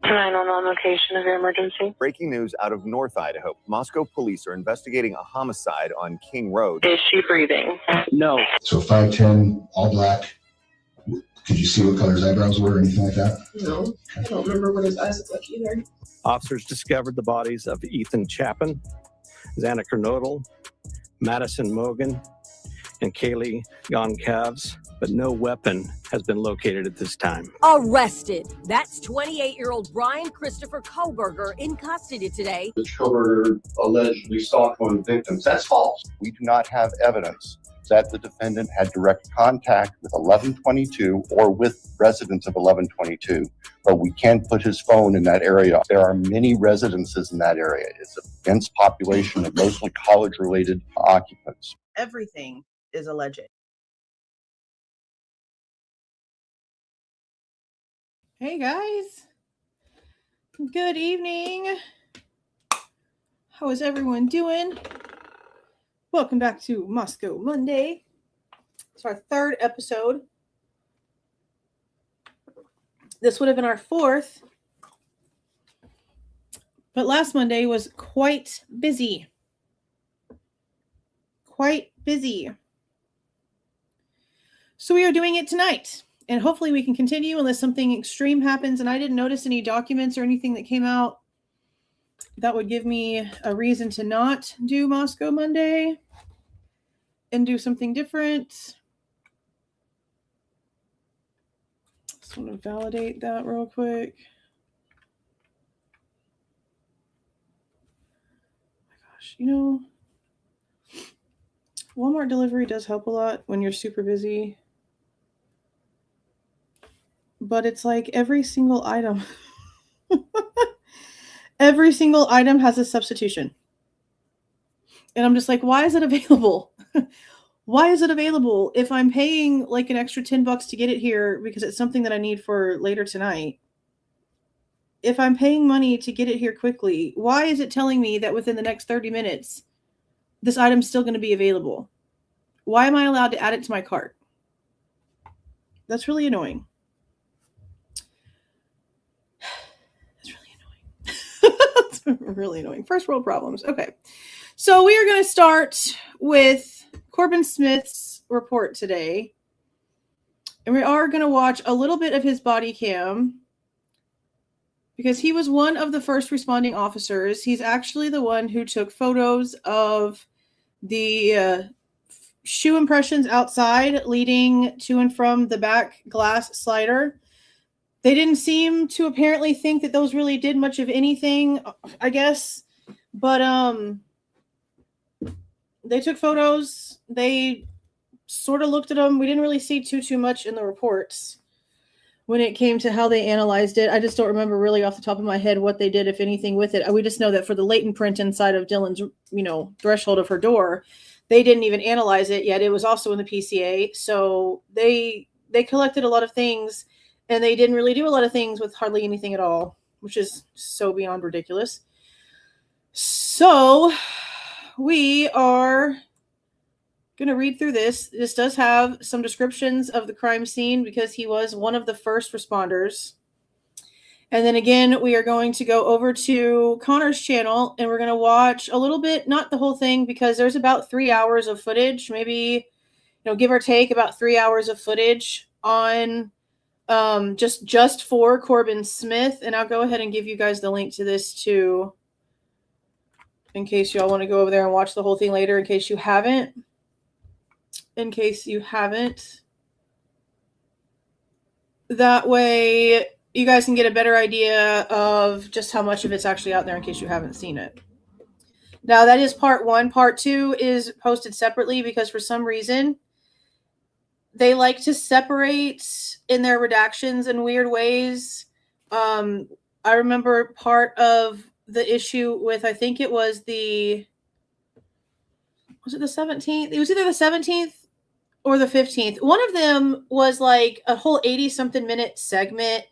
911 location of your emergency. Breaking news out of North Idaho. Moscow police are investigating a homicide on King Road. Is she breathing? No. So 5'10", all black. Could you see what color his eyebrows were or anything like that? No, I don't remember what his eyes look like either. Officers discovered the bodies of Ethan Chapin, Xana Kernodle, Maddie Mogen, and Kaylee Goncalves, but no weapon has been located at this time. Arrested. That's 28-year-old Bryan Kohberger in custody today. Mr. Kohberger allegedly stalked one of the victims. That's false. We do not have evidence that the defendant had direct contact with 1122 or with residents of 1122, but we can put his phone in that area. There are many residences in that area. It's a dense population of mostly college-related occupants. Everything is alleged. Hey guys, good evening. How is everyone doing? Welcome back to Moscow Monday. It's our third episode. This would have been our fourth, but last Monday was quite busy. So we are doing it tonight. And hopefully we can continue unless something extreme happens. And I didn't notice any documents or anything that came out that would give me a reason to not do Moscow Monday and do something different. Just want to validate that real quick. Oh my gosh, you know, Walmart delivery does help a lot when you're super busy. But it's like every single item. Every single item has a substitution. And I'm just like, why is it available? Why is it available if I'm paying like an extra $10 to get it here because it's something that I need for later tonight? If I'm paying money to get it here quickly, why is it telling me that within the next 30 minutes, this item's still going to be available? Why am I allowed to add it to my cart? That's really annoying. Really annoying. First world problems. Okay. So we are going to start with Corbin Smith's report today. And we are going to watch a little bit of his body cam because he was one of the first responding officers. He's actually the one who took photos of the shoe impressions outside leading to and from the back glass slider. They didn't seem to apparently think that those really did much of anything, I guess. But they took photos. They sort of looked at them. We didn't really see too much in the reports when it came to how they analyzed it. I just don't remember really off the top of my head what they did, if anything, with it. We just know that for the latent print inside of Dylan's, threshold of her door, they didn't even analyze it yet. It was also in the PCA. So they collected a lot of things. And they didn't really do a lot of things with hardly anything at all, which is so beyond ridiculous. So we are going to read through this. This does have some descriptions of the crime scene because he was one of the first responders. And then again, we are going to go over to Connor's channel and we're going to watch a little bit, not the whole thing, because there's about 3 hours of footage, maybe, give or take about 3 hours of footage on just for Corbin Smith. And I'll go ahead and give you guys the link to this too, in case y'all want to go over there and watch the whole thing later, in case you haven't. That way you guys can get a better idea of just how much of it's actually out there in case you haven't seen it. Now that is part one. Part two is posted separately because for some reason they like to separate in their redactions in weird ways. I remember part of the issue with, I think it was the 17th? It was either the 17th or the 15th. One of them was like a whole 80-something minute segment.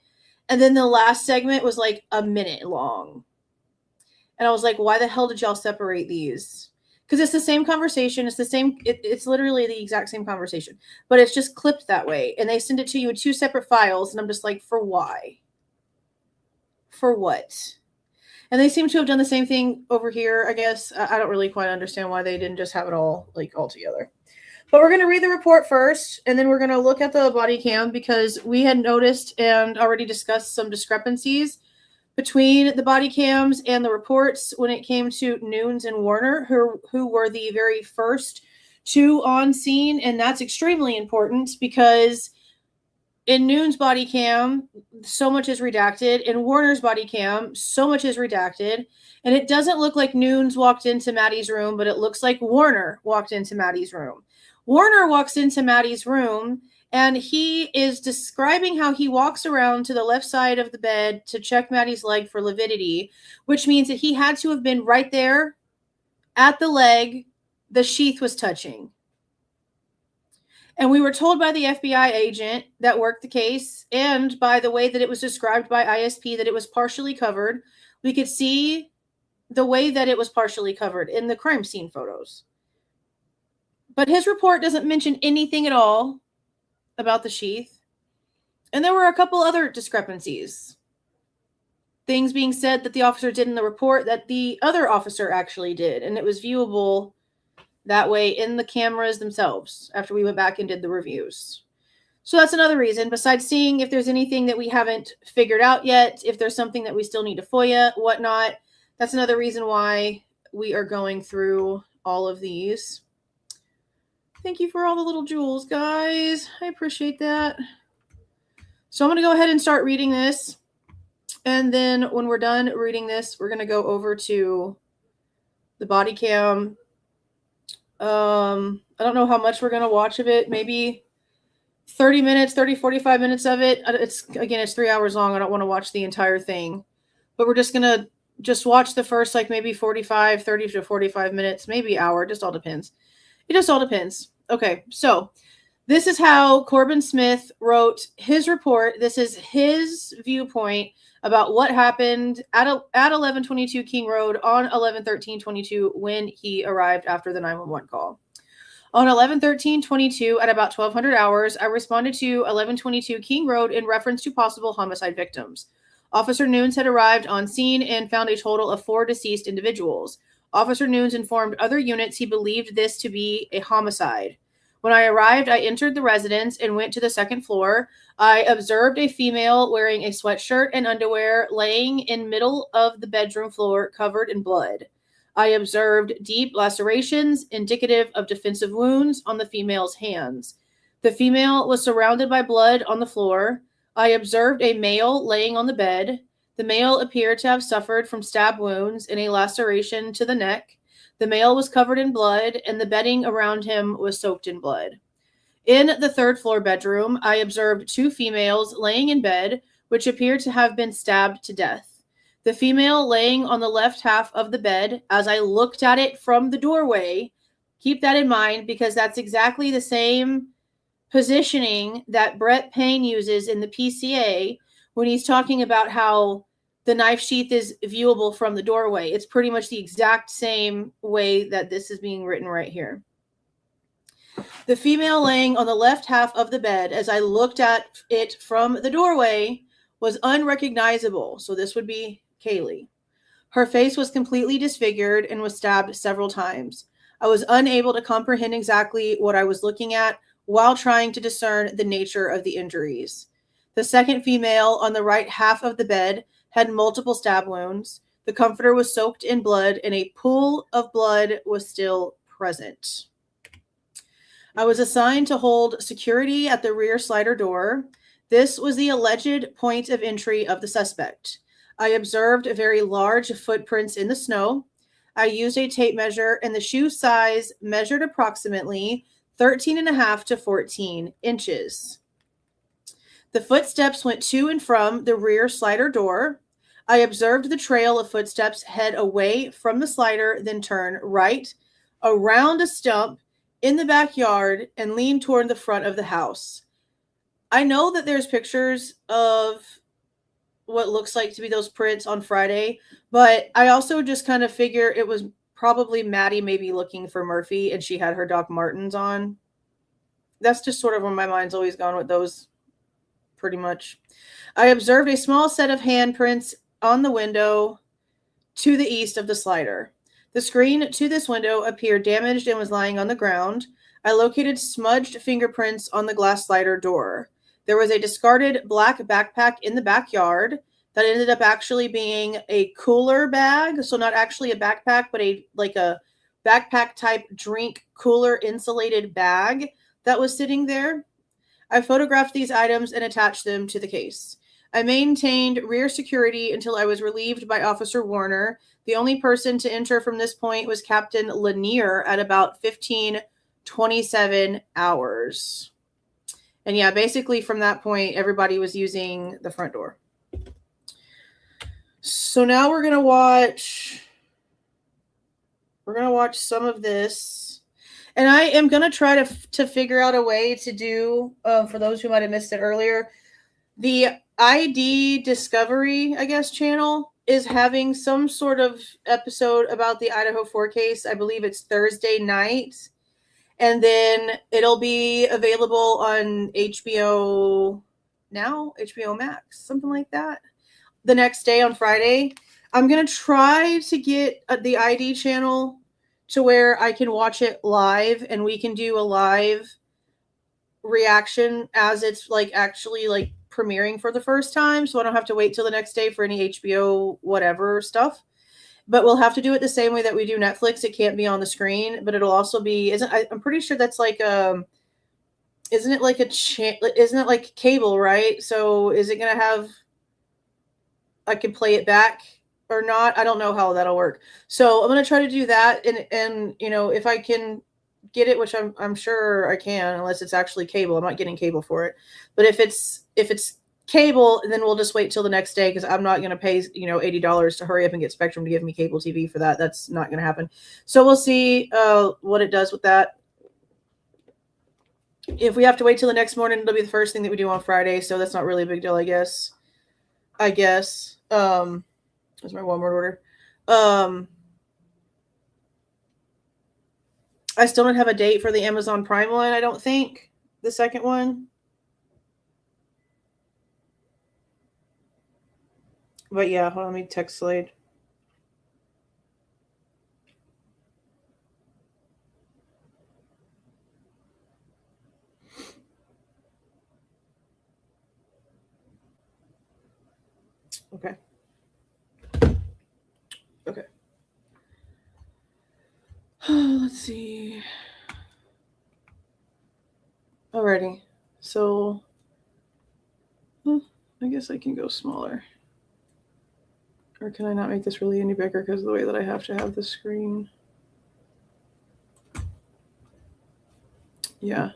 And then the last segment was like a minute long. And I was like, why the hell did y'all separate these? Because it's the same conversation. It's the same. It's literally the exact same conversation, but it's just clipped that way. And they send it to you in two separate files. And I'm just like, for why? for what? And they seem to have done the same thing over here, I guess. I don't really quite understand why they didn't just have it all together. But we're going to read the report first, and then we're going to look at the body cam because we had noticed and already discussed some discrepancies between the body cams and the reports when it came to Nunes and Warner, who were the very first two on scene. And that's extremely important because in Nunes' body cam, so much is redacted. In Warner's body cam, so much is redacted. And it doesn't look like Nunes walked into Maddie's room, but it looks like Warner walked into Maddie's room. Warner walks into Maddie's room, and he is describing how he walks around to the left side of the bed to check Maddie's leg for lividity, which means that he had to have been right there at the leg the sheath was touching. And we were told by the FBI agent that worked the case, and by the way that it was described by ISP, that it was partially covered. We could see the way that it was partially covered in the crime scene photos. But his report doesn't mention anything at all about the sheath. And there were a couple other discrepancies. Things being said that the officer did in the report that the other officer actually did. And it was viewable that way in the cameras themselves after we went back and did the reviews. So that's another reason, besides seeing if there's anything that we haven't figured out yet, if there's something that we still need to FOIA, whatnot. That's another reason why we are going through all of these. Thank you for all the little jewels, guys. I appreciate that. So I'm going to go ahead and start reading this. And then when we're done reading this, we're going to go over to the body cam. I don't know how much we're going to watch of it. Maybe 30 minutes, 45 minutes of it. It's 3 hours long. I don't want to watch the entire thing. But we're just going to watch the first, maybe 30 to 45 minutes, maybe hour. It just all depends. It just all depends. Okay, so this is how Corbin Smith wrote his report. This is his viewpoint about what happened at 1122 King Road on 11/13/22 when he arrived after the 911 call. On 11/13/22 at about 1200 hours, I responded to 1122 King Road in reference to possible homicide victims. Officer Nunes had arrived on scene and found a total of 4 deceased individuals. Officer Nunes informed other units he believed this to be a homicide. When I arrived, I entered the residence and went to the second floor. I observed a female wearing a sweatshirt and underwear laying in middle of the bedroom floor covered in blood. I observed deep lacerations indicative of defensive wounds on the female's hands. The female was surrounded by blood on the floor. I observed a male laying on the bed. The male appeared to have suffered from stab wounds and a laceration to the neck. The male was covered in blood, and the bedding around him was soaked in blood. In the third floor bedroom, I observed 2 females laying in bed, which appeared to have been stabbed to death. The female laying on the left half of the bed, as I looked at it from the doorway, keep that in mind because that's exactly the same positioning that Brett Payne uses in the PCA when he's talking about how the knife sheath is viewable from the doorway. It's pretty much the exact same way that this is being written right here. The female laying on the left half of the bed, as I looked at it from the doorway, was unrecognizable. So this would be Kaylee. Her face was completely disfigured and was stabbed several times. I was unable to comprehend exactly what I was looking at while trying to discern the nature of the injuries. The second female on the right half of the bed had multiple stab wounds. The comforter was soaked in blood, and a pool of blood was still present. I was assigned to hold security at the rear slider door. This was the alleged point of entry of the suspect. I observed very large footprints in the snow. I used a tape measure, and the shoe size measured approximately 13.5 to 14 inches. The footsteps went to and from the rear slider door. I observed the trail of footsteps head away from the slider, then turn right, around a stump in the backyard, and lean toward the front of the house. I know that there's pictures of what looks like to be those prints on Friday, but I also just kind of figure it was probably Maddie maybe looking for Murphy, and she had her Doc Martens on. That's just sort of where my mind's always gone with those, pretty much. I observed a small set of handprints on the window to the east of the slider. The screen to this window appeared damaged and was lying on the ground. I located smudged fingerprints on the glass slider door. There was a discarded black backpack in the backyard that ended up actually being a cooler bag. So not actually a backpack, but a backpack type drink cooler insulated bag that was sitting there. I photographed these items and attached them to the case. I maintained rear security until I was relieved by Officer Warner. The only person to enter from this point was Captain Lanier at about 15:27 hours. And yeah, basically from that point, everybody was using the front door. So now we're going to watch some of this. And I am going to try to figure out a way to do, for those who might have missed it earlier, the ID Discovery, I guess, channel is having some sort of episode about the Idaho 4 case. I believe it's Thursday night. And then it'll be available on HBO Now, HBO Max, something like that. The next day on Friday. I'm going to try to get the ID channel to where I can watch it live and we can do a live reaction as it's like actually like premiering for the first time. So I don't have to wait till the next day for any HBO whatever stuff. But we'll have to do it the same way that we do Netflix. It can't be on the screen, but it'll also be, I'm pretty sure that's like, isn't it like cable, right? So is it going to have, I can play it back or not? I don't know how that'll work. So I'm going to try to do that. And, you know, if I can get it, which I'm sure I can, unless it's actually cable, I'm not getting cable for it. But if it's cable, then we'll just wait till the next day because I'm not going to pay, you know, $80 to hurry up and get Spectrum to give me cable TV for that. That's not going to happen. So we'll see what it does with that. If we have to wait till the next morning, it'll be the first thing that we do on Friday. So that's not really a big deal, I guess. That's my one-word order. I still don't have a date for the Amazon Prime one, I don't think. The second one. But yeah, hold on, let me text Slade. Okay. Okay. Let's see. Alrighty. So, I guess I can go smaller. Or can I not make this really any bigger because of the way that I have to have the screen? Yeah.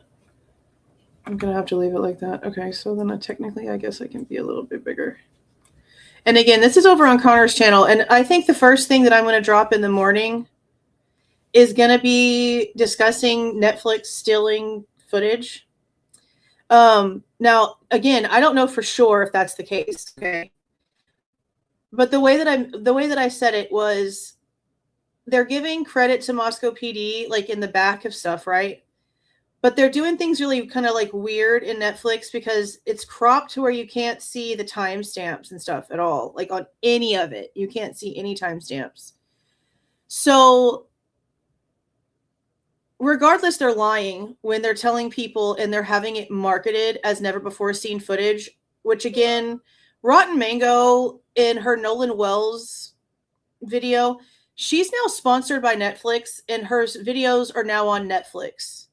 I'm going to have to leave it like that. Okay, so then technically I guess I can be a little bit bigger. And again, this is over on Connor's channel. And I think the first thing that I'm going to drop in the morning is going to be discussing Netflix stealing footage. Now, again, I don't know for sure if that's the case. Okay. But the way that I said it was they're giving credit to Moscow PD, like in the back of stuff, right? But they're doing things really kind of like weird in Netflix because it's cropped to where you can't see the timestamps and stuff at all. Like on any of it, you can't see any timestamps. So regardless, they're lying when they're telling people and they're having it marketed as never before seen footage, which again, Rotten Mango in her Nolan Wells video, she's now sponsored by Netflix and her videos are now on Netflix.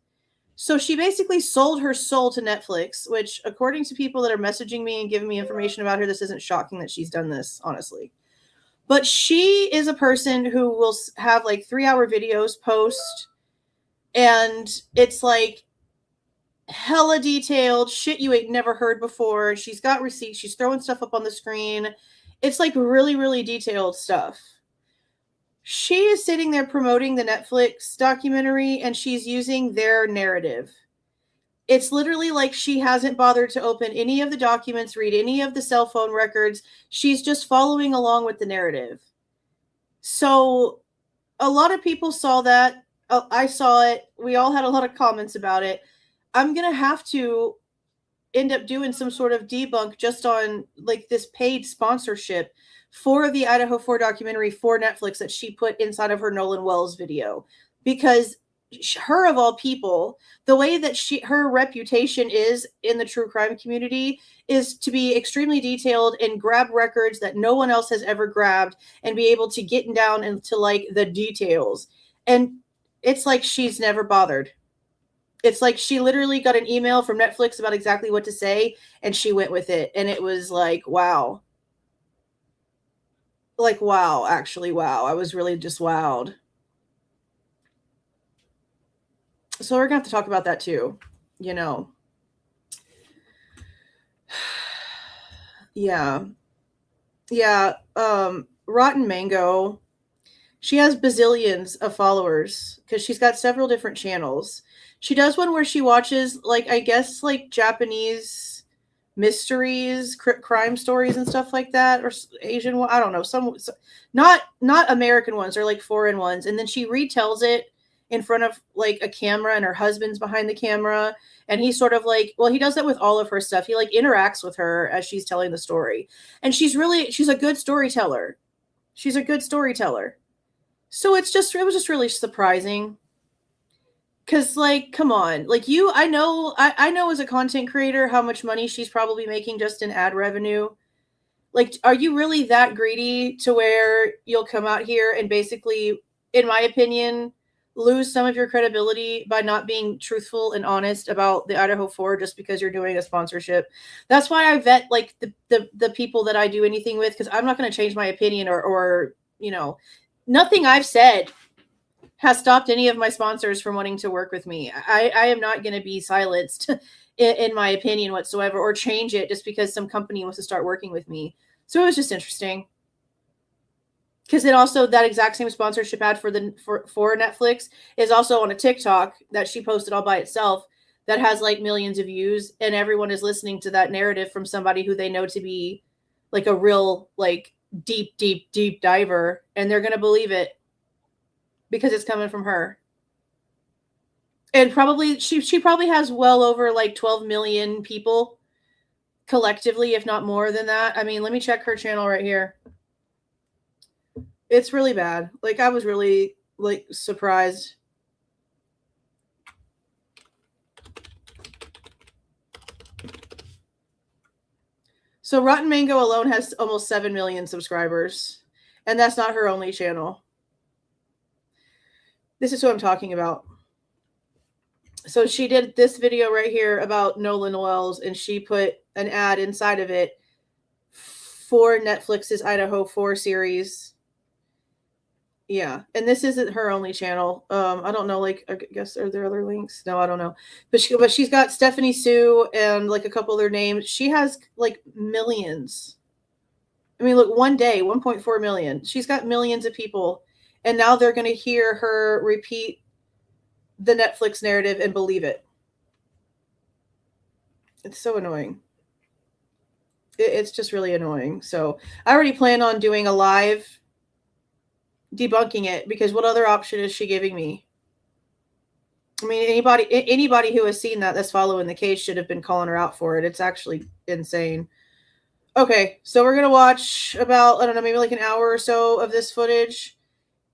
So she basically sold her soul to Netflix, which according to people that are messaging me and giving me information about her, this isn't shocking that she's done this, honestly. But she is a person who will have like 3-hour videos post and it's like hella detailed shit you ain't never heard before. She's got receipts. She's throwing stuff up on the screen. It's like really, really detailed stuff. She is sitting there promoting the Netflix documentary and she's using their narrative. It's literally like she hasn't bothered to open any of the documents, read any of the cell phone records. She's just following along with the narrative. So a lot of people saw that. I saw it. We all had a lot of comments about it. I'm going to have to end up doing some sort of debunk just on like this paid sponsorship for the Idaho 4 documentary for Netflix that she put inside of her Nolan Wells video, because her, of all people, the way that her reputation is in the true crime community is to be extremely detailed and grab records that no one else has ever grabbed and be able to get down into like the details. And it's like she's never bothered. It's like she literally got an email from Netflix about exactly what to say and she went with it. And it was like, wow. Like, wow, actually, wow. I was really just wowed. So we're going to have to talk about that too, you know. Yeah. Yeah. Rotten Mango. She has bazillions of followers because she's got several different channels. She does one where she watches, like, I guess, like Japanese mysteries, crime stories and stuff like that, or Asian, I don't know, some not American ones, or like foreign ones. And then she retells it in front of like a camera, and her husband's behind the camera. And he's sort of like, well, he does that with all of her stuff. He like interacts with her as she's telling the story. And she's a good storyteller. She's a good storyteller. So it was just really surprising. Cause like, come on, like I know as a content creator, how much money she's probably making just in ad revenue. Like, are you really that greedy to where you'll come out here and basically, in my opinion, lose some of your credibility by not being truthful and honest about the Idaho 4 just because you're doing a sponsorship? That's why I vet like the people that I do anything with, because I'm not going to change my opinion or, you know, nothing I've said has stopped any of my sponsors from wanting to work with me. I am not going to be silenced in my opinion whatsoever, or change it just because some company wants to start working with me. So it was just interesting. Because then also that exact same sponsorship ad for Netflix is also on a TikTok that she posted all by itself that has like millions of views, and everyone is listening to that narrative from somebody who they know to be like a real like deep diver, and they're going to believe it because it's coming from her. And probably she probably has well over like 12 million people collectively, if not more than that. I mean, let me check her channel right here. It's really bad. Like, I was really like surprised. So Rotten Mango alone has almost 7 million subscribers, and that's not her only channel. This is who I'm talking about. So she did this video right here about Nolan Wells, and she put an ad inside of it for Netflix's Idaho 4 series. Yeah, and this isn't her only channel. I don't know, like, I guess, are there other links? No, I don't know. But she's got Stephanie Sue and like a couple other names. She has like millions. I mean, look, one day, 1.4 million. She's got millions of people. And now they're going to hear her repeat the Netflix narrative and believe it. It's so annoying. It's just really annoying. So I already plan on doing a live debunking it, because what other option is she giving me? I mean, anybody who has seen that's following the case should have been calling her out for it. It's actually insane. Okay, so we're gonna watch about, I don't know, maybe like an hour or so of this footage.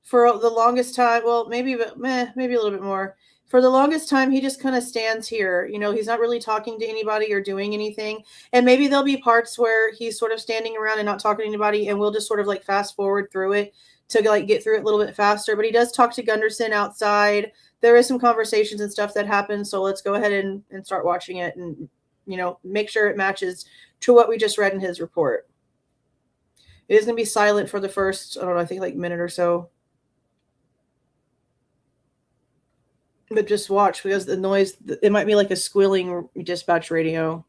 For the longest time, well, maybe a little bit more. For the longest time, he just kind of stands here. You know, he's not really talking to anybody or doing anything. And maybe there'll be parts where he's sort of standing around and not talking to anybody, and we'll just sort of like fast forward through it to like get through it a little bit faster. But he does talk to Gunderson outside. There is some conversations and stuff that happen. So let's go ahead and start watching it, and, you know, make sure it matches to what we just read in his report. It is going to be silent for the first, I don't know, I think like minute or so. But just watch, because the noise, it might be like a squealing dispatch radio.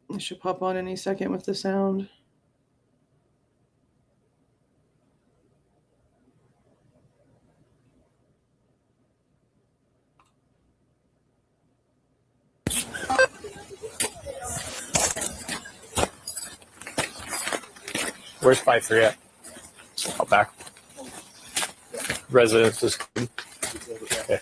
It should pop on any second with the sound. Where's 5-3 at? Out back. Residence is good. Okay.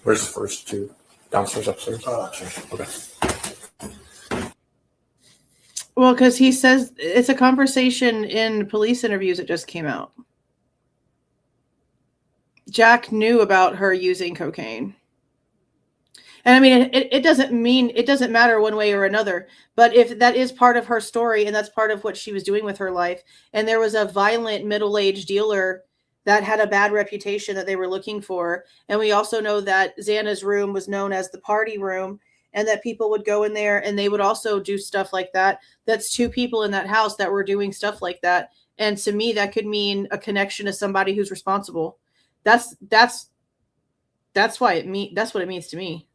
Where's the first two? Downstairs, upstairs? Upstairs. Okay. Well, because he says it's a conversation in police interviews that just came out. Jack knew about her using cocaine. And I mean, it doesn't matter one way or another. But if that is part of her story and that's part of what she was doing with her life, and there was a violent middle-aged dealer that had a bad reputation that they were looking for. And we also know that Xana's room was known as the party room, and that people would go in there and they would also do stuff like that. That's two people in that house that were doing stuff like that. And to me, that could mean a connection to somebody who's responsible. That's what it means to me.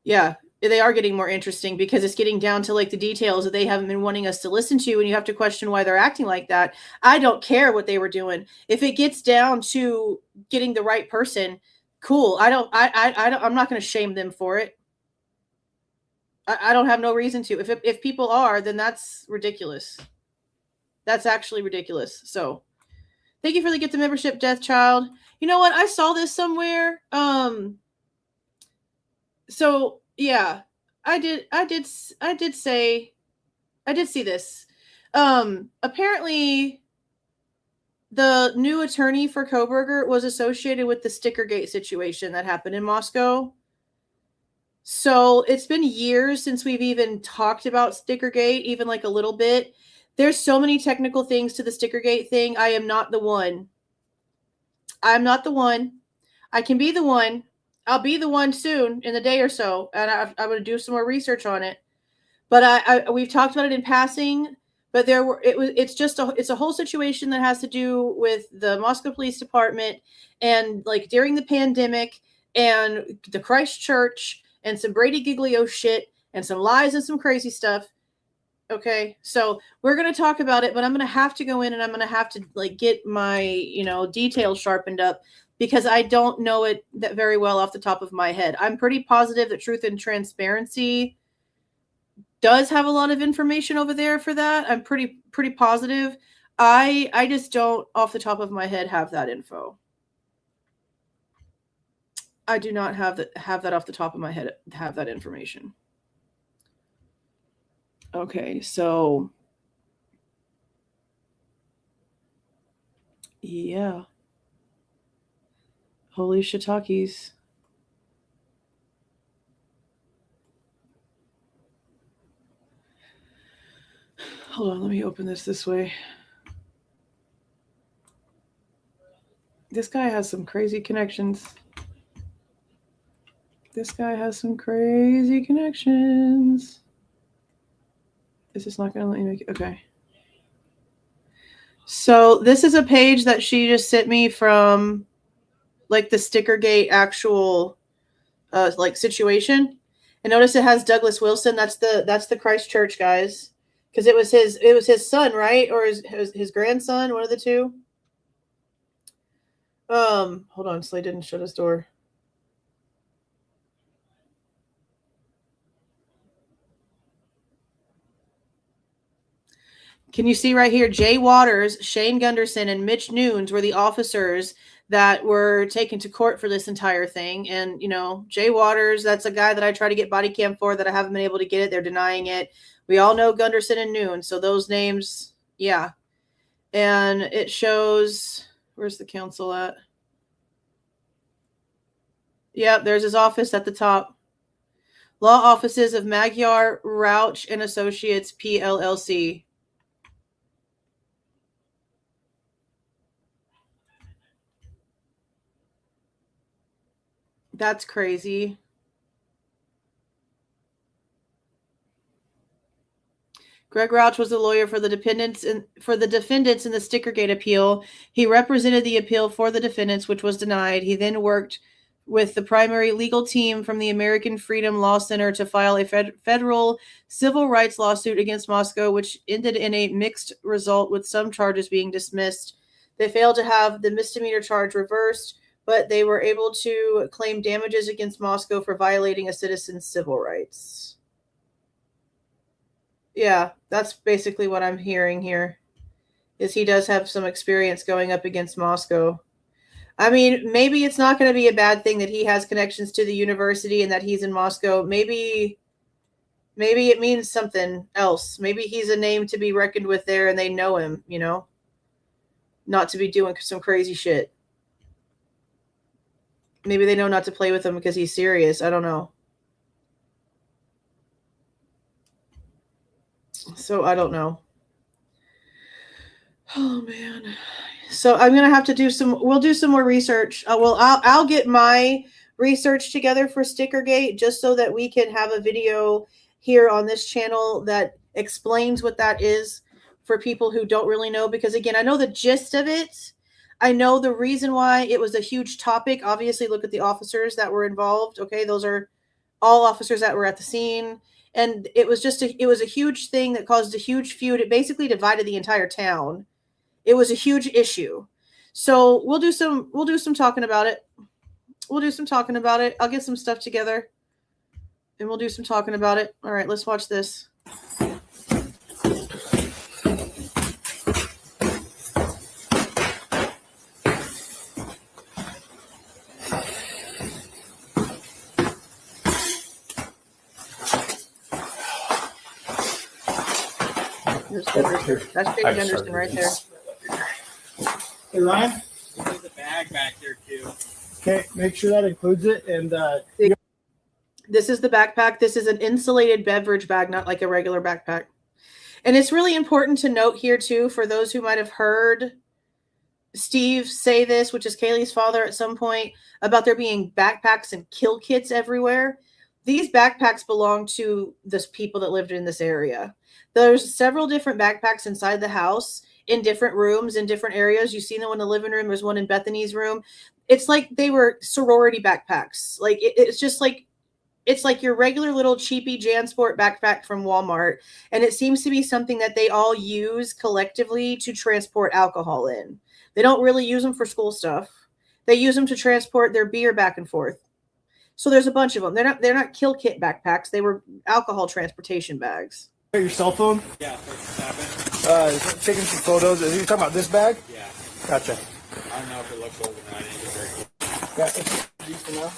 Yeah, they are getting more interesting because it's getting down to like the details that they haven't been wanting us to listen to, and you have to question why they're acting like that. I don't care what they were doing. If it gets down to getting the right person, cool. I'm not going to shame them for it. I don't have no reason to. If people are, then that's ridiculous. That's actually ridiculous. So thank you for the Get the Membership, Death Child. You know what? I saw this somewhere. So yeah, I did see this. Apparently the new attorney for Kohberger was associated with the Stickergate situation that happened in Moscow. So it's been years since we've even talked about Stickergate, even like a little bit. There's so many technical things to the Stickergate thing. I am not the one. I'm not the one. I can be the one. I'll be the one soon in a day or so, and I'm going to do some more research on it. But we've talked about it in passing. But it's a whole situation that has to do with the Moscow Police Department and like during the pandemic and the Christ Church and some Brady Giglio shit and some lies and some crazy stuff. Okay, so we're going to talk about it, but I'm going to have to go in and I'm going to have to like get my, details sharpened up because I don't know it that very well off the top of my head. I'm pretty positive that Truth and Transparency does have a lot of information over there for that. I'm pretty positive. I just don't off the top of my head have that info. I do not have that off the top of my head, have that information. Okay, so yeah. Holy shiitakes. Hold on, let me open this way. This guy has some crazy connections. Is this not going to let me make it? Okay. So this is a page that she just sent me from like the Stickergate actual like situation. And notice it has Douglas Wilson. That's the Christ Church guys. Because it was his son, right? Or his grandson, one of the two. Hold on, Slade didn't shut his door. Can you see right here? Jay Waters, Shane Gunderson, and Mitch Nunes were the officers that were taken to court for this entire thing. And, Jay Waters, that's a guy that I try to get body cam for that I haven't been able to get it. They're denying it. We all know Gunderson and Nunes. So those names, yeah. And it shows, where's the counsel at? Yeah, there's his office at the top. Law offices of Magyar, Rauch, and Associates, PLLC. That's crazy. Greg Rauch was the lawyer for the defendants in the Stickergate appeal. He represented the appeal for the defendants, which was denied. He then worked with the primary legal team from the American Freedom Law Center to file a federal civil rights lawsuit against Moscow, which ended in a mixed result with some charges being dismissed. They failed to have the misdemeanor charge reversed, but they were able to claim damages against Moscow for violating a citizen's civil rights. Yeah, that's basically what I'm hearing here, is he does have some experience going up against Moscow. I mean, maybe it's not going to be a bad thing that he has connections to the university and that he's in Moscow. Maybe it means something else. Maybe he's a name to be reckoned with there and they know him, you know, not to be doing some crazy shit. Maybe they know not to play with him because he's serious. I don't know. So I don't know. Oh man. So I'm gonna have to do we'll do some more research. I'll get my research together for Stickergate just so that we can have a video here on this channel that explains what that is for people who don't really know. Because again, I know the gist of it. I know the reason why it was a huge topic. Obviously, look at the officers that were involved. Okay, those are all officers that were at the scene. And it was a huge thing that caused a huge feud. It basically divided the entire town. It was a huge issue. So we'll do some talking about it. We'll do some talking about it. I'll get some stuff together and we'll do some talking about it. All right, let's watch this. That's David Anderson right there. Hey Ryan, there's a bag back there too. Okay, make sure that includes it. And this is the backpack. This is an insulated beverage bag, not like a regular backpack. And it's really important to note here too, for those who might have heard Steve say this, which is Kaylee's father at some point, about there being backpacks and kill kits everywhere. These backpacks belong to the people that lived in this area. There's several different backpacks inside the house in different rooms, in different areas. You see them in the living room. There's one in Bethany's room. It's like they were sorority backpacks. Like it's just like, it's like your regular little cheapy JanSport backpack from Walmart. And it seems to be something that they all use collectively to transport alcohol in. They don't really use them for school stuff. They use them to transport their beer back and forth. So there's a bunch of them. They're not kill kit backpacks. They were alcohol transportation bags. Your cell phone? Yeah, taking some photos. Are you talking about this bag? Yeah. Gotcha. I don't know if it looks old or not. Yeah, it's decent enough.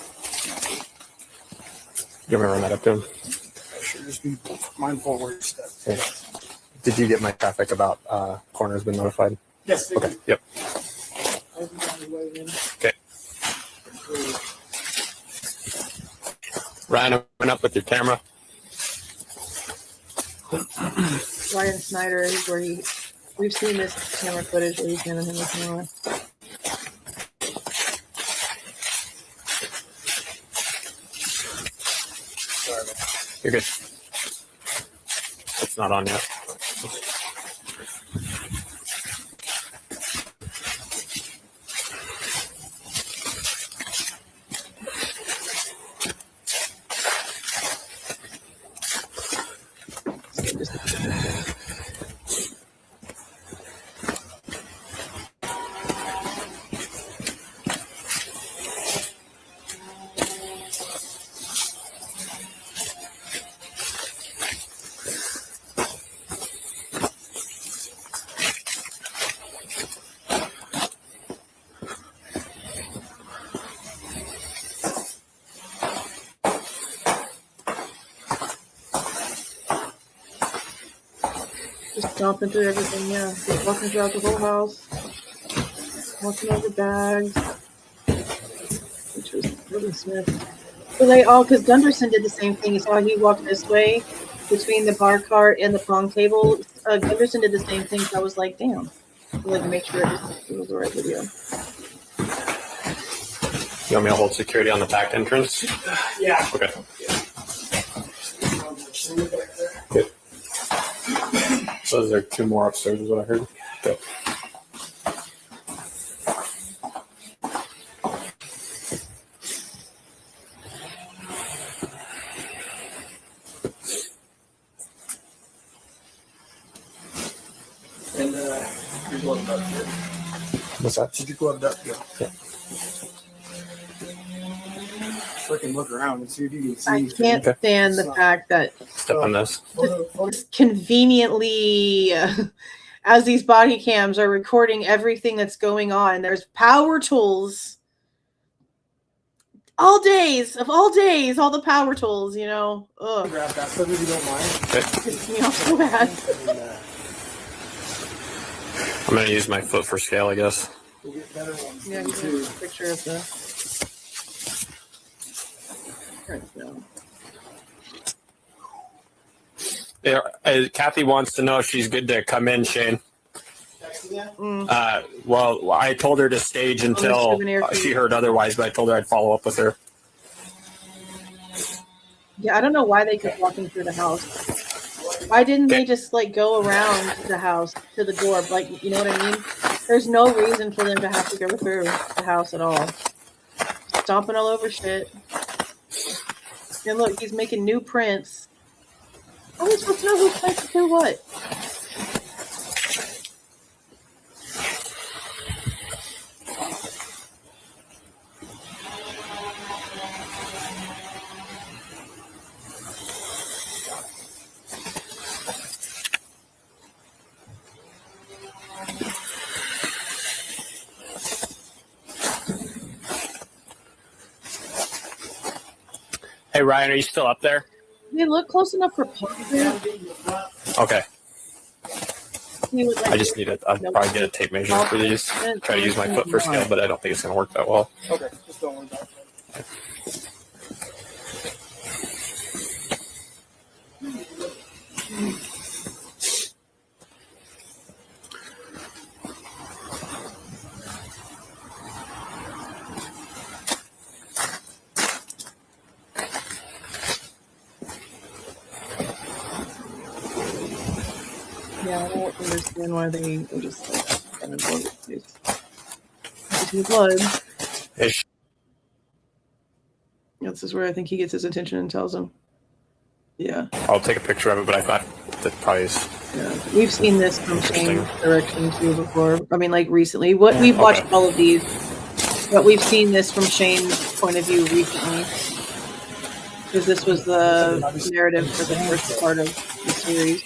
You want me to run that up to him? I should just be mindful where you step. Yeah. Did you get my traffic about coroner's been notified? Yes. Okay. Yep. Okay. Ryan, open up with your camera. Ryan Snyder is where we've seen this camera footage where he's giving him the camera. Sorry, man. You're good. It's not on yet. Just stomping through everything, yeah. Just walking throughout the whole house. Walking over bags. Which was really Smith. So they all, because Gunderson did the same thing. You saw he walked this way between the bar cart and the pong table. Gunderson did the same thing, so I was like, damn. I like to make sure it was the right video. You want me to hold security on the back entrance? Yeah. Okay. Good. So is there two more upstairs is what I heard? Good. And you're going up here. What's that? Did you go up that? Yeah. So I can look around and see if you can see. I can't stand the fact that Step on this. just conveniently as these body cams are recording everything that's going on. There's power tools. All days, all the power tools, you know. Ugh. Grab that stuff if you don't mind. Pisses me off so bad. I'm going to use my foot for scale, I guess. We'll get better ones. Yeah, you can take a picture of the. Yeah, Kathy wants to know if she's good to come in, Shane. Well, I told her to stage until she heard otherwise, but I told her I'd follow up with her. Yeah, I don't know why they kept walking through the house. Why didn't they just like go around the house to the door? Like, you know what I mean? There's no reason for them to have to go through the house at all. Stomping all over shit. And look, he's making new prints. How are we supposed to know who's prints to do what? Hey, Ryan, are you still up there? They look close enough for pictures. Okay. Like, I just need it. I'll probably get a tape measure for these. Try to use my foot for scale, but I don't think it's going to work that well. Okay, just don't worry about it. Yeah, I don't understand why they just like kind of blood blood. Ish. This is where I think he gets his attention and tells him. Yeah. I'll take a picture of it, but I thought that probably is. Yeah. We've seen this from Shane's direction too before. I mean, like recently. We've watched all of these, but we've seen this from Shane's point of view recently. Because this was the narrative for the first part of the series.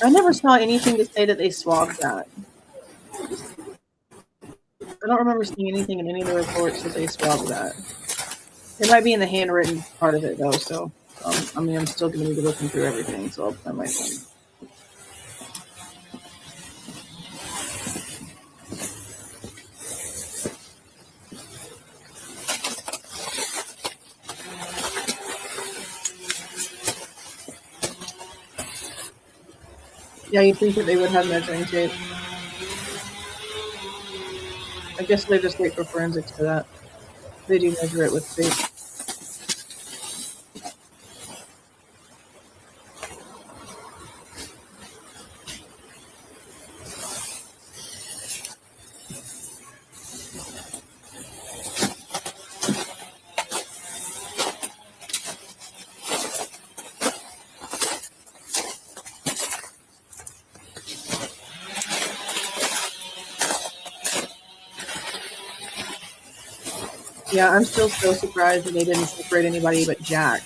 I never saw anything to say that they swabbed that. I don't remember seeing anything in any of the reports that they swabbed that. It might be in the handwritten part of it, though, so, I mean, I'm still going to be looking through everything, so I might find. Yeah, you'd think that they would have measuring tape. I guess they just wait for forensics for that. They do measure it with tape. Yeah, I'm still so surprised that they didn't separate anybody but Jack.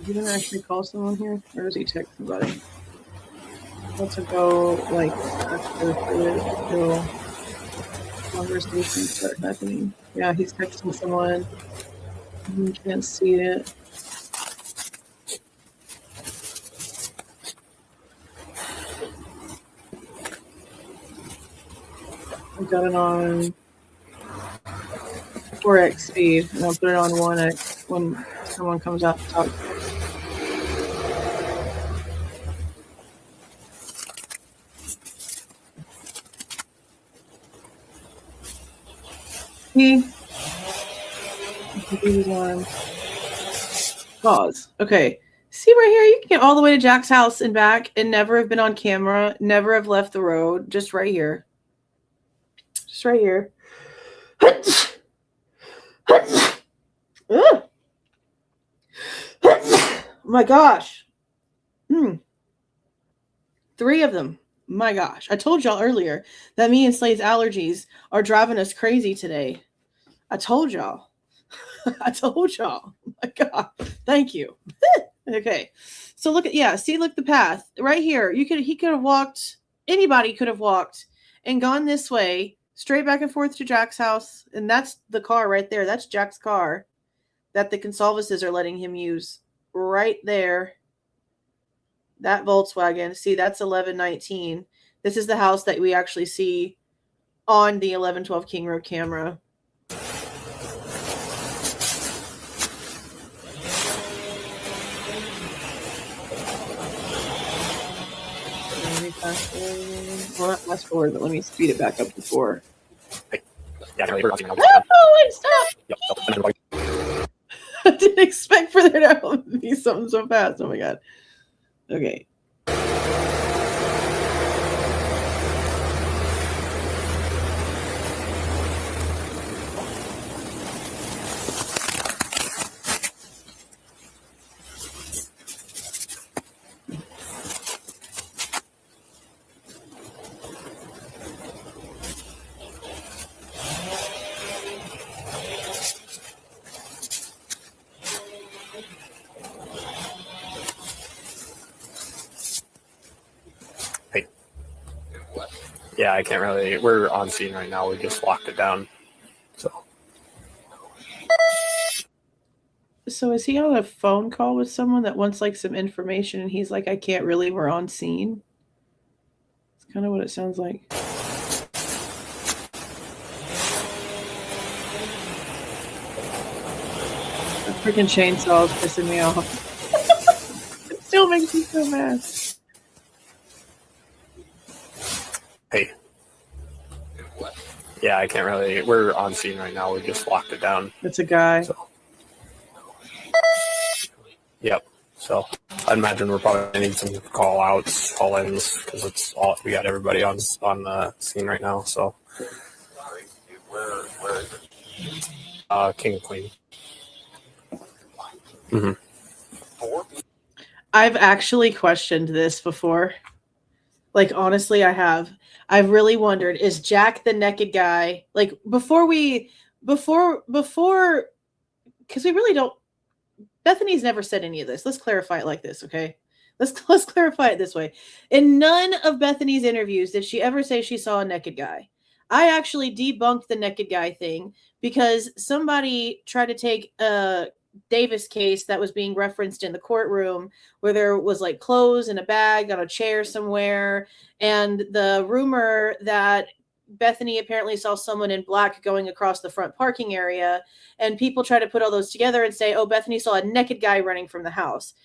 He didn't actually call someone here, or does he text somebody? Let's go, like, after the conversations start happening. Yeah, he's texting someone. You can't see it. I got it on 4x speed, and I'll put it on 1x when someone comes out to talk to me. See? Pause. Okay. See right here, you can get all the way to Jack's house and back and never have been on camera, never have left the road. Just right here. Just right here. Oh my gosh. 3 of them. My gosh. I told y'all earlier that me and Slade's allergies are driving us crazy today. I told y'all. I told y'all. Oh my God. Thank you. Okay. So look at, look the path right here. He could have walked, anybody could have walked and gone this way, straight back and forth to Jack's house. And that's the car right there. That's Jack's car that the Goncalveses are letting him use right there. That Volkswagen. See, that's 1119. This is the house that we actually see on the 1112 King Road camera. Well, not fast forward, but let me speed it back up before. Oh, wait, stop! I didn't expect for there to be something so fast. Oh my God. Okay. Yeah, I can't really. We're on scene right now. We just locked it down. So is he on a phone call with someone that wants like some information and he's like, I can't really, we're on scene? It's kind of what it sounds like. The freaking chainsaw is pissing me off. It still makes me so mad. Hey. Yeah, I can't really. We're on scene right now. We just locked it down. It's a guy. Yep. So I imagine we're probably gonna need some call outs, call ins, because it's all we got everybody on the scene right now. So where is it? King and Queen. Mm-hmm. I've actually questioned this before. Like, honestly, I have. I've really wondered, is Jack the naked guy? Like, before, because we really don't, Bethany's never said any of this. Let's clarify it like this, okay? Let's clarify it this way. In none of Bethany's interviews did she ever say she saw a naked guy. I actually debunked the naked guy thing because somebody tried to take a Davis case that was being referenced in the courtroom where there was like clothes in a bag on a chair somewhere, and the rumor that Bethany apparently saw someone in black going across the front parking area, and people try to put all those together and say, oh, Bethany saw a naked guy running from the house.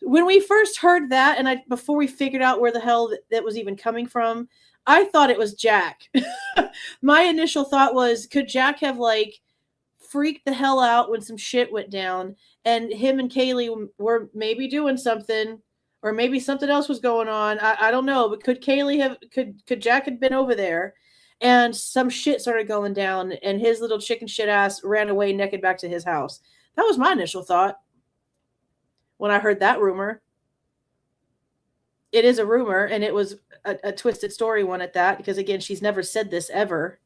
When we first heard that, and before we figured out where the hell that was even coming from, I thought it was Jack. My initial thought was, could Jack have like freaked the hell out when some shit went down, and him and Kaylee were maybe doing something, or maybe something else was going on. I don't know, but could Jack have been over there and some shit started going down and his little chicken shit ass ran away naked back to his house? That was my initial thought when I heard that rumor. It is a rumor, and it was a twisted story one at that, because again, she's never said this ever.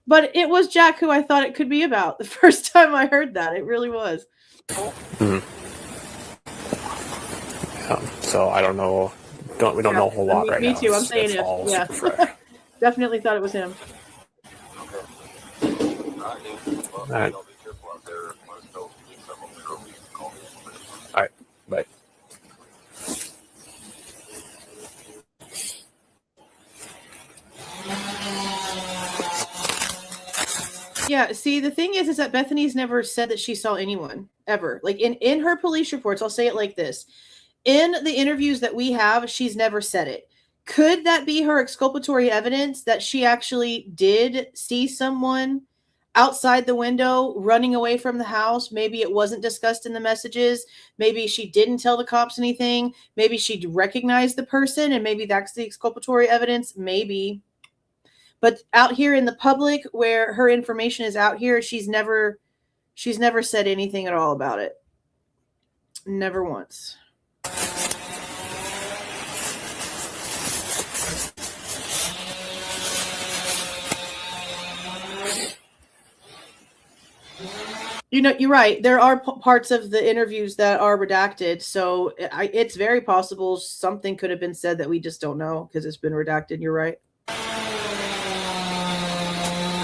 But it was Jack who I thought it could be about the first time I heard that. It really was. Mm-hmm. Yeah, so I don't know. We don't know a whole lot right now. Me too. I'm saying it. Yeah. Definitely thought it was him. All right. All right. Bye. Yeah, see, the thing is that Bethany's never said that she saw anyone, ever. Like, in her police reports, I'll say it like this. In the interviews that we have, she's never said it. Could that be her exculpatory evidence that she actually did see someone outside the window running away from the house? Maybe it wasn't discussed in the messages. Maybe she didn't tell the cops anything. Maybe she recognized the person and maybe that's the exculpatory evidence. Maybe. But out here in the public where her information is out here, she's never said anything at all about it. Never once. You know, you're right. There are parts of the interviews that are redacted. So it's very possible something could have been said that we just don't know because it's been redacted. You're right.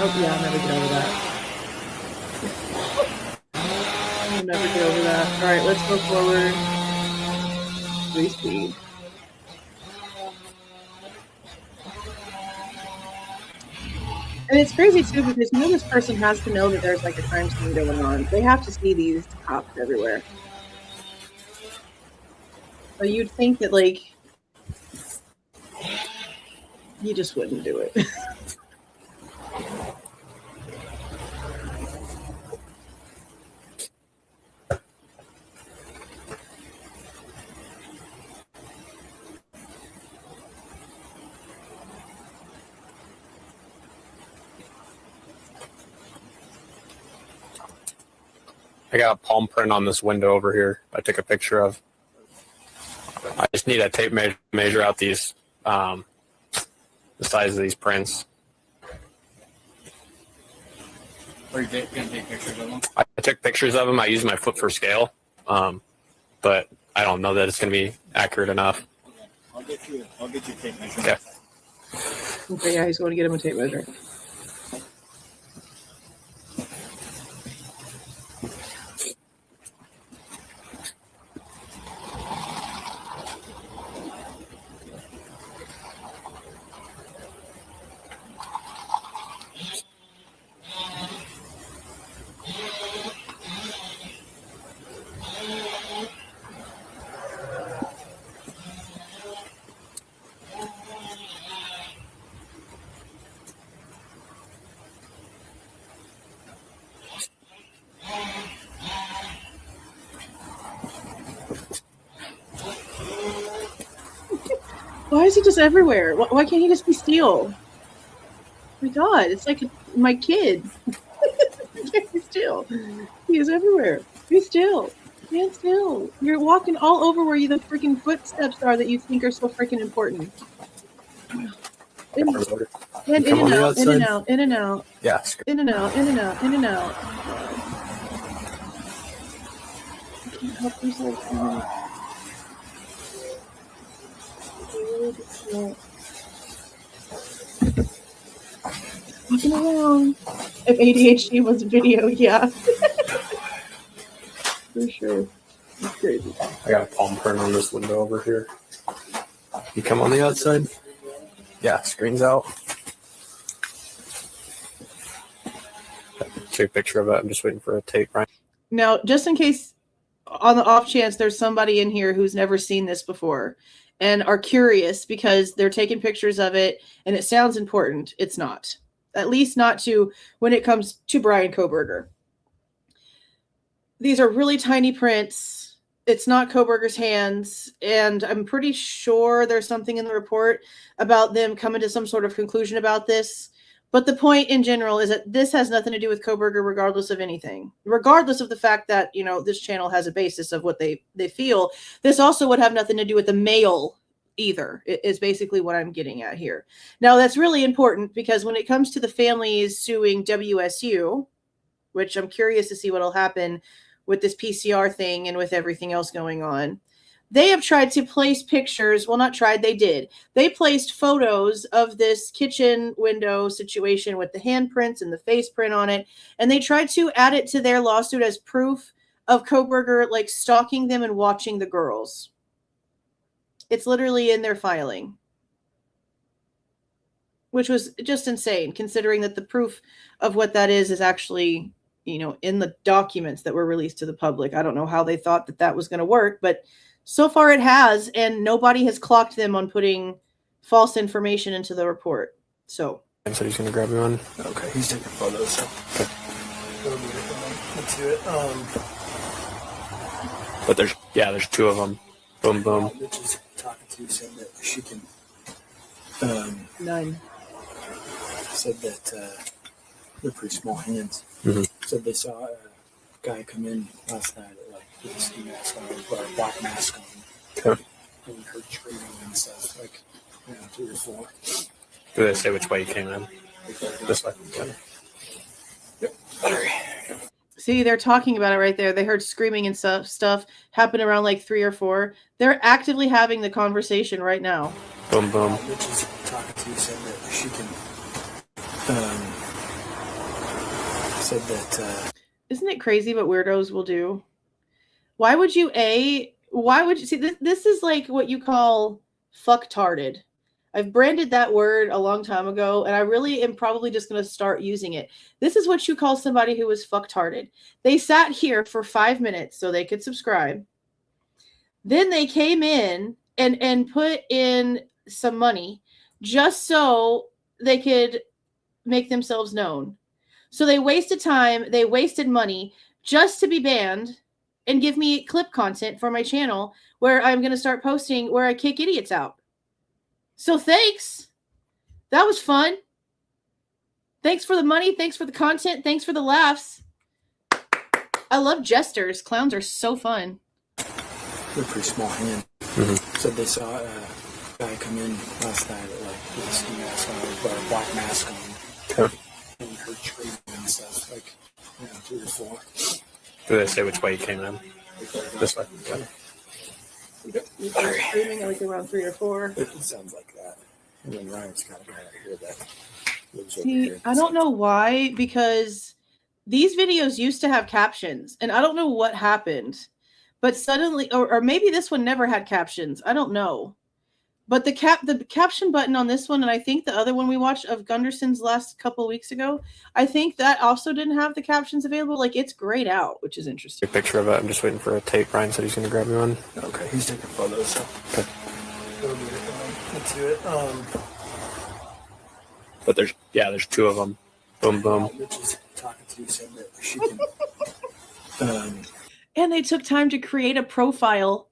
Oh, yeah, I'll never get over that. I'll never get over that. All right, let's go forward. Speed. And it's crazy too because you know this person has to know that there's like a crime scene going on. They have to see these cops everywhere. So you'd think that like you just wouldn't do it. I got a palm print on this window over here. I took a picture of. I just need a tape measure out these, the size of these prints. Are you going to take pictures of them? I took pictures of them. I used my foot for scale, but I don't know that it's going to be accurate enough. I'll get you a tape measure. Okay. Okay, yeah, he's going to get him a tape measure. Why is he just everywhere? Why can't he just be still? Oh my God, it's like my kid. He can't be still. He is everywhere. Be still. Stand still. You're walking all over where the freaking footsteps are that you think are so freaking important. In and out, in and out, in and out. Yeah. In and out, in and out, in and out. I can't help myself. Walking around. If ADHD was a video, yeah. For sure. It's crazy. I got a palm print on this window over here. You come on the outside? Yeah, screen's out. Take a picture of it. I'm just waiting for a tape, right? Now, just in case, on the off chance there's somebody in here who's never seen this before and are curious because they're taking pictures of it and it sounds important, it's not. At least not to when it comes to Bryan Kohberger. These are really tiny prints. It's not Kohberger's hands. And I'm pretty sure there's something in the report about them coming to some sort of conclusion about this. But the point in general is that this has nothing to do with Kohberger regardless of anything. Regardless of the fact that, you know, this channel has a basis of what they feel. This also would have nothing to do with the male either, is basically what I'm getting at here. Now, that's really important because when it comes to the families suing WSU, which I'm curious to see what will happen with this PCR thing and with everything else going on, they have tried to place pictures. Well, not tried, they did. They placed photos of this kitchen window situation with the handprints and the face print on it. And they tried to add it to their lawsuit as proof of Kohberger, like, stalking them and watching the girls. It's literally in their filing, which was just insane, considering that the proof of what that is actually, you know, in the documents that were released to the public. I don't know how they thought that that was going to work, but so far it has, and nobody has clocked them on putting false information into the report. So. And so he's going to grab you one. Okay, he's taking photos. So. Okay. Let's do it. But there's two of them. Boom, boom. Which is talking to said that she can. None. Said that they're pretty small hands. Mm-hmm. Said they saw a guy come in last night with a ski mask on or a black mask on. Okay. And heard screaming and stuff, 3 or 4. Do they say which way he came in? This way. Okay. Yep. See, they're talking about it right there. They heard screaming and stuff happen around 3 or 4. They're actively having the conversation right now. Boom, boom. Which is talking to said that she can. Said that. Isn't it crazy what weirdos will do? Why would you see? This is like what you call fucktarded. I've branded that word a long time ago, and I really am probably just going to start using it. This is what you call somebody who was fucktarded. They sat here for 5 minutes so they could subscribe. Then they came in and put in some money just so they could make themselves known. So they wasted time, they wasted money just to be banned and give me clip content for my channel where I'm going to start posting where I kick idiots out. So thanks. That was fun. Thanks for the money. Thanks for the content. Thanks for the laughs. I love jesters. Clowns are so fun. They're pretty small hand. Mm-hmm. Said they saw a guy come in last night with a ski mask on or a black mask on. Okay. And heard screaming and stuff, 3 or 4. Do they say which way he came in? This way. Okay. Screaming around 3 or 4. It sounds like that. And then Ryan's got a guy out here that lives over See, here. I don't know why, because these videos used to have captions, and I don't know what happened, but suddenly, or maybe this one never had captions. I don't know. But the caption button on this one, and I think the other one we watched of Gunderson's last couple of weeks ago, I think that also didn't have the captions available. It's grayed out, which is interesting. Take a picture of it. I'm just waiting for a tape. Brian said he's going to grab me one. Okay, he's taking photos. So. Okay. Let's do it. But there's two of them. Boom, boom. Which is talking to said that she can. And they took time to create a profile,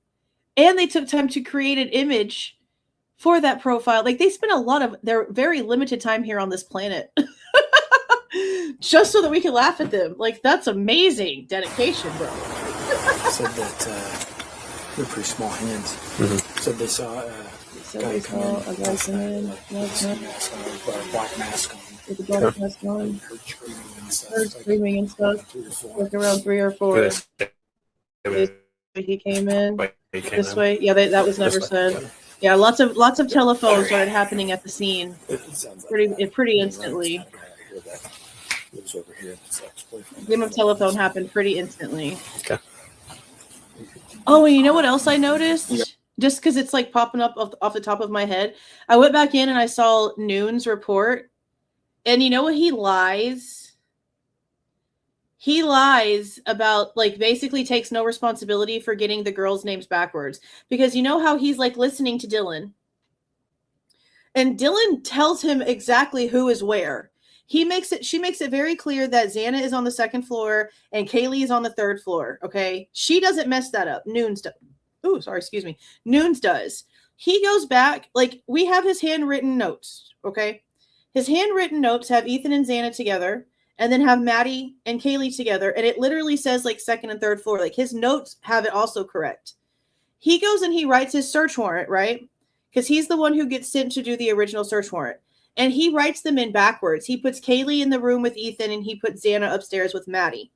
and they took time to create an image for that profile. They spent a lot of their very limited time here on this planet just so that we can laugh at them. That's amazing dedication, bro. Said that they're pretty small hands. Mm-hmm. Said they saw a guy come in with a black mask on. With a black mask on. Heard screaming and stuff. Heard screaming and stuff. 3 or 4. Around 3 or 4. He came in this way. Yeah, that was never said. Yeah, lots of telephones started happening at the scene. Pretty instantly. Game of telephone happened pretty instantly. Okay. Oh, and you know what else I noticed? Yeah. Just because it's popping up off the top of my head. I went back in and I saw Noon's report. And you know what? He lies. He lies about, basically takes no responsibility for getting the girls' names backwards. Because you know how he's, listening to Dylan. And Dylan tells him exactly who is where. She makes it very clear that Xana is on the 2nd floor and Kaylee is on the 3rd floor, okay? She doesn't mess that up. Noon's does. Ooh, sorry, excuse me. Noon's does. He goes back, we have his handwritten notes, okay? His handwritten notes have Ethan and Xana together, and then have Maddie and Kaylee together, and it literally says 2nd and 3rd floor. His notes have it also correct. He goes and he writes his search warrant, right? Because he's the one who gets sent to do the original search warrant. And he writes them in backwards. He puts Kaylee in the room with Ethan, and he puts Xana upstairs with Maddie.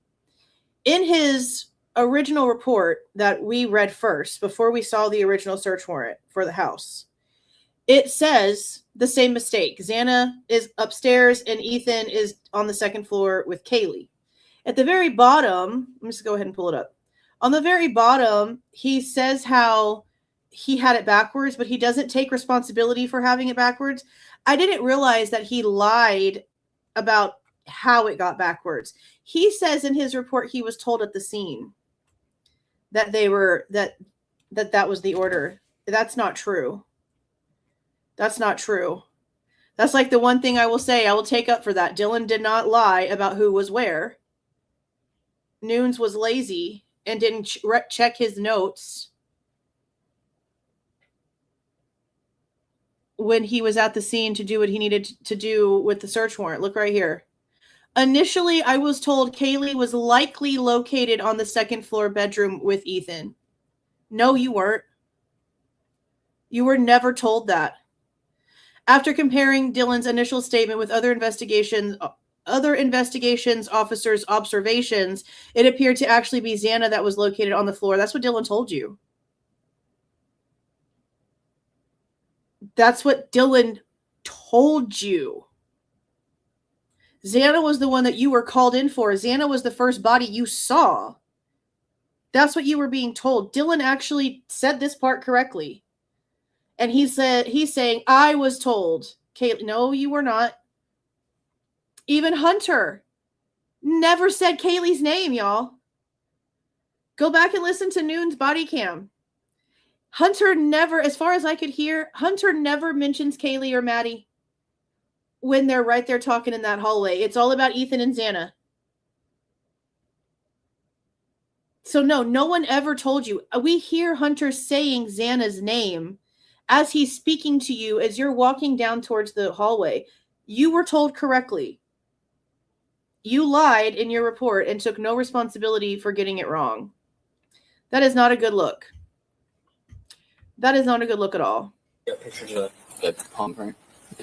In his original report that we read first, before we saw the original search warrant for the house, it says the same mistake. Xana is upstairs and Ethan is on the 2nd floor with Kaylee. At the very bottom, let me just go ahead and pull it up. On the very bottom, he says how he had it backwards, but he doesn't take responsibility for having it backwards. I didn't realize that he lied about how it got backwards. He says in his report he was told at the scene that that was the order. That's not true. That's not true. That's like the one thing I will say. I will take up for that. Dylan did not lie about who was where. Nunes was lazy and didn't check his notes when he was at the scene to do what he needed to do with the search warrant. Look right here. Initially, I was told Kaylee was likely located on the second floor bedroom with Ethan. No, you weren't. You were never told that. After comparing Dylan's initial statement with other investigations officers' observations, it appeared to actually be Xana that was located on the floor. That's what Dylan told you. That's what Dylan told you. Xana was the one that you were called in for. Xana was the first body you saw. That's what you were being told. Dylan actually said this part correctly. And he's saying, I was told. Kaylee, no, you were not. Even Hunter never said Kaylee's name, y'all. Go back and listen to Noon's body cam. Hunter never, as far as I could hear, Hunter never mentions Kaylee or Maddie when they're right there talking in that hallway. It's all about Ethan and Xana. So no one ever told you. We hear Hunter saying Xana's name as he's speaking to you as you're walking down towards the hallway. You were told correctly. You lied in your report and took no responsibility for getting it wrong. That is not a good look. That is not a good look at all. Got pictures of the palm print.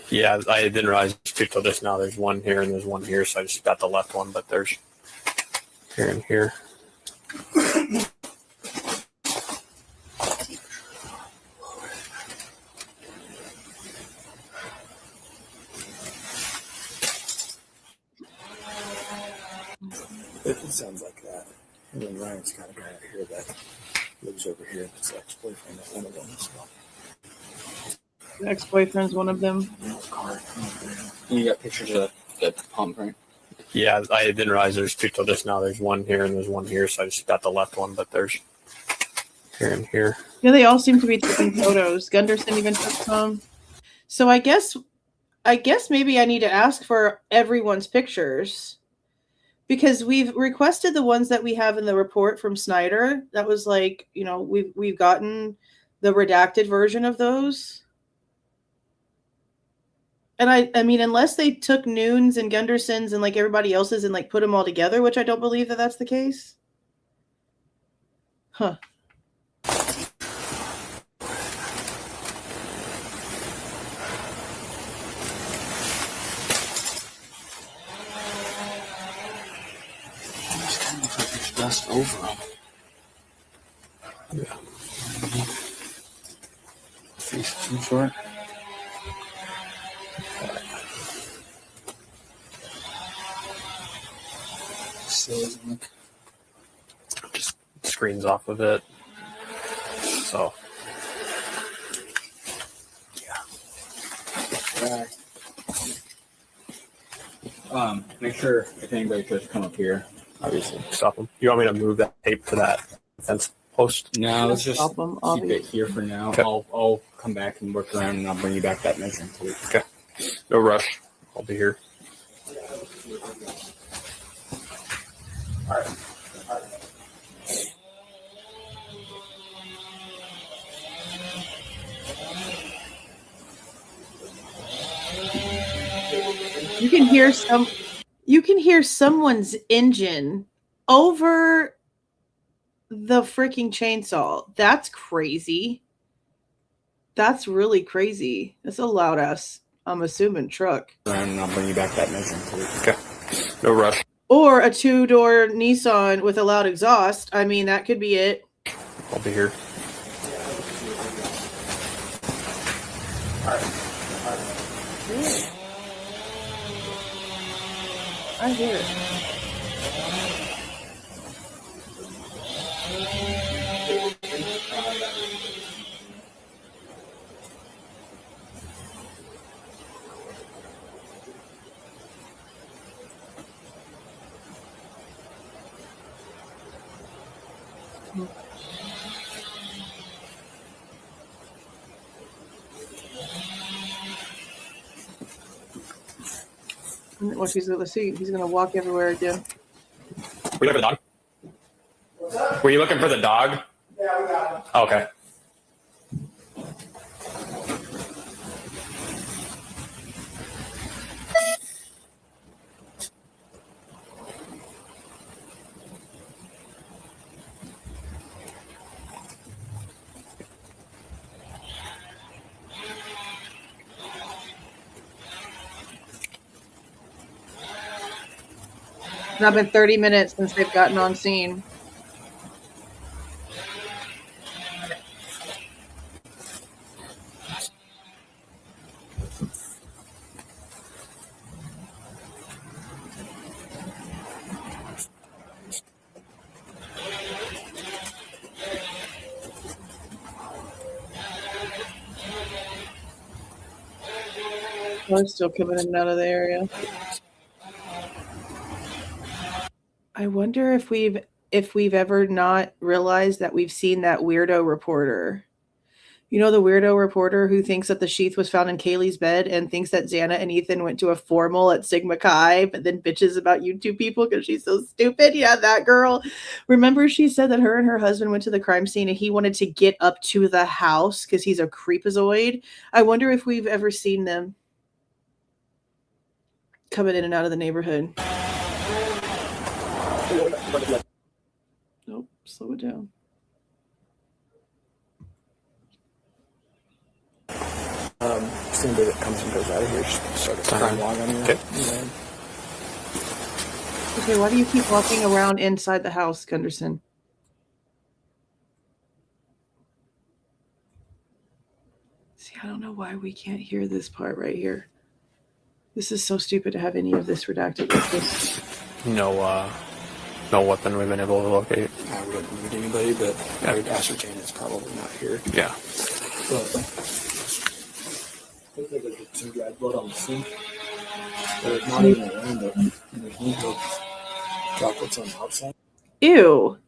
Yeah, I didn't realize till just now. There's one here and there's one here, so I just got the left one, but there's here and here. It sounds like that. And then Ryan's got a guy out here that lives over here. That's the ex-boyfriend of one of them. So. Ex-boyfriend's one of them. You got pictures of the palm print. Yeah, I didn't realize there's two till just now. There's one here and there's one here, so I just got the left one, but there's here and here. Yeah, they all seem to be taking photos. Gunderson even took some. So I guess maybe I need to ask for everyone's pictures, because we've requested the ones that we have in the report from Snyder. That was like, we've gotten the redacted version of those. And I mean, unless they took Noon's and Gunderson's and like everybody else's and like put them all together, which I don't believe that that's the case. Huh. It's dust over them. Yeah. Some sort. Just screens off of it. So yeah. Make sure if anybody tries to come up here, obviously stop them. You want me to move that tape to that fence post? No, let's just Stop 'em, keep it here for now. Okay. I'll come back and work around, and I'll bring you back that measuring tape. Okay. No rush. I'll be here. All right. You can hear someone's engine over the freaking chainsaw. That's crazy. That's really crazy. That's a loud ass, I'm assuming, truck. And I'll bring you back that measuring tape. Okay. No rush. Or a 2-door Nissan with a loud exhaust. I mean, that could be it. I'll be here. All right. I hear it. Let's see. He's gonna walk everywhere again. Were you looking for the dog? Were you looking for the dog? Yeah, we got him. Okay. It's now been 30 minutes since they've gotten on scene. We're still coming in and out of the area. I wonder if we've ever not realized that we've seen that weirdo reporter. You know, the weirdo reporter who thinks that the sheath was found in Kaylee's bed and thinks that Xana and Ethan went to a formal at Sigma Chi, but then bitches about you two people because she's so stupid. Yeah, that girl. Remember she said that her and her husband went to the crime scene and he wanted to get up to the house because he's a creepazoid. I wonder if we've ever seen them coming in and out of the neighborhood. Nope, slow it down. Somebody that comes and goes out of here, just start a crime log on you. Okay. Okay, why do you keep walking around inside the house, Gunderson? See, I don't know why we can't hear this part right here. This is so stupid to have any of this redacted like this. No weapon we've been able to locate. We didn't meet anybody, but I would ascertain it's probably not here. Yeah. But I think there's some dried blood on the sink. There's not even a window. There's no chocolates on the outside. Ew.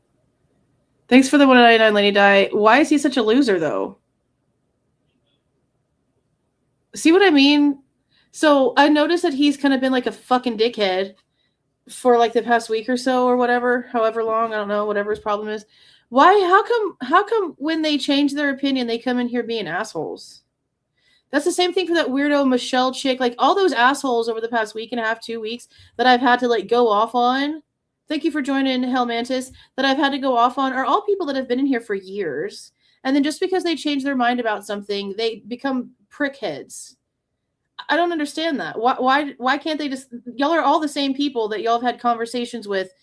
Thanks for the 199 Lady Di. Why is he such a loser, though? See what I mean? So I noticed that he's kind of been like a fucking dickhead for like the past week or so or whatever, however long, I don't know, whatever his problem is. Why? How come when they change their opinion, they come in here being assholes? That's the same thing for that weirdo Michelle chick. Like all those assholes over the past week and a half, 2 weeks that I've had to like go off on. Thank you for joining, Hell Mantis. That I've had to go off on are all people that have been in here for years. And then just because they change their mind about something, they become prickheads. I don't understand that. Why can't they just... Y'all are all the same people that y'all have had conversations with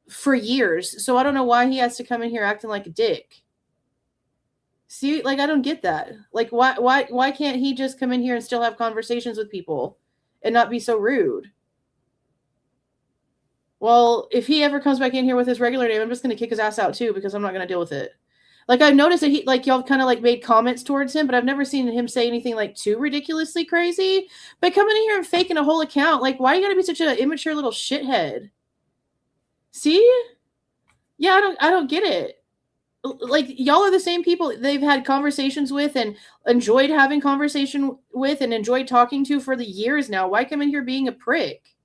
for years. So I don't know why he has to come in here acting like a dick. See, like, I don't get that. Like, why can't he just come in here and still have conversations with people and not be so rude? Well, if he ever comes back in here with his regular name, I'm just going to kick his ass out too because I'm not going to deal with it. Like, I've noticed that he, like, y'all kind of, like, made comments towards him, but I've never seen him say anything, like, too ridiculously crazy. But coming in here and faking a whole account, like, why you gotta be such an immature little shithead? See? Yeah, I don't get it. Like, y'all are the same people they've had conversations with and enjoyed having conversation with and enjoyed talking to for the years now. Why come in here being a prick?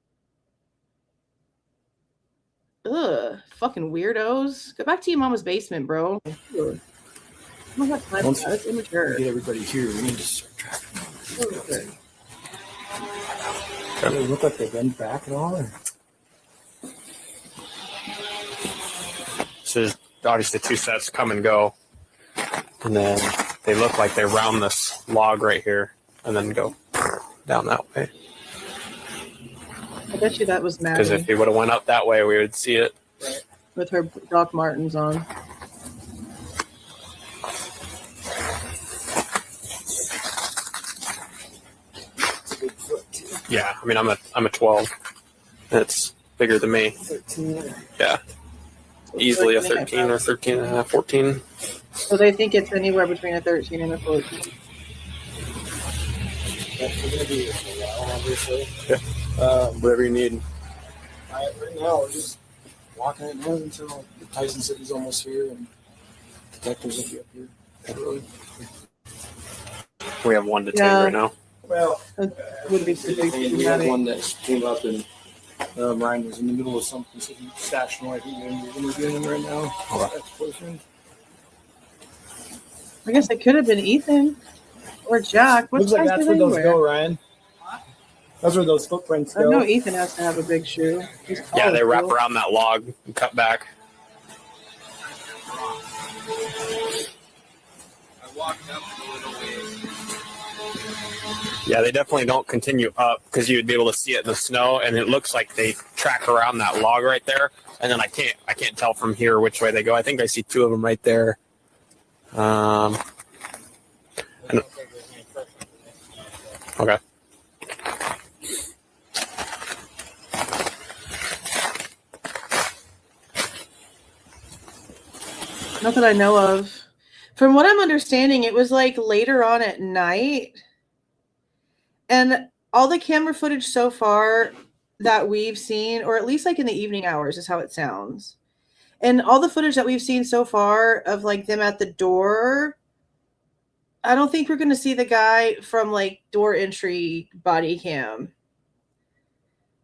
Ugh, fucking weirdos. Go back to your mama's basement, bro. Once That's immature. we get everybody here, we need to start tracking them. Okay. Do they look like they've been back at all? Or? So there's obviously two sets come and go. And then they look like they round this log right here and then go down that way. I bet you that was Maddie. Because if he would have went up that way, we would see it. With her Doc Martens on. Yeah, I mean, I'm a 12. It's bigger than me. 13. Yeah. Easily a 13 or 13 and a half, 14. So they think it's anywhere between a 13 and a 14. That's going to be here for a while, obviously. Yeah. Whatever you need. Right now, we're just walking it in until Tyson City's almost here and detectives will be up here. Really. We have 1 detained Yeah. right now. Well, would be we had one that came up and Ryan was in the middle of something, so he stashed him. I think we're interviewing him right now. I guess it could have been Ethan or Jack. What looks like size that's do where they those wear? go, Ryan. That's where those footprints I go. know Ethan has to have a big shoe. He's Yeah, tall they as wrap well. around that log and cut back. Yeah, they definitely don't continue up because you'd be able to see it in the snow, and it looks like they track around that log right there. And then I can't tell from here which way they go. I think I see two of them right there. Okay. Not that I know of. From what I'm understanding, it was like later on at night. And all the camera footage so far that we've seen, or at least like in the evening hours, is how it sounds. And all the footage that we've seen so far of like them at the door, I don't think we're going to see the guy from like door entry body cam.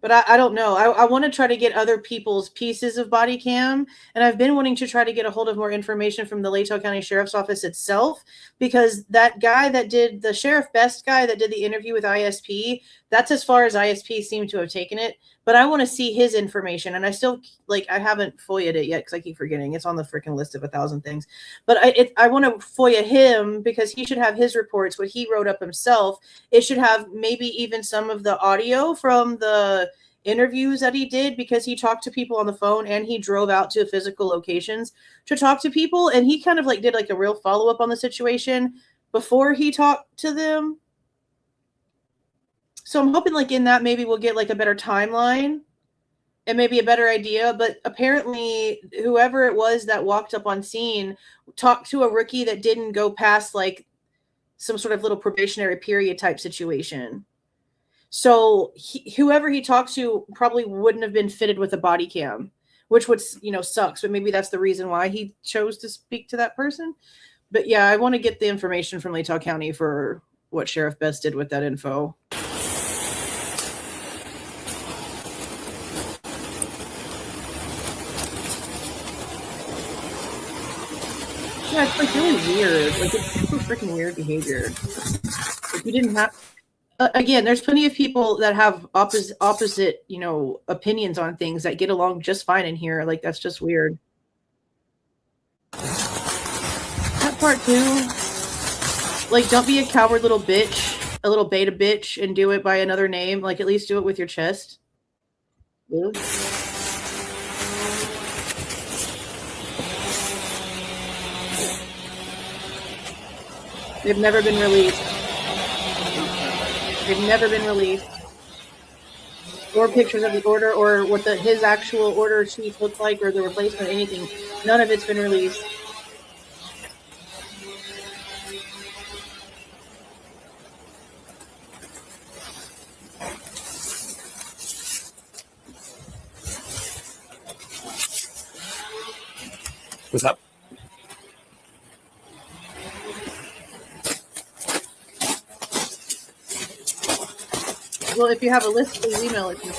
But I don't know. I want to try to get other people's pieces of body cam. And I've been wanting to try to get a hold of more information from the Latah County Sheriff's Office itself, because that guy that did, the Sheriff Best guy that did the interview with ISP, that's as far as ISP seemed to have taken it. But I want to see his information. And I still, like, I haven't FOIA'd it yet because I keep forgetting. It's on the freaking list of 1,000 things. But I want to FOIA him because he should have his reports, what he wrote up himself. It should have maybe even some of the audio from the interviews that he did, because he talked to people on the phone and he drove out to physical locations to talk to people. And he kind of like did like a real follow-up on the situation before he talked to them. So I'm hoping like in that maybe we'll get like a better timeline and maybe a better idea. But apparently whoever it was that walked up on scene talked to a rookie that didn't go past like some sort of little probationary period type situation. So whoever he talked to probably wouldn't have been fitted with a body cam, which would, sucks. But maybe that's the reason why he chose to speak to that person. But yeah, I want to get the information from Latah County for what Sheriff Best did with that info. Yeah, it's like really weird. Like it's super freaking weird behavior. Like you didn't have. Again, there's plenty of people that have opposite, opinions on things that get along just fine in here. Like, that's just weird. That part too. Like, don't be a coward little bitch, a little beta bitch, and do it by another name. Like, at least do it with your chest. Yeah. They've never been released. They've never been released. Or pictures of the order, or what his actual order sheet looks like, or the replacement, anything. None of it's been released. What's up? Well, if you have a list, please email it to me.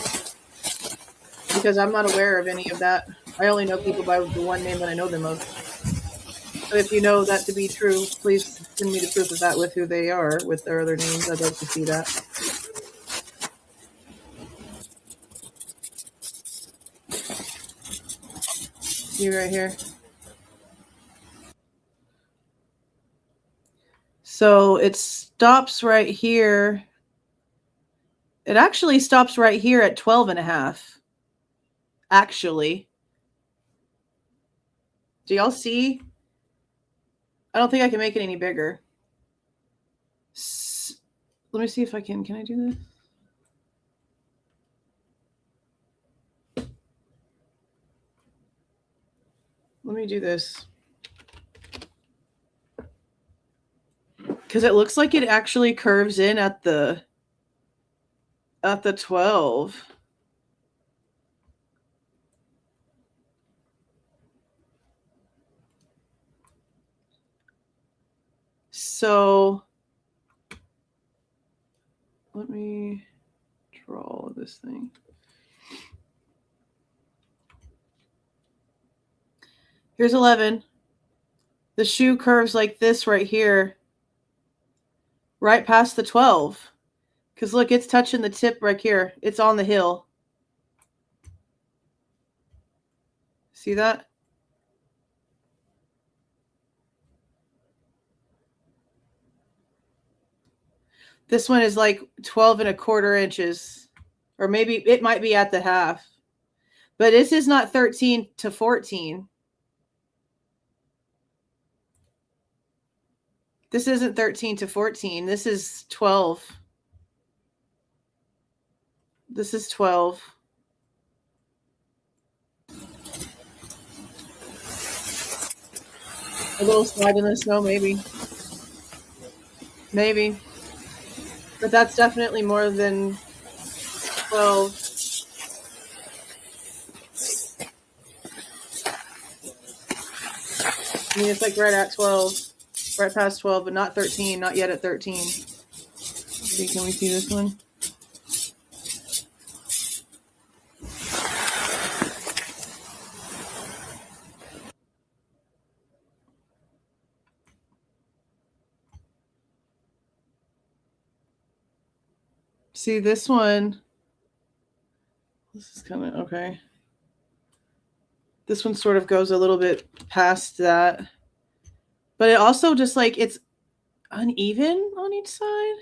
Because I'm not aware of any of that. I only know people by the one name that I know them of. So if you know that to be true, please send me the proof of that with who they are, with their other names. I'd like to see that. You right here. So it stops right here. It actually stops right here at 12.5. Actually. Do y'all see? I don't think I can make it any bigger. Let me see if I can. Can I do this? Let me do this. Because it looks like it actually curves in at the 12. So me draw this thing. Here's 11. The shoe curves like this right here, right past the 12. Because look, it's touching the tip right here. It's on the heel. See that? This one is like 12.25 inches. Or maybe it might be at the half. But this is not 13 to 14. This isn't 13 to 14. This is 12. This is 12. A little slide in the snow, maybe. Maybe. But that's definitely more than 12. I mean, it's like right at 12. Right past 12, but not 13. Not yet at 13. See, can we see this one? See this one. This is kind of okay. This one sort of goes a little bit past that. But it also just like it's uneven on each side.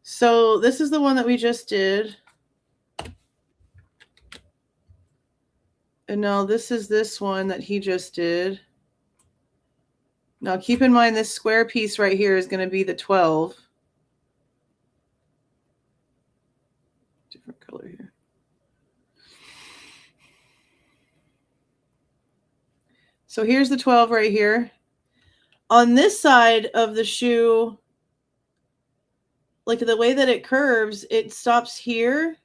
So this is the one that we just did. And now this is this one that he just did. Now keep in mind this square piece right here is going to be the 12. Different color here. So here's the 12 right here. On this side of the shoe, like the way that it curves, it stops here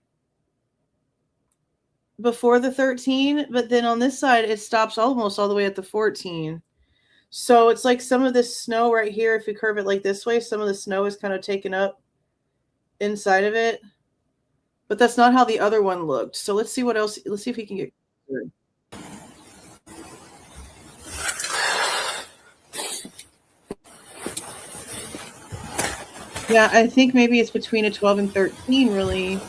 before the 13, but then on this side, it stops almost all the way at the 14. So it's like some of this snow right here, if you curve it like this way, some of the snow is kind of taken up inside of it. But that's not how the other one looked. So let's see what else. Let's see if we can get good. Yeah, I think maybe it's between a 12 and 13, really.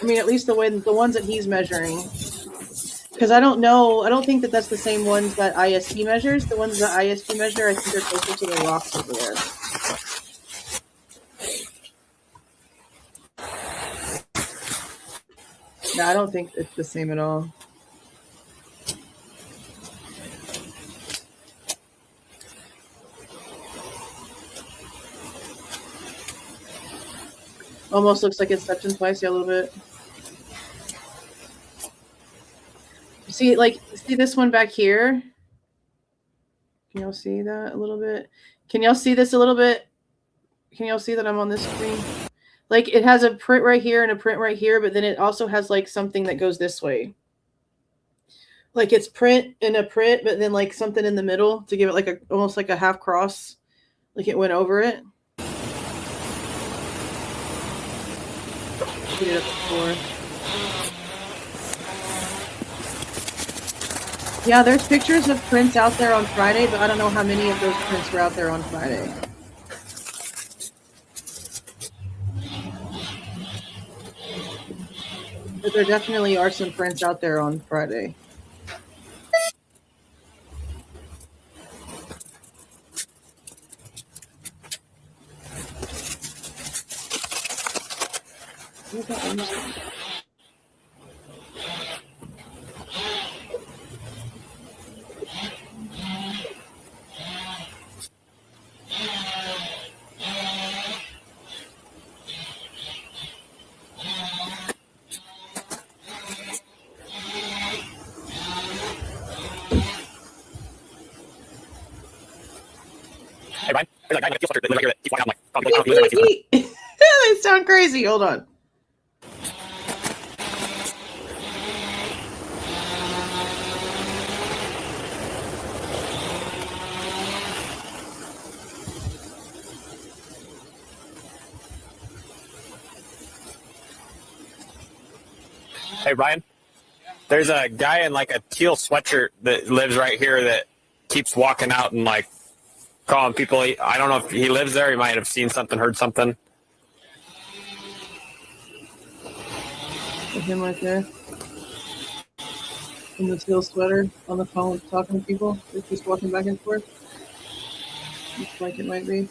I mean, at least the ones that he's measuring. Because I don't know, I don't think that that's the same ones that IST measures. The ones that IST measure, I think they're closer to the rocks over there. No, I don't think it's the same at all. Almost looks like it's stepped in twice, yeah, a little bit. See, like, see this one back here? Can y'all see that a little bit? Can y'all see this a little bit? Can y'all see that I'm on this screen? Like, it has a print right here and a print right here, but then it also has, like, something that goes this way. Like, it's print and a print, but then, like, something in the middle to give it, like, almost like a half cross. Like, it went over it. Put it up before. Yeah, there's pictures of prints out there on Friday, but I don't know how many of those prints were out there on Friday. But there definitely are some prints out there on Friday. Where's that one? Hey, Brian, there's a guy in a fuel structure that lives right here that keeps walking out. They sound crazy. Hold on. Hey, Ryan. There's a guy in like a teal sweatshirt that lives right here that keeps walking out and like calling people. I don't know if he lives there. He might have seen something, heard something. With him right there. In the teal sweater on the phone talking to people. They're just walking back and forth. Looks like it might be.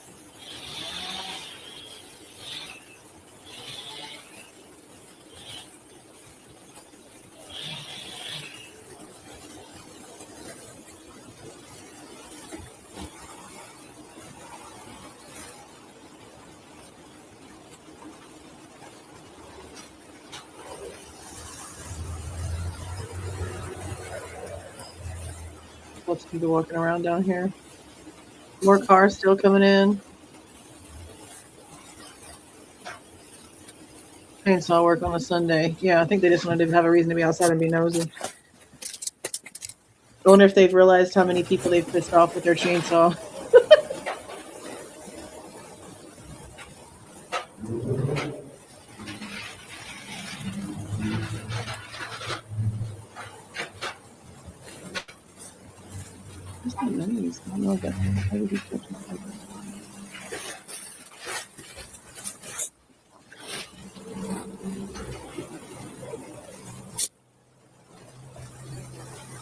Lots of people walking around down here. More cars still coming in. Chainsaw work on a Sunday. Yeah, I think they just wanted to have a reason to be outside and be nosy. I wonder if they've realized how many people they've pissed off with their chainsaw.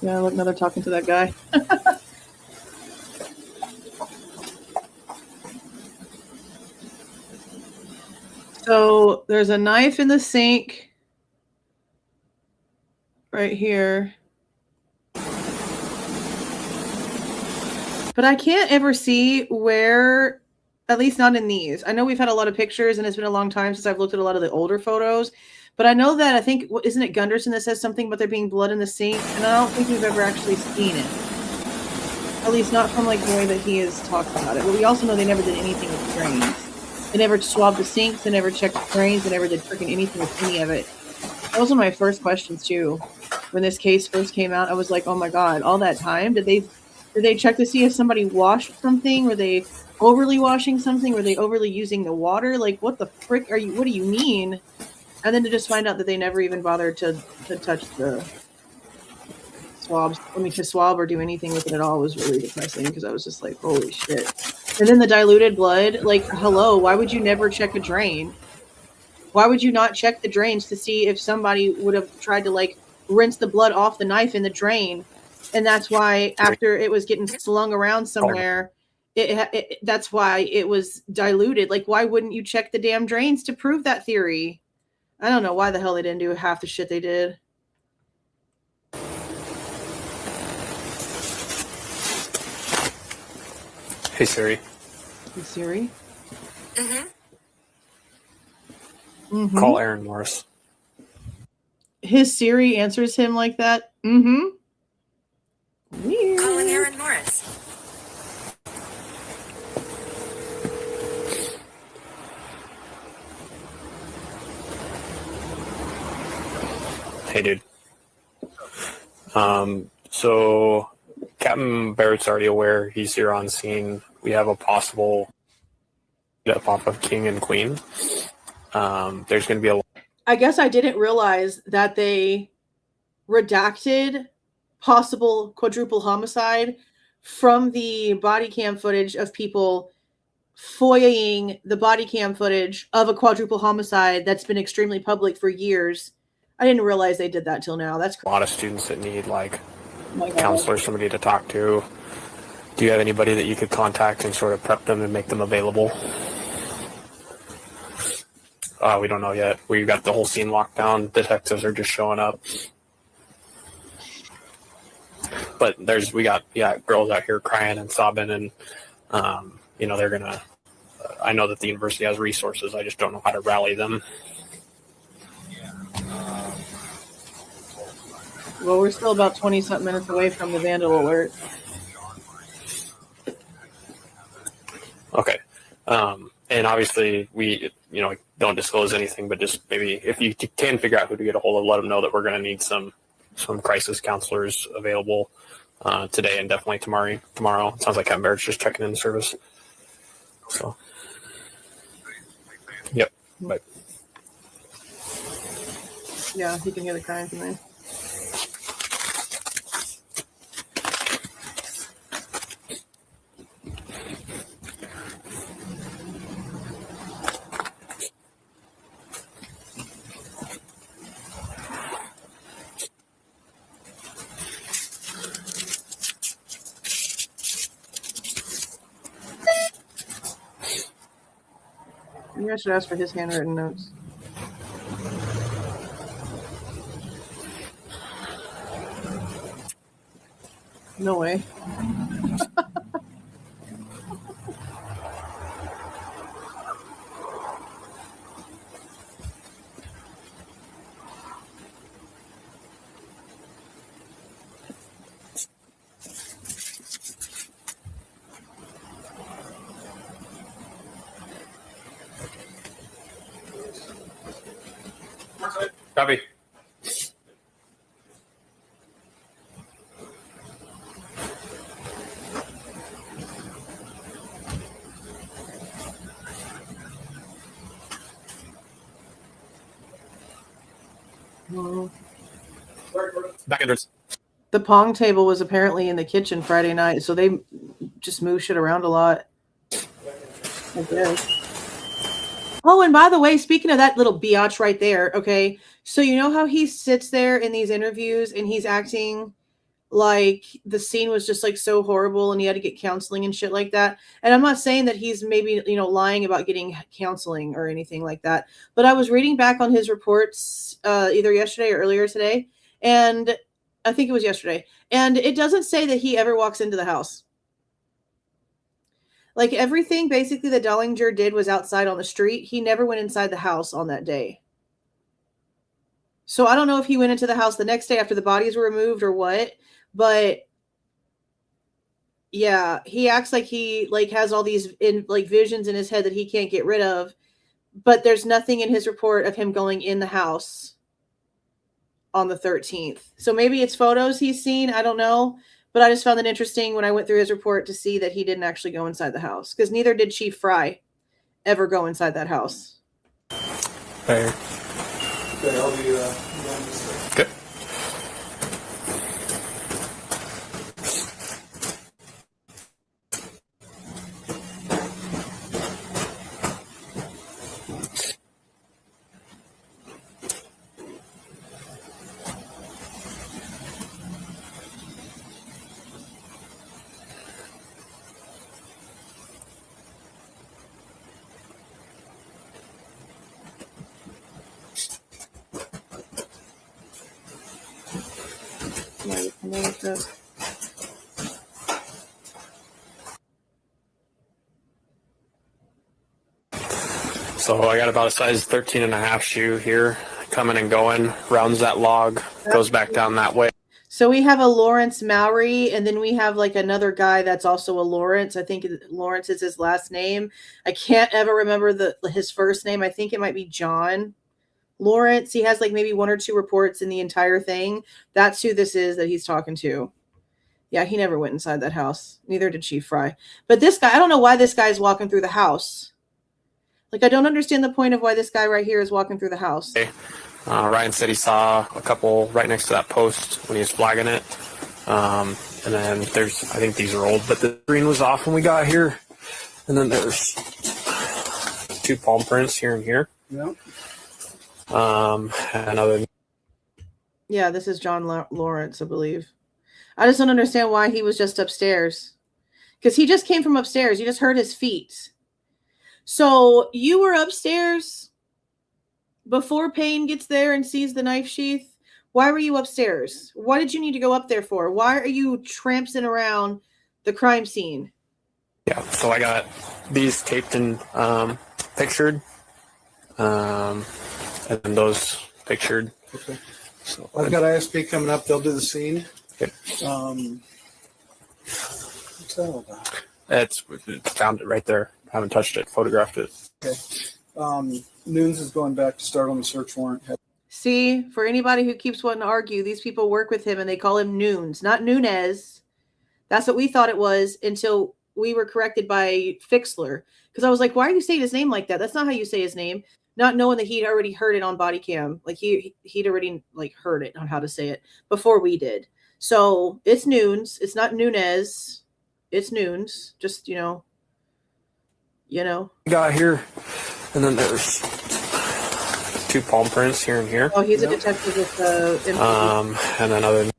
Yeah, look, now they're talking to that guy. So there's a knife in the sink right here. But I can't ever see where, at least not in these. I know we've had a lot of pictures and it's been a long time since I've looked at a lot of the older photos. But I know that, I think, isn't it Gunderson that says something about there being blood in the sink? And I don't think we've ever actually seen it. At least not from like the way that he has talked about it. But we also know they never did anything with drains. They never swabbed the sinks. They never checked the drains. They never did freaking anything with any of it. That was one of my first questions too. When this case first came out, I was like, oh my God, all that time? Did they check to see if somebody washed something? Were they overly washing something? Were they overly using the water? Like, what the frick are you, what do you mean? And then to just find out that they never even bothered to touch the swabs. I mean, to swab or do anything with it at all was really depressing because I was just like, holy shit. And then the diluted blood, like, hello, why would you never check a drain? Why would you not check the drains to see if somebody would have tried to like rinse the blood off the knife in the drain? And that's why after it was getting slung around somewhere, that's why it was diluted. Like, why wouldn't you check the damn drains to prove that theory? I don't know why the hell they didn't do half the shit they did. Hey, Siri. Hey, Siri? Call Aaron Morris. His Siri answers him like that? Weird. Calling Aaron Morris. Hey, dude. So Captain Barrett's already aware. He's here on scene. We have a possible pop of King and Queen. There's going to be a... I guess I didn't realize that they redacted possible quadruple homicide from the body cam footage of people FOIAing the body cam footage of a quadruple homicide that's been extremely public for years. I didn't realize they did that till now. That's a lot of students that need like counselors, somebody to talk to. Do you have anybody that you could contact and sort of prep them and make them available? We don't know yet. We've got the whole scene locked down. Detectives are just showing up. But we got girls out here crying and sobbing, and they're gonna. I know that the university has resources. I just don't know how to rally them. Well, we're still about 20-something minutes away from the vandal alert. Okay. And obviously we, don't disclose anything, but just maybe if you can figure out who to get a hold of, let them know that we're going to need some crisis counselors available today and definitely tomorrow. It sounds like Captain Barrett's just checking in the service. So, yep. Bye. Yeah, he can hear the crying from there. Maybe I should ask for his handwritten notes. No way. Copy. Back entrance. The pong table was apparently in the kitchen Friday night, so they just move shit around a lot. I guess. Oh, and by the way, speaking of that little biatch right there, okay, so you know how he sits there in these interviews and he's acting like the scene was just like so horrible and he had to get counseling and shit like that. And I'm not saying that he's maybe, lying about getting counseling or anything like that, but I was reading back on his reports either yesterday or earlier today, and I think it was yesterday, and it doesn't say that he ever walks into the house. Like everything basically that Dollinger did was outside on the street. He never went inside the house on that day. So I don't know if he went into the house the next day after the bodies were removed or what, but yeah, he acts like he has all these visions in his head that he can't get rid of, but there's nothing in his report of him going in the house on the 13th. So maybe it's photos he's seen. I don't know. But I just found it interesting when I went through his report to see that he didn't actually go inside the house, because neither did Chief Fry ever go inside that house. Fair. Okay, I'll be Good. So I got about a size 13 and a half shoe here, coming and going, rounds that log, goes back down that way. So we have a Lawrence Mowry, and then we have another guy that's also a Lawrence. I think Lawrence is his last name. I can't ever remember his first name. I think it might be John Lawrence. He has maybe one or two reports in the entire thing. That's who this is that he's talking to. Yeah, he never went inside that house. Neither did Chief Fry. But this guy, I don't know why this guy is walking through the house. I don't understand the point of why this guy right here is walking through the house. Ryan said he saw a couple right next to that post when he was flagging it. And then there's, I think these are old, but the screen was off when we got here. And then there's two palm prints here and here. Yeah. Yeah, this is John Lawrence, I believe. I just don't understand why he was just upstairs. Because he just came from upstairs. You just heard his feet. So you were upstairs before Payne gets there and sees the knife sheath. Why were you upstairs? What did you need to go up there for? Why are you trampsing around the crime scene? Yeah, so I got these taped and pictured, and then those pictured. Okay. So I've got ISP coming up. They'll do the scene. Okay. What's that all about? It's found it right there. Haven't touched it. Photographed it. Okay. Noons is going back to start on the search warrant. See, for anybody who keeps wanting to argue, these people work with him and they call him Noons, not Nunez. That's what we thought it was until we were corrected by Fixler. Because I was like, why are you saying his name like that? That's not how you say his name. not knowing that he'd already heard it on body cam. Like he'd already like heard it on how to say it before we did. So it's Noons. It's not Nunez. It's Noons. Just, you know. Got here. And then there's 2 palm prints here and here. Oh, he's a detective with MPD. And then other.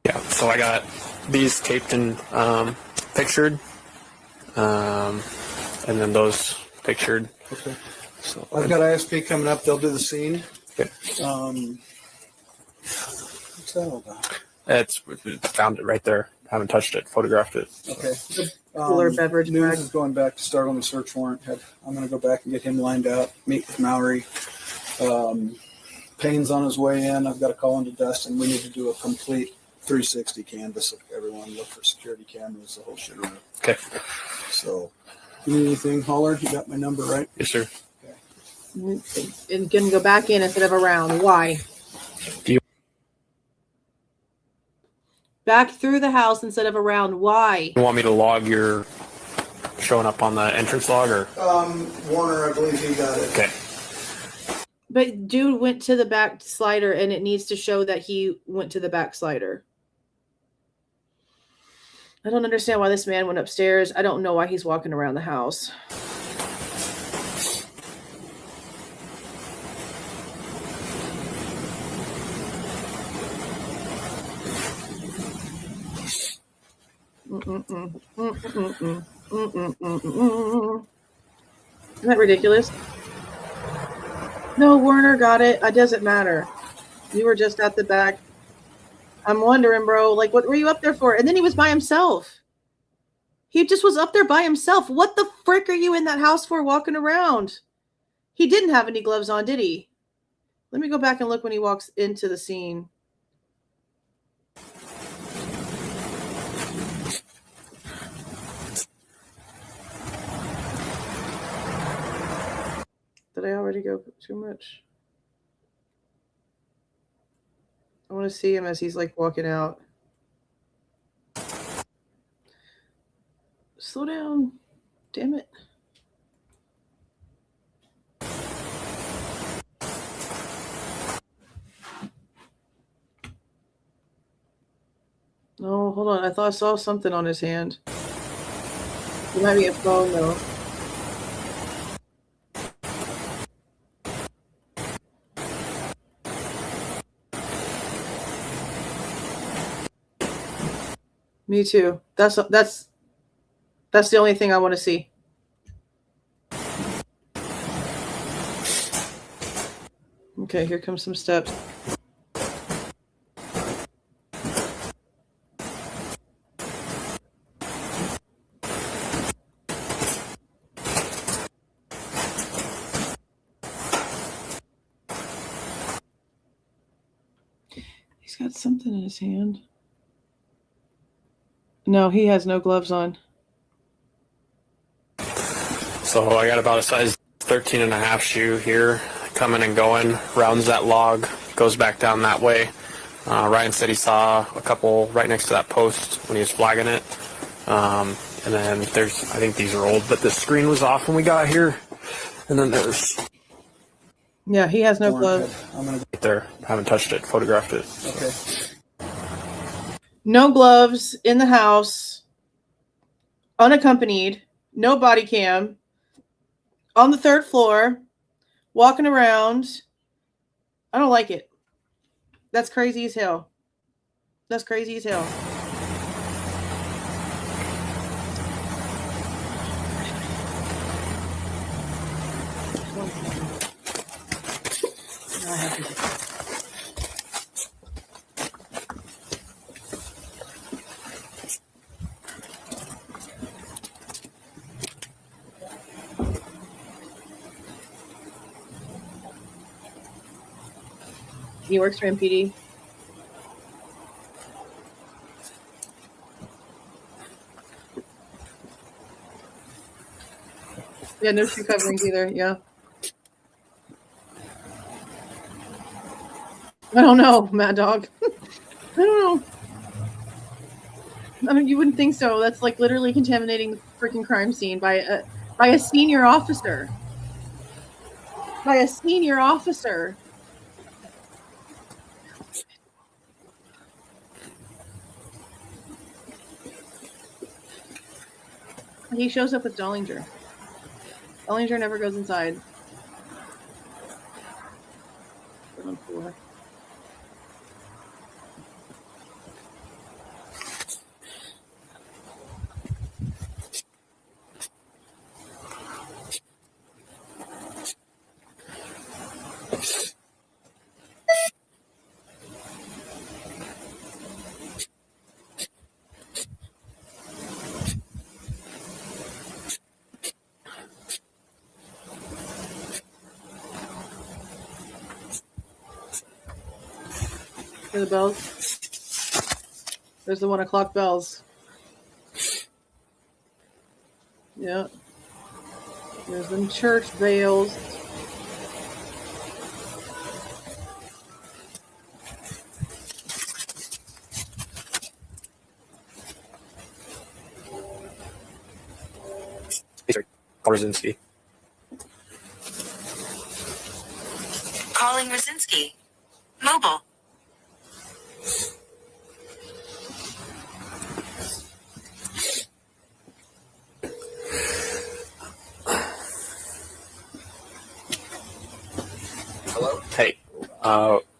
Yeah, so I got these taped and pictured, and then those pictured. Okay. So I've got ISP coming up. They'll do the scene. Okay. What's that all about? It's found it right there. Haven't touched it. Photographed it. Okay. Cooler beverage News bag. is going back to start on the search warrant. I'm going to go back and get him lined out. Meet with Mowry. Payne's on his way in. I've got to call into Dustin. We need to do a complete 360 canvas of everyone. Look for security cameras, the whole shit around. Okay. So, you need anything, holler? You got my number, right? Yes, sir. And gonna go back in instead of around. Why? Do you back through the house instead of around? Why? want me to log your showing up on the entrance log, or? Warner, I believe he got it. Okay. But dude went to the back slider, and it needs to show that he went to the back slider. I don't understand why this man went upstairs. I don't know why he's walking around the house. Isn't that ridiculous? No, Werner got it. It doesn't matter. You were just at the back. I'm wondering, bro, like, what were you up there for? And then he was by himself. He just was up there by himself. What the frick are you in that house for walking around? He didn't have any gloves on, did he? Let me go back and look when he walks into the scene. Did I already go too much? I want to see him as he's like walking out. Slow down. Damn it. No, hold on. I thought I saw something on his hand. It might be a phone though. Me too. That's the only thing I want to see. Okay, here comes some steps. He's got something in his hand. No, he has no gloves on. So I got about a size 13 and a half shoe here, coming and going, rounds that log, goes back down that way. Ryan said he saw a couple right next to that post when he was flagging it. And then there's, I think these are old, but the screen was off when we got here. And then there's... Yeah, he has no gloves. I'm gonna right there. Haven't touched it, photographed it. Okay. No gloves in the house, unaccompanied, no body cam, on the 3rd floor, walking around. I don't like it. That's crazy as hell. That's crazy as hell. I have to get He works for MPD. Yeah, no shoe coverings either. Yeah. I don't know, Mad Dog. I don't know. I mean, you wouldn't think so. That's like literally contaminating the freaking crime scene by a senior officer. By a senior officer. He shows up with Dollinger. Dollinger never goes inside. The bells. There's the 1 o'clock bells. Yeah. There's them church bells. Korzinski. Calling Rosinski. Mobile. Hello? Hey,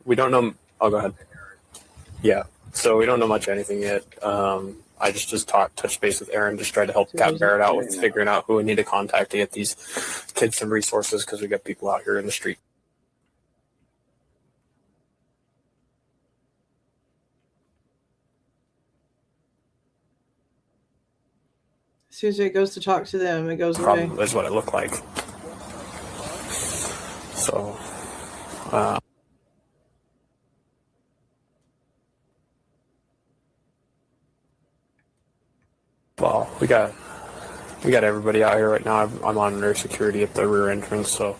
we don't know. Oh, go ahead. Yeah, so we don't know much of anything yet. I just touched base with Aaron, just tried to help Captain Barrett out with figuring out who we need to contact to get these kids some resources because we got people out here in the street. As soon as it goes to talk to them, it goes away. That's what it looked like. So, well, we got everybody out here right now. I'm on their security at the rear entrance. So,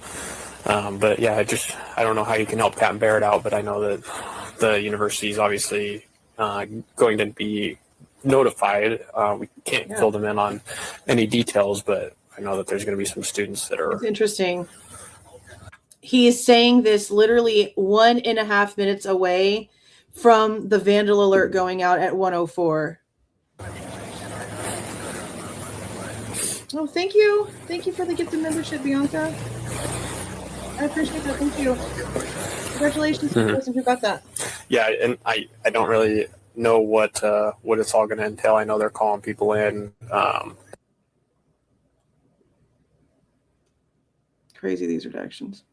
but yeah, I don't know how you can help Captain Barrett out, but I know that the university is obviously going to be notified. We can't fill them in on any details, but I know that there's going to be some students that are. It's interesting. He is saying this literally 1.5 minutes away from the vandal alert going out at 1:04. Oh, thank you. Thank you for the gift of membership, Bianca. I appreciate that. Thank you. Congratulations to the person who got that. Yeah, and I don't really know what it's all going to entail. I know they're calling people in. Crazy, these redactions.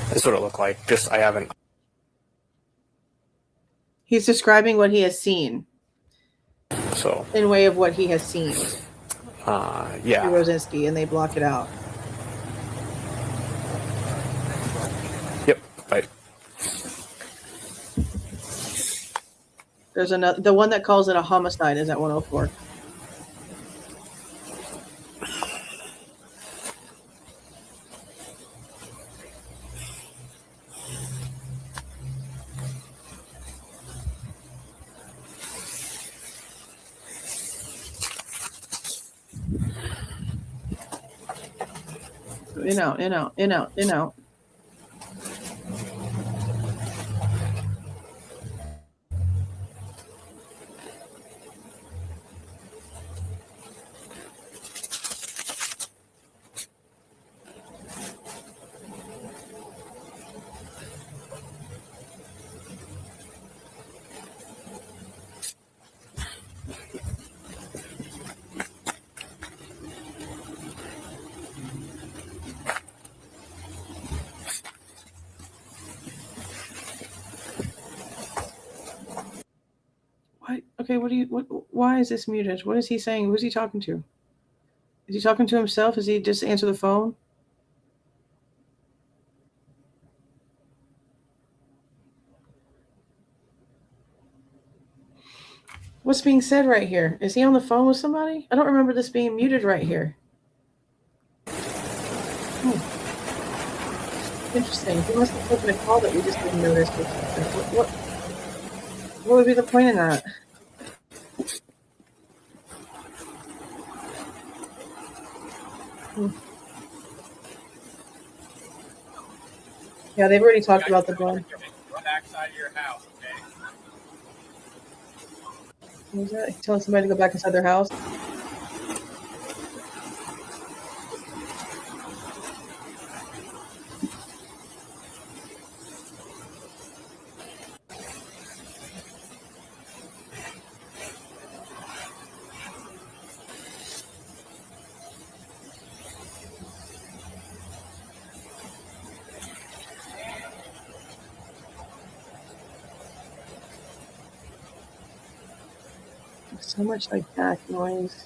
That's what it looked like. Just I haven't. He's describing what he has seen. So. In way of what he has seen. Yeah. To Rosinski, and they block it out. Yep. Right. There's another. The one that calls it a homicide is at 1:04. In out, in out, in out, in out. Okay, why is this muted? What is he saying? Who's he talking to? Is he talking to himself? Does he just answer the phone? What's being said right here? Is he on the phone with somebody? I don't remember this being muted right here. Interesting. He must have taken a call that we just didn't notice. What would be the point in that? Yeah, they've already talked about the bond. Backside of your house, okay? What was that? Telling somebody to go back inside their house? So much like back noise.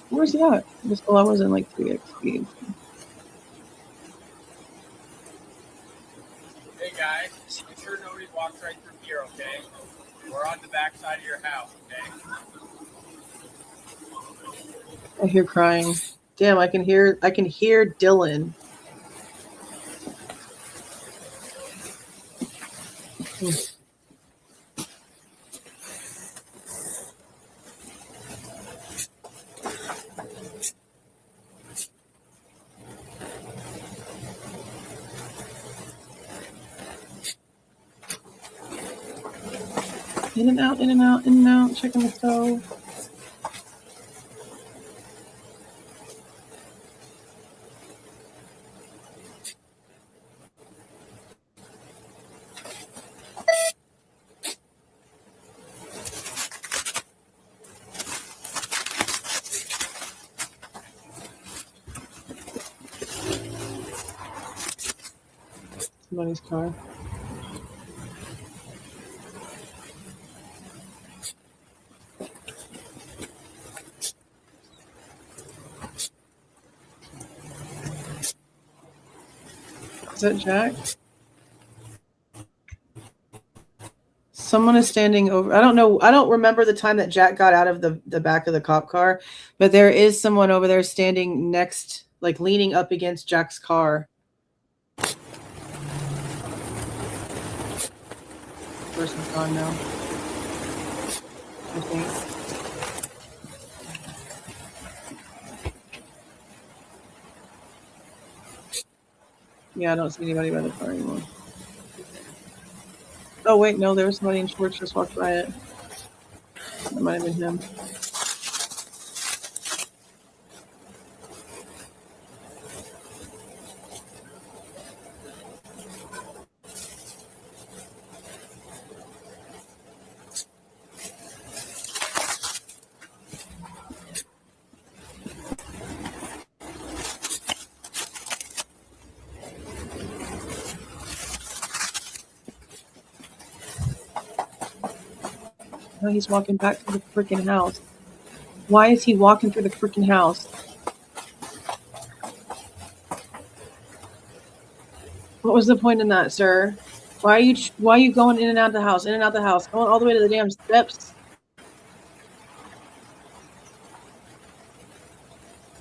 Where's he at? I was in like 3x speed. Hey guys, make sure nobody walks right through here, okay? We're on the backside of your house, okay? I hear crying. Damn, I can hear Dylan. In and out, in and out, in and out, checking the stove. Somebody's car. Is that Jack? Someone is standing over. I don't know. I don't remember the time that Jack got out of the back of the cop car, but there is someone over there standing next, like leaning up against Jack's car. Person's gone now, I think. Yeah, I don't see anybody by the car anymore. Oh, wait, no, there was somebody in shorts just walked by it. That might have been him. Now he's walking back to the freaking house. Why is he walking through the freaking house? What was the point in that, sir? Why are you going in and out of the house? In and out of the house, going all the way to the damn steps.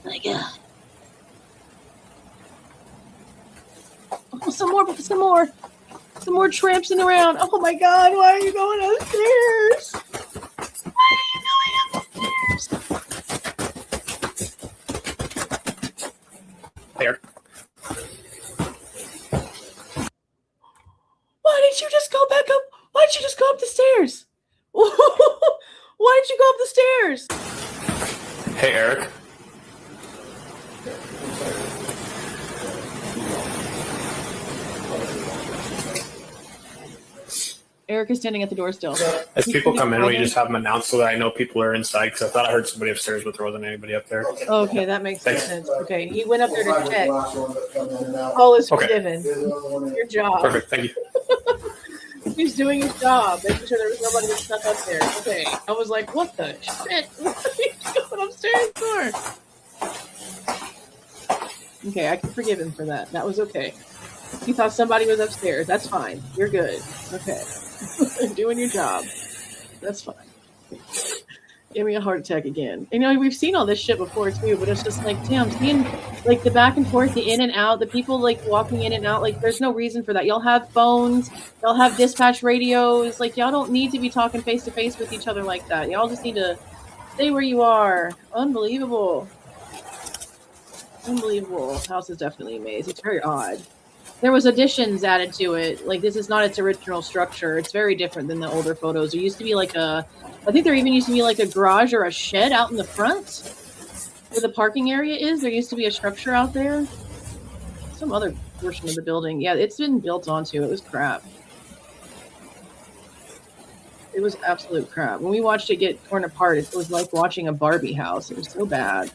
My God. Oh, some more tramping around. Oh my God, why are you going upstairs? Why are you going upstairs? There. Why did you just go back up? Why did you just go up the stairs? Why did you go up the stairs? Hey, Eric. Eric is standing at the door still. As people come in, we just have them announced so that I know people are inside, because I thought I heard somebody upstairs, but there wasn't anybody up there. Okay, that makes sense. Okay, he went up there to check. Last one that come in and out. All is Okay. forgiven. Your job. Perfect. Thank you. He's doing his job, making sure there was nobody that stuck up there. Okay. I was like, what the shit? What are you going upstairs for? Okay, I can forgive him for that. That was okay. He thought somebody was upstairs. That's fine. You're good. Okay. You're doing your job. That's fine. Give me a heart attack again. You know, we've seen all this shit before too, but it's just like, damn, seeing like the back and forth, the in and out, the people like walking in and out, like there's no reason for that. Y'all have phones, y'all have dispatch radios, like y'all don't need to be talking face to face with each other like that. Y'all just need to stay where you are. Unbelievable. Unbelievable. House is definitely a maze. It's very odd. There was additions added to it. Like this is not its original structure. It's very different than the older photos. There used to be like I think there even used to be like a garage or a shed out in the front where the parking area is. There used to be a structure out there. Some other portion of the building. Yeah, it's been built onto. It was crap. It was absolute crap. When we watched it get torn apart, it was like watching a Barbie house. It was so bad.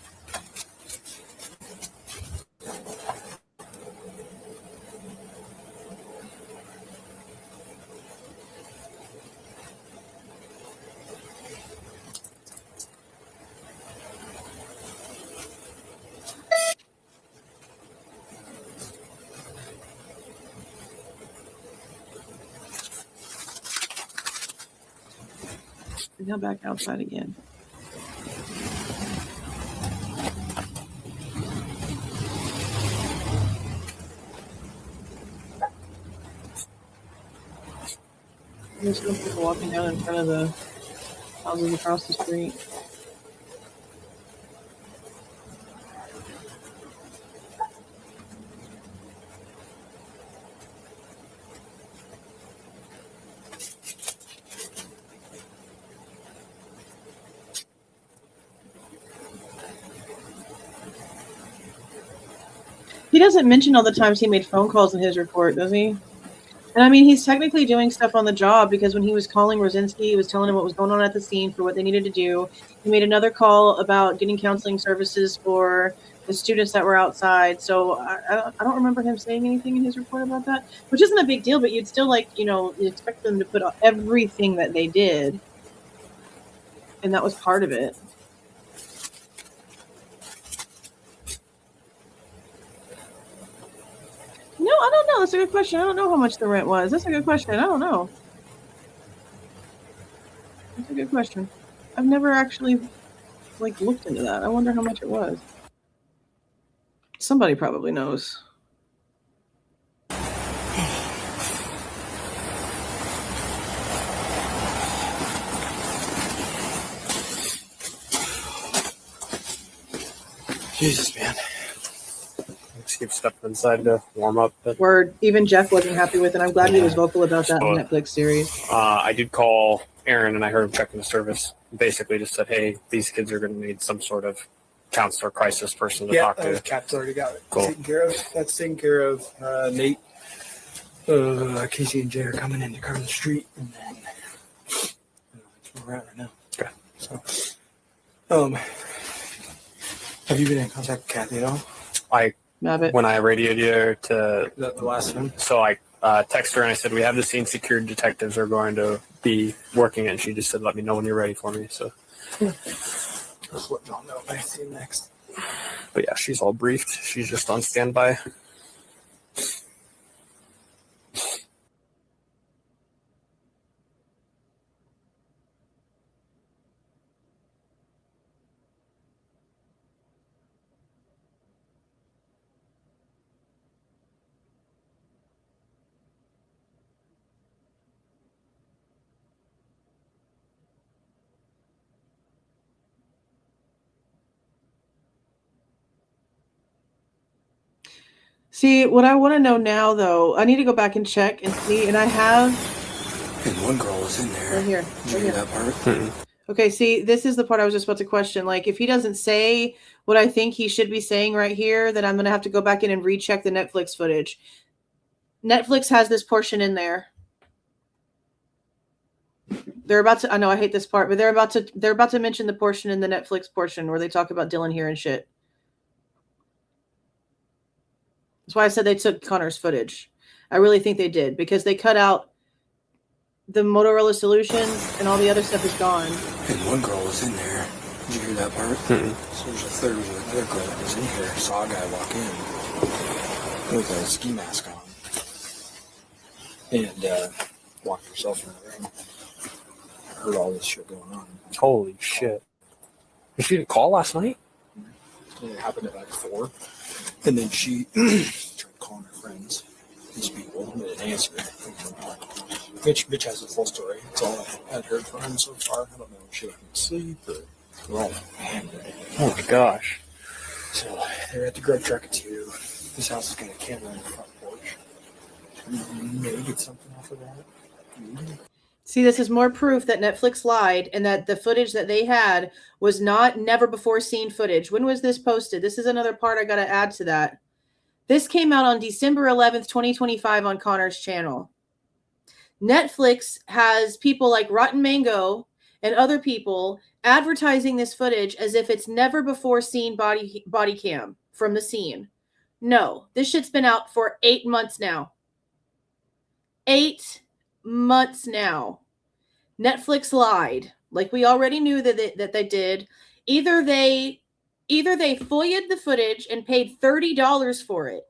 Now back outside again. There's still people walking down in front of the houses across the street. He doesn't mention all the times he made phone calls in his report, does he? And I mean, he's technically doing stuff on the job because when he was calling Rosinski, he was telling him what was going on at the scene for what they needed to do. He made another call about getting counseling services for the students that were outside. So I don't remember him saying anything in his report about that, which isn't a big deal, but you'd still like, you expect them to put out everything that they did. And that was part of it. No, I don't know. That's a good question. I don't know how much the rent was. That's a good question. I don't know. That's a good question. I've never actually looked into that. I wonder how much it was. Somebody probably knows. Jesus, man. Keep stepping inside to warm up. But Word. Even Jeff wasn't happy with it. I'm glad he was vocal about that in the Netflix series. I did call Aaron and I heard him checking the service. Basically just said, hey, these kids are going to need some sort of counselor crisis person to talk to. Cap's already got it. Cool. Taken care of. That's taken care of. Nate, Casey and Jay are coming in to cover the street. And then that's where we're at right now. Okay. So, have you been in contact with Kathy at all? When I radioed you to the last one. So I texted her and I said, we have the scene secured. Detectives are going to be working it. And she just said, let me know when you're ready for me. So Just let y'all know what I see next. But yeah, she's all briefed. She's just on standby. See, what I want to know now, though, I need to go back and check and see, and I have... And one girl was in there. Right here. Did you hear that part? Mm-hmm. Okay, see, this is the part I was just about to question. Like, if he doesn't say what I think he should be saying right here, then I'm going to have to go back in and recheck the Netflix footage. Netflix has this portion in there. They're about to, I know I hate this part, but they're about to mention the portion in the Netflix portion where they talk about Dylan here and shit. That's why I said they took Connor's footage. I really think they did because they cut out the Motorola Solutions and all the other stuff is gone. And one girl was in there. Did you hear that part? Mm-mm. So there was another girl that was in here. Saw a guy walk in with a ski mask on, and locked herself in the room. I heard all this shit going on. Holy shit! Did she call last night? And it happened at like 4, and then she tried calling her friends. These people didn't answer. Bitch has the full story. It's all I've heard from him so far. I don't know if she went to sleep or they're all hammered. Oh my gosh! So they're at the Grub Truck at 2. This house has got a camera on the front porch. Maybe get something off of that. See, this is more proof that Netflix lied and that the footage that they had was not never before seen footage. When was this posted? This is another part I got to add to that. This came out on December 11th, 2025 on Connor's channel. Netflix has people like Rotten Mango and other people advertising this footage as if it's never before seen body cam from the scene. No, this shit's been out for 8 months now. 8 months now. Netflix lied, like we already knew that they did. Either they FOIA'd the footage and paid $30 for it,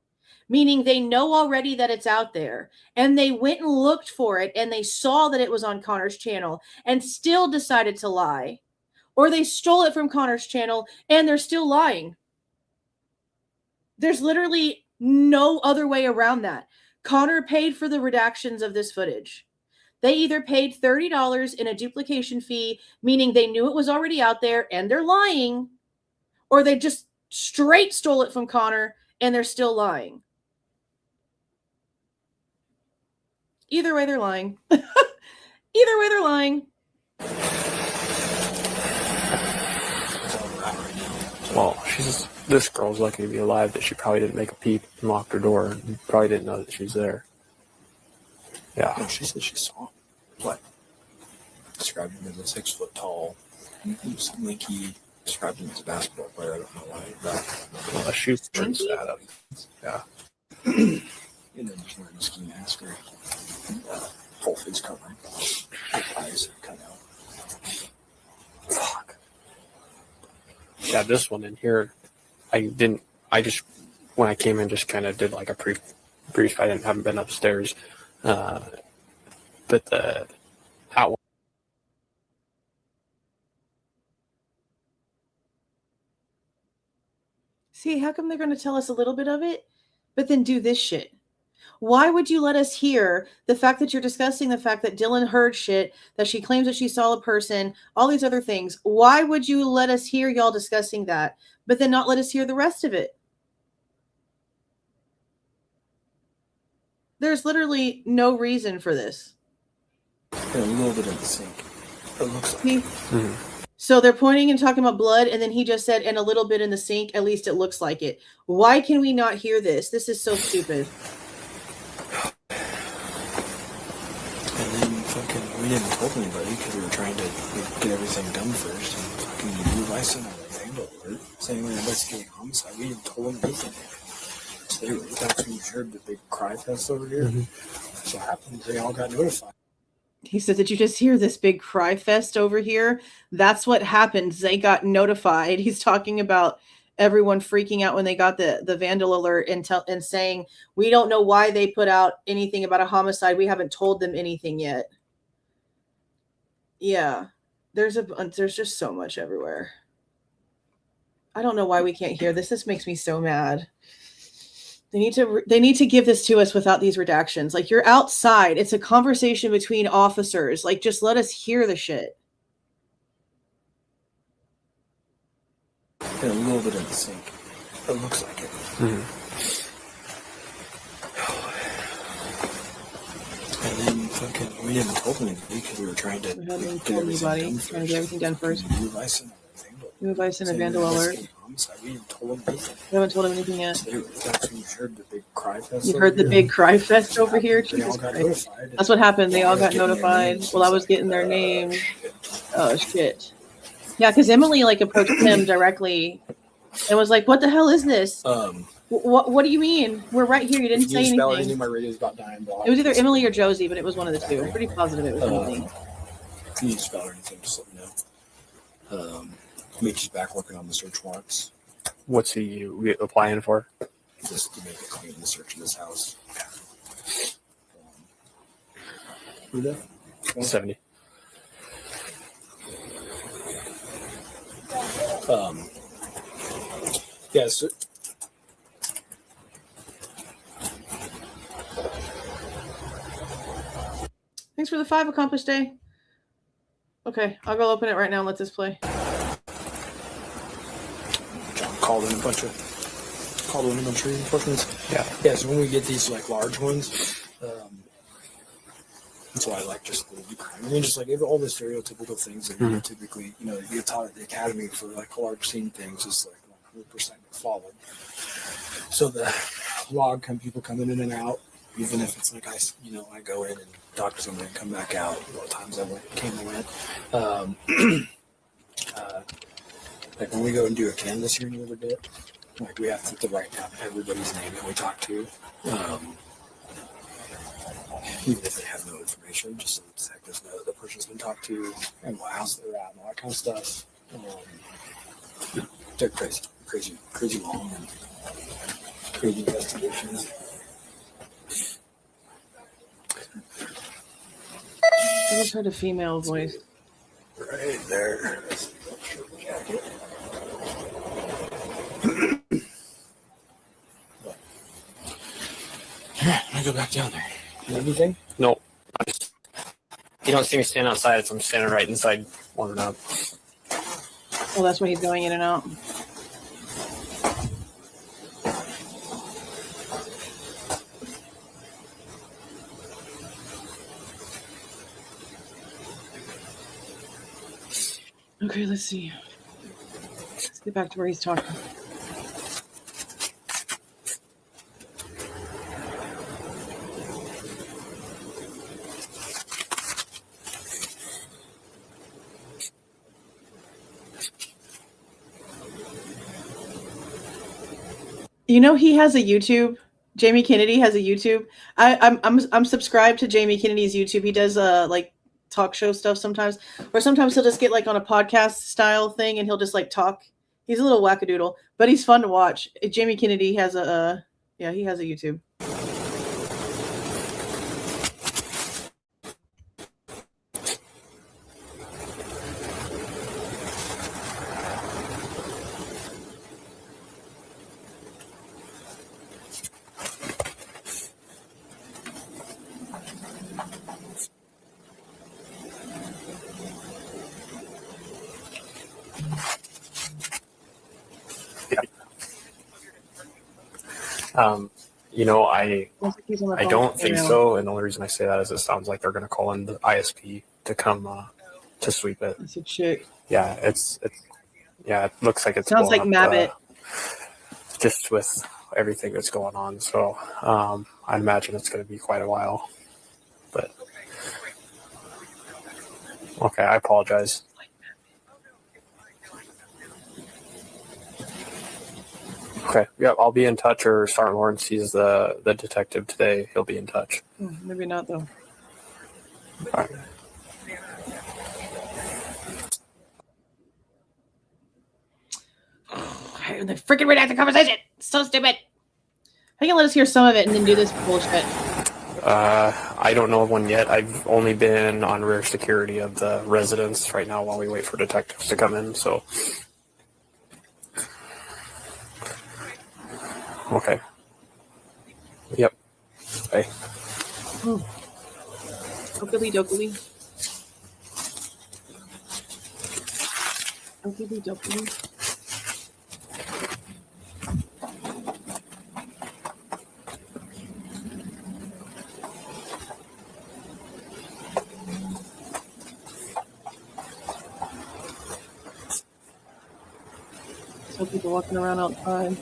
meaning they know already that it's out there, and they went and looked for it and they saw that it was on Connor's channel and still decided to lie, or they stole it from Connor's channel and they're still lying. There's literally no other way around that. Connor paid for the redactions of this footage. They either paid $30 in a duplication fee, meaning they knew it was already out there and they're lying, or they just straight stole it from Connor and they're still lying. Either way, they're lying. Either way, they're lying. Well, this girl's lucky to be alive that she probably didn't make a peep and locked her door and probably didn't know that she was there. Yeah. No, she said she saw him. What? Described him as a 6 foot tall. He was lanky. Described him as a basketball player. I don't know why. Well, a shoe turns that up. Yeah. And then just wearing a ski mask or full face covering. Eyes cut out. Fuck. Yeah, this one in here, when I came in, just kind of did like a brief. I haven't been upstairs. But the out one. See, how come they're going to tell us a little bit of it, but then do this shit? Why would you let us hear the fact that you're discussing the fact that Dylan heard shit, that she claims that she saw a person, all these other things? Why would you let us hear y'all discussing that, but then not let us hear the rest of it? There's literally no reason for this. A little bit in the sink. It looks like. So they're pointing and talking about blood, and then he just said, and a little bit in the sink, at least it looks like it. Why can we not hear this? This is so stupid. And then we didn't tell anybody because we were trying to get everything done first. And fucking I sent out a vandal alert saying we're investigating homicide. We didn't tell them anything. So that's when you heard the big cry fest over here. So happens they all got notified. He said, did you just hear this big cry fest over here? That's what happened. They got notified. He's talking about everyone freaking out when they got the vandal alert and saying, we don't know why they put out anything about a homicide. We haven't told them anything yet. Yeah, there's just so much everywhere. I don't know why we can't hear this. This makes me so mad. They need to give this to us without these redactions. Like, you're outside. It's a conversation between officers. Like, just let us hear the shit. And a little bit in the sink. It looks like it. And then we didn't tell anybody because we were trying to get everything done first. New Bison and vandal alert. We didn't tell them anything. We haven't told him anything yet. That's when you heard the big cry fest. You heard the big cry fest over here? Jesus Christ. That's what happened. They all got notified. Well, I was getting their names. Oh, shit. Yeah, because Emily, approached him directly and was like, what the hell is this? What do you mean? We're right here. You didn't say spell it, I anything. knew my radio's about dying. Bro. It was either Emily or Josie, but it was one of the two. I'm pretty positive it was Emily. If you need to spell or anything, just let me know. Mitch is back working on the search warrants. What's he applying for? Just to make it clean the search of this house. Who that? 70. Yes. Thanks for the 5 accomplished day. Okay, I'll go open it right now and let this play. John called in a bunch of reinforcements. Yeah. So when we get these like large ones, that's why I like just the crime. I mean, just like all the stereotypical things that you typically, you get taught at the academy for like large scene things is like 100% followed. So the log people coming in and out, even if it's like I go in and talk to somebody and come back out. A lot of times I came and went. Like when we go and do a canvas hearing the other day, like we have to write down everybody's name that we talk to. Even if they have no information, just so the detectives know that the person's been talked to and what house they're at and all that kind of stuff. They're crazy long and crazy investigations. I just heard a female voice. Right there. I go back down there. Anything? No. You don't see me standing outside, so I'm standing right inside warming up. Well, that's why he's going in and out. Okay, let's see. Let's get back to where he's talking. He has a YouTube. Jamie Kennedy has a YouTube. I'm subscribed to Jamie Kennedy's YouTube. He does like talk show stuff sometimes, or sometimes he'll just get like on a podcast style thing and he'll just like talk. He's a little wackadoodle, but he's fun to watch. Jamie Kennedy has he has a YouTube. I don't think so, and the only reason I say that is it sounds like they're going to call in the ISP to come to sweep it. It's a chick. Yeah, it looks like it's sounds like Mabbit. Just with everything that's going on, so I imagine it's going to be quite a while. But okay, I apologize. Okay, yeah, I'll be in touch, or Sergeant Lawrence sees the detective today. He'll be in touch. Maybe not, though. All right. They freaking redact the conversation. So stupid. How can you let us hear some of it and then do this bullshit? I don't know of one yet. I've only been on rear security of the residence right now while we wait for detectives to come in, so... Okay. Yep. Bye. Okily dokily. Okily dokily. So people walking around outside.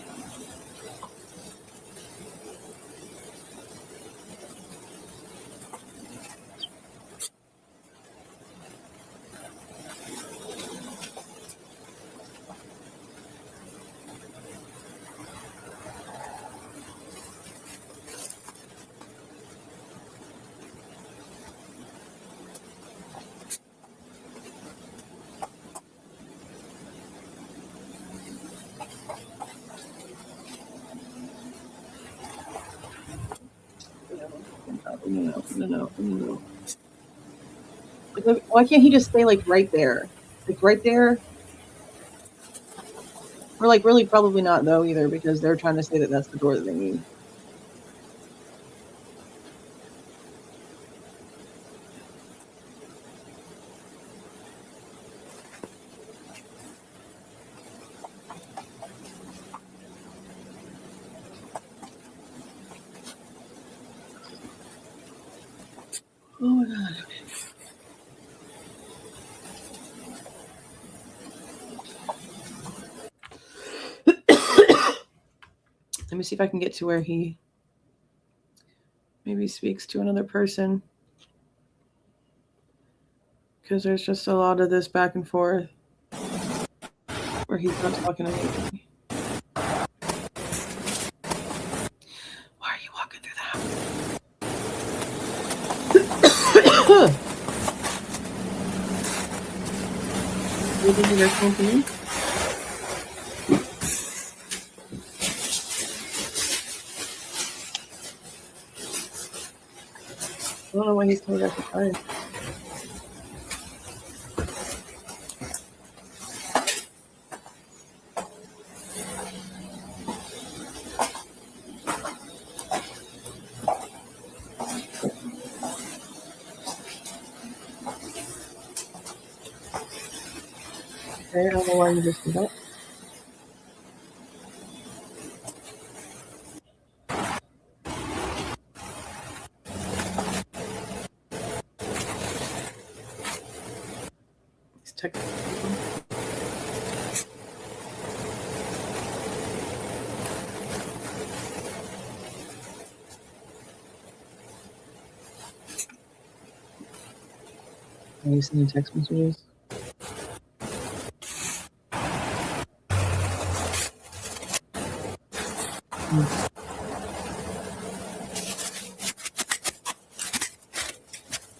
No. Like, why can't he just stay like right there? Like right there? Or like really probably not though either, because they're trying to say that that's the door that they need. Oh my god. Let me see if I can get to where he maybe speaks to another person. Because there's just a lot of this back and forth where he's not talking to me. Why are you walking through the house? You think you're listening to me? I don't know why he's coming back to fire. Okay, I don't know why you just did that. He's technically. Are you sending text messages?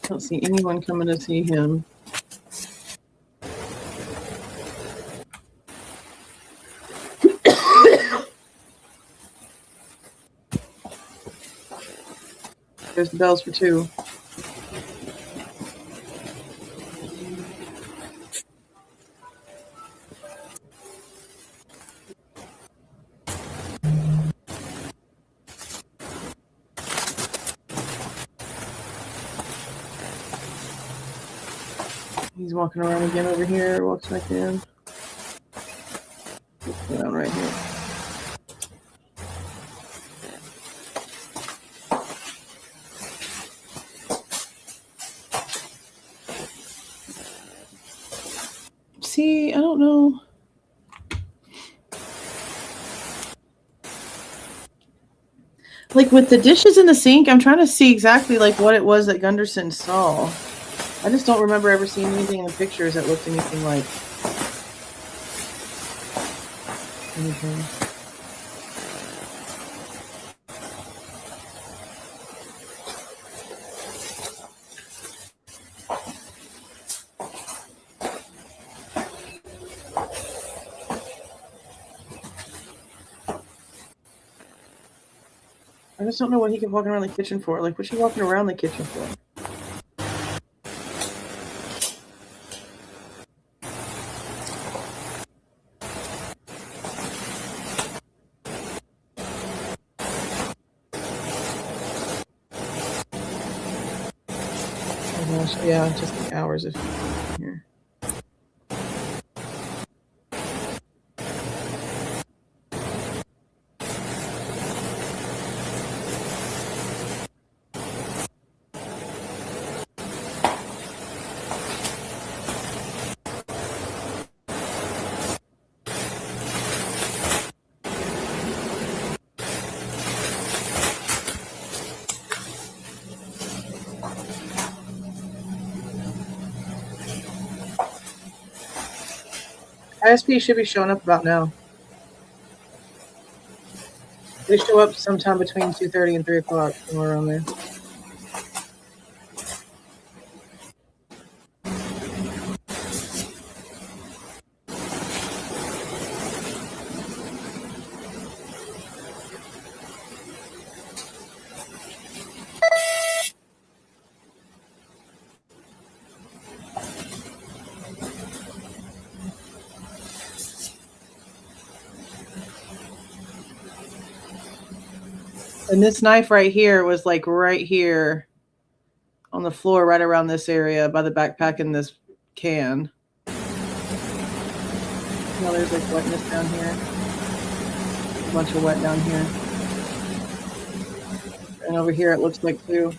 I don't see anyone coming to see him. There's the bells for two. He's walking around again over here, walks back in. Around right here. See, I don't know. Like with the dishes in the sink, I'm trying to see exactly like what it was that Gunderson saw. I just don't remember ever seeing anything in the pictures that looked anything like anything. I just don't know what he kept walking around the kitchen for. Like, what's he walking around the kitchen for? Oh gosh, yeah, just the hours of here. ISP should be showing up about now. They show up sometime between 2:30 and 3 o'clock, somewhere around there. And this knife right here was like right here on the floor, right around this area by the backpack in this can. Now there's like wetness down here. A bunch of wet down here. And over here it looks like too.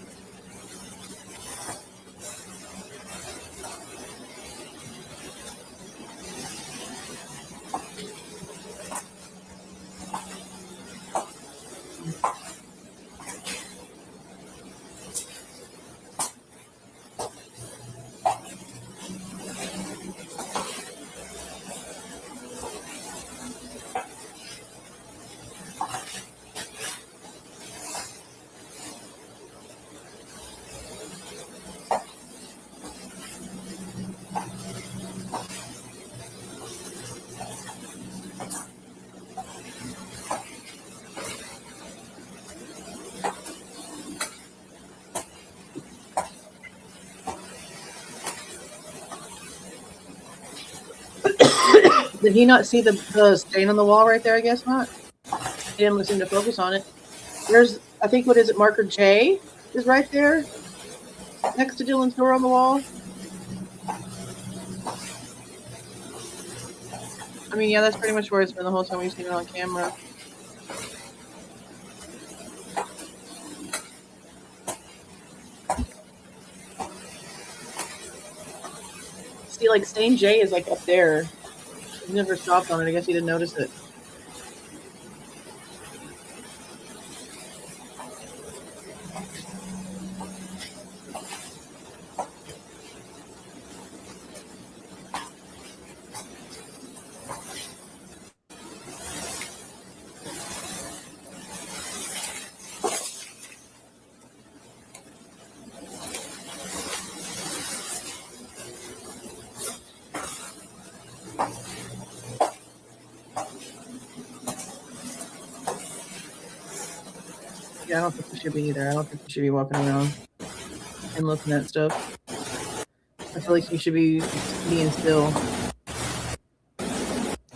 Did he not see the stain on the wall right there? I guess not. He didn't seem to focus on it. There's, I think, what is it? Marker J is right there next to Dylan's door on the wall. I mean, yeah, that's pretty much where it's been the whole time we've seen it on camera. See, like, stain J is like up there. He never stopped on it. I guess he didn't notice it. Yeah, I don't think we should be either. I don't think we should be walking around and looking at stuff. I feel like you should be being still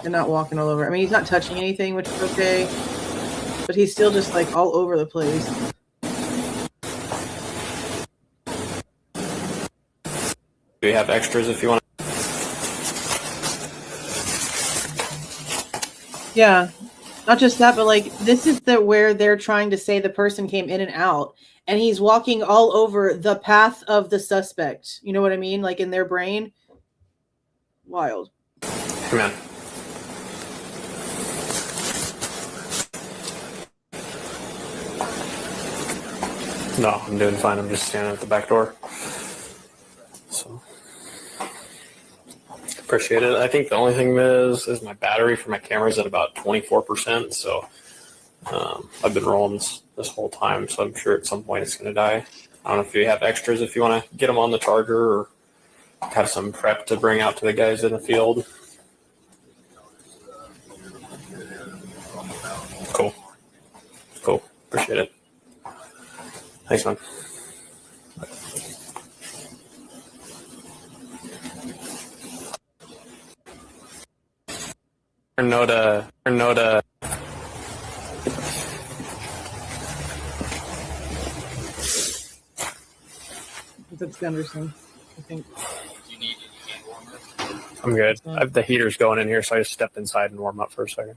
and not walking all over. I mean, he's not touching anything, which is okay, but he's still just like all over the place. Do we have extras if you want? Yeah. Not just that, but like this is where they're trying to say the person came in and out, and he's walking all over the path of the suspect. You know what I mean? Like in their brain. Wild. Come on. No, I'm doing fine. I'm just standing at the back door. So appreciate it. I think the only thing is my battery for my camera's at about 24%. So I've been rolling this whole time, so I'm sure at some point it's going to die. I don't know if you have extras if you want to get them on the charger or have some prep to bring out to the guys in the field. Cool. Cool. Appreciate it. Thanks, man. Kernodle. That's Anderson, I think. I'm good. I have the heaters going in here, so I just stepped inside and warm up for a second.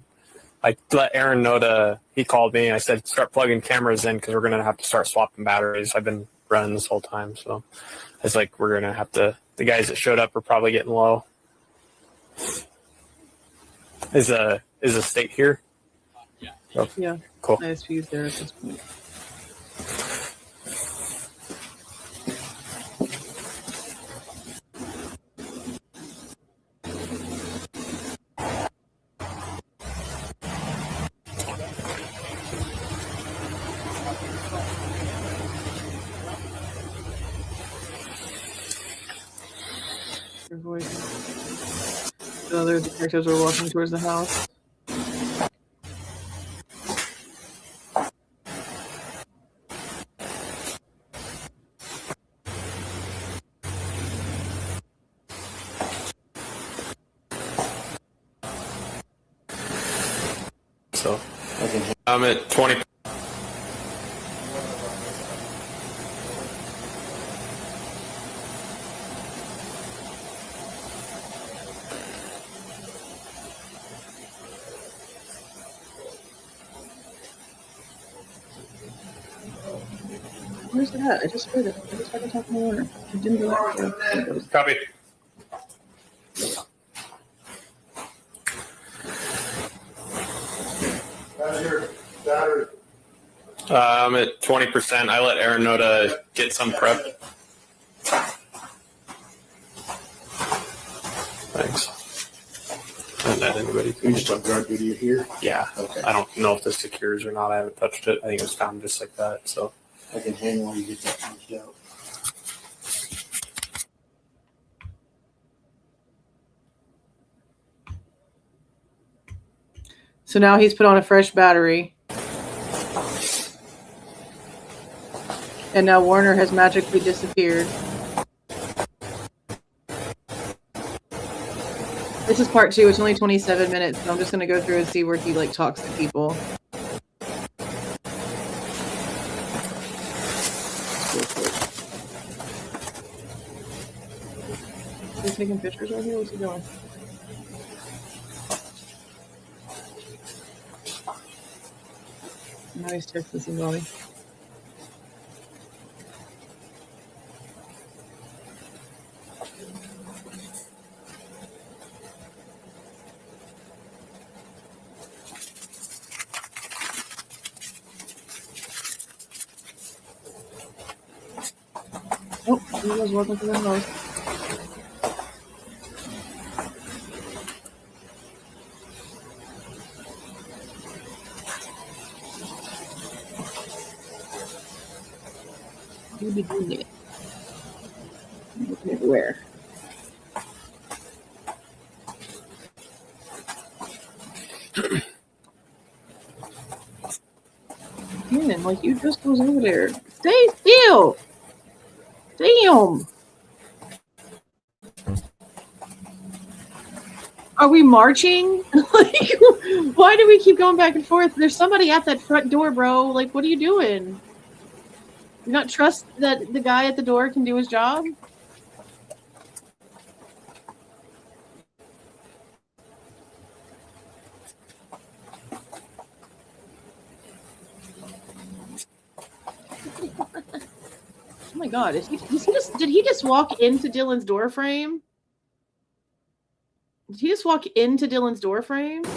I let Aaron know he called me and I said, start plugging cameras in because we're going to have to start swapping batteries. I've been running this whole time. So it's like, we're going to have to, the guys that showed up are probably getting low. Is a state here? Yeah. Oh, Yeah. Cool. ISP's there at this point. The other detectives are walking towards the house. So I'm at 20. Where's it at? I just heard it. I just tried to talk to my owner. It didn't go back there. There it goes. Copy. How's your battery? I'm at 20%. I let Aaron know to get some prep. Thanks. Haven't had anybody. You just on guard duty here? Yeah. Okay. I don't know if this secures or not. I haven't touched it. I think it was found just like that. So I can hang while you get that punched out. So now he's put on a fresh battery. And now Warner has magically disappeared. This is part 2. It's only 27 minutes. So I'm just going to go through and see where he like talks to people. Is he taking pictures right here? What's he doing? Now he's texting somebody. Oh, he was working for the host. He'll be doing it. Looking everywhere. Man, like you just goes over there. Stay still. Damn. Are we marching? Like, why do we keep going back and forth? There's somebody at that front door, bro. Like, what are you doing? You not trust that the guy at the door can do his job? Oh my God! Did he just walk into Dylan's door frame? Did he just walk into Dylan's door frame? There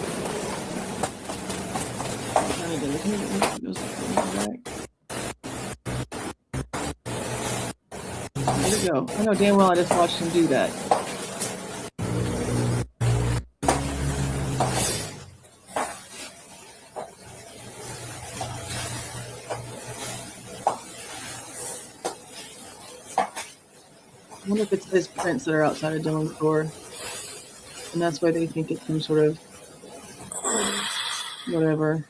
we go. I know damn well I just watched him do that. I wonder if it's his prints that are outside of Dylan's door. And that's why they think it's some sort of whatever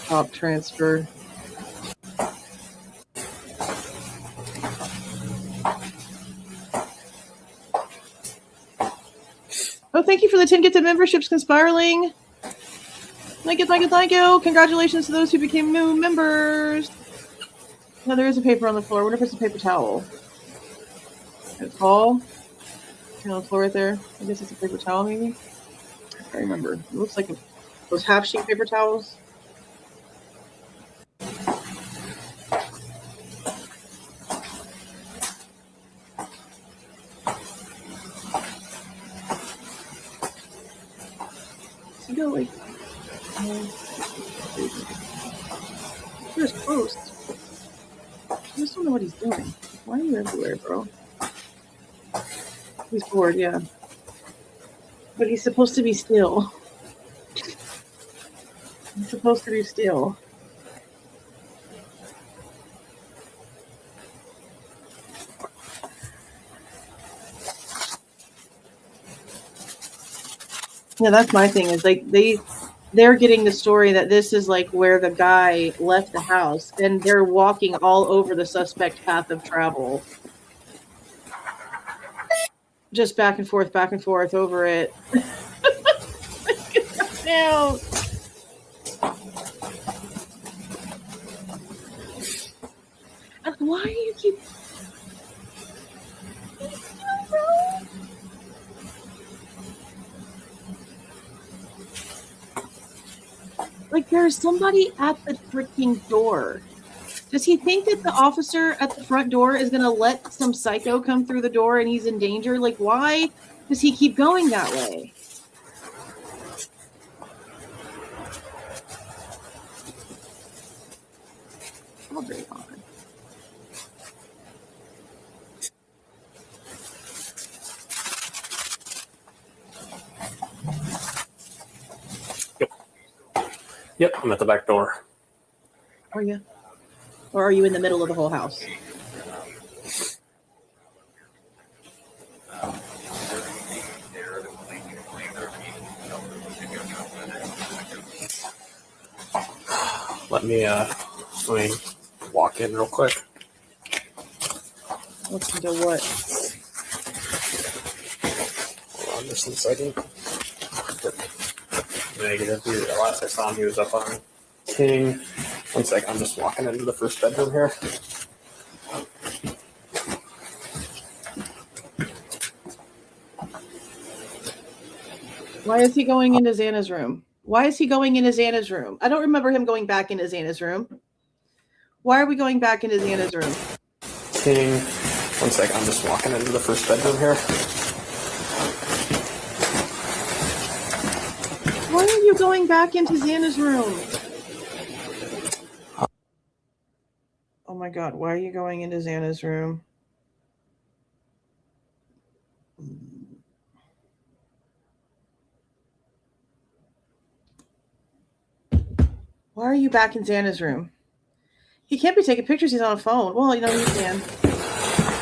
top transfer. Oh, thank you for the 10 gifted memberships, Conspirling. Thank you. Congratulations to those who became new members. Now there is a paper on the floor. I wonder if it's a paper towel. It's all on the floor right there. I guess it's a paper towel, maybe. I can't remember. It looks like those half sheet paper towels. So go like. Here's post. I just don't know what he's doing. Why are you everywhere, bro? He's bored, yeah. But he's supposed to be still. He's supposed to be still. Yeah, that's my thing. Is like they're getting the story that this is like where the guy left the house, and they're walking all over the suspect path of travel. Just back and forth over it. Now, why do you keep? Like there's somebody at the freaking door. Does he think that the officer at the front door is going to let some psycho come through the door and he's in danger? Like, why does he keep going that way? Oh, very fine. Yep, I'm at the back door. Are you? Or are you in the middle of the whole house? Let me walk in real quick. Listen to what? Hold on just a second. Negative. The last I saw him, he was up on King. 1 second, I'm just walking into the first bedroom here. Why is he going into Xana's room? Why is he going into Xana's room? I don't remember him going back into Xana's room. Why are we going back into Xana's room? King. 1 second, I'm just walking into the first bedroom here. Why are you going back into Xana's room? Oh my God, why are you going into Xana's room? Why are you back in Xana's room? He can't be taking pictures. He's on a phone. Well, you know, he can.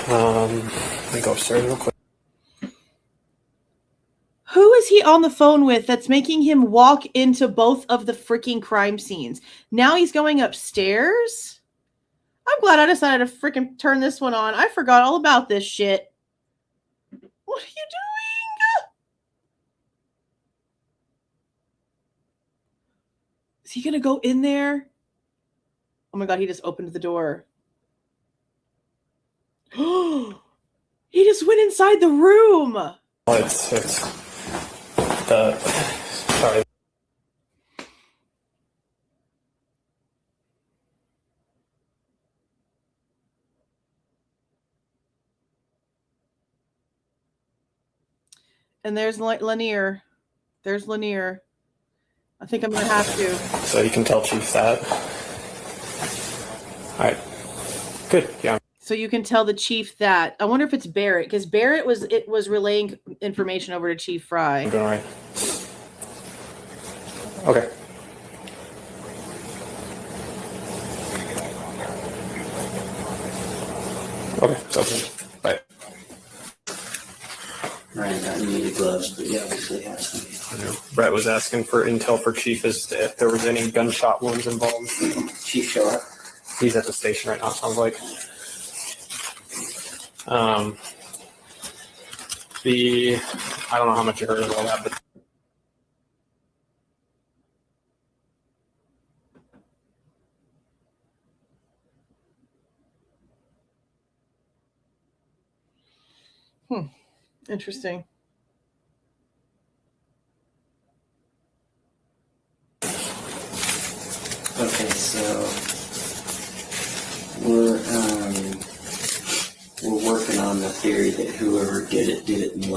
Let me go upstairs real quick. Who is he on the phone with that's making him walk into both of the freaking crime scenes? Now he's going upstairs? I'm glad I decided to freaking turn this one on. I forgot all about this shit. What are you doing? Is he going to go in there? Oh my God, he just opened the door. He just went inside the room. It's the sorry. And there's Lanier. There's Lanier. I think I'm going to have to. So you can tell Chief that. All right. Good. Yeah. So you can tell the chief that. I wonder if it's Barrett, because Barrett was relaying information over to Chief Fry. I'm doing all right. Okay. Okay. So, bye. Ryan got needed gloves, but he obviously has some. I know. Brett was asking for intel for Chief as to if there was any gunshot wounds involved. Chief show up. He's at the station right now, sounds like. I don't know how much you heard of all that, but Interesting. Okay, so we're working on the theory that whoever did it in.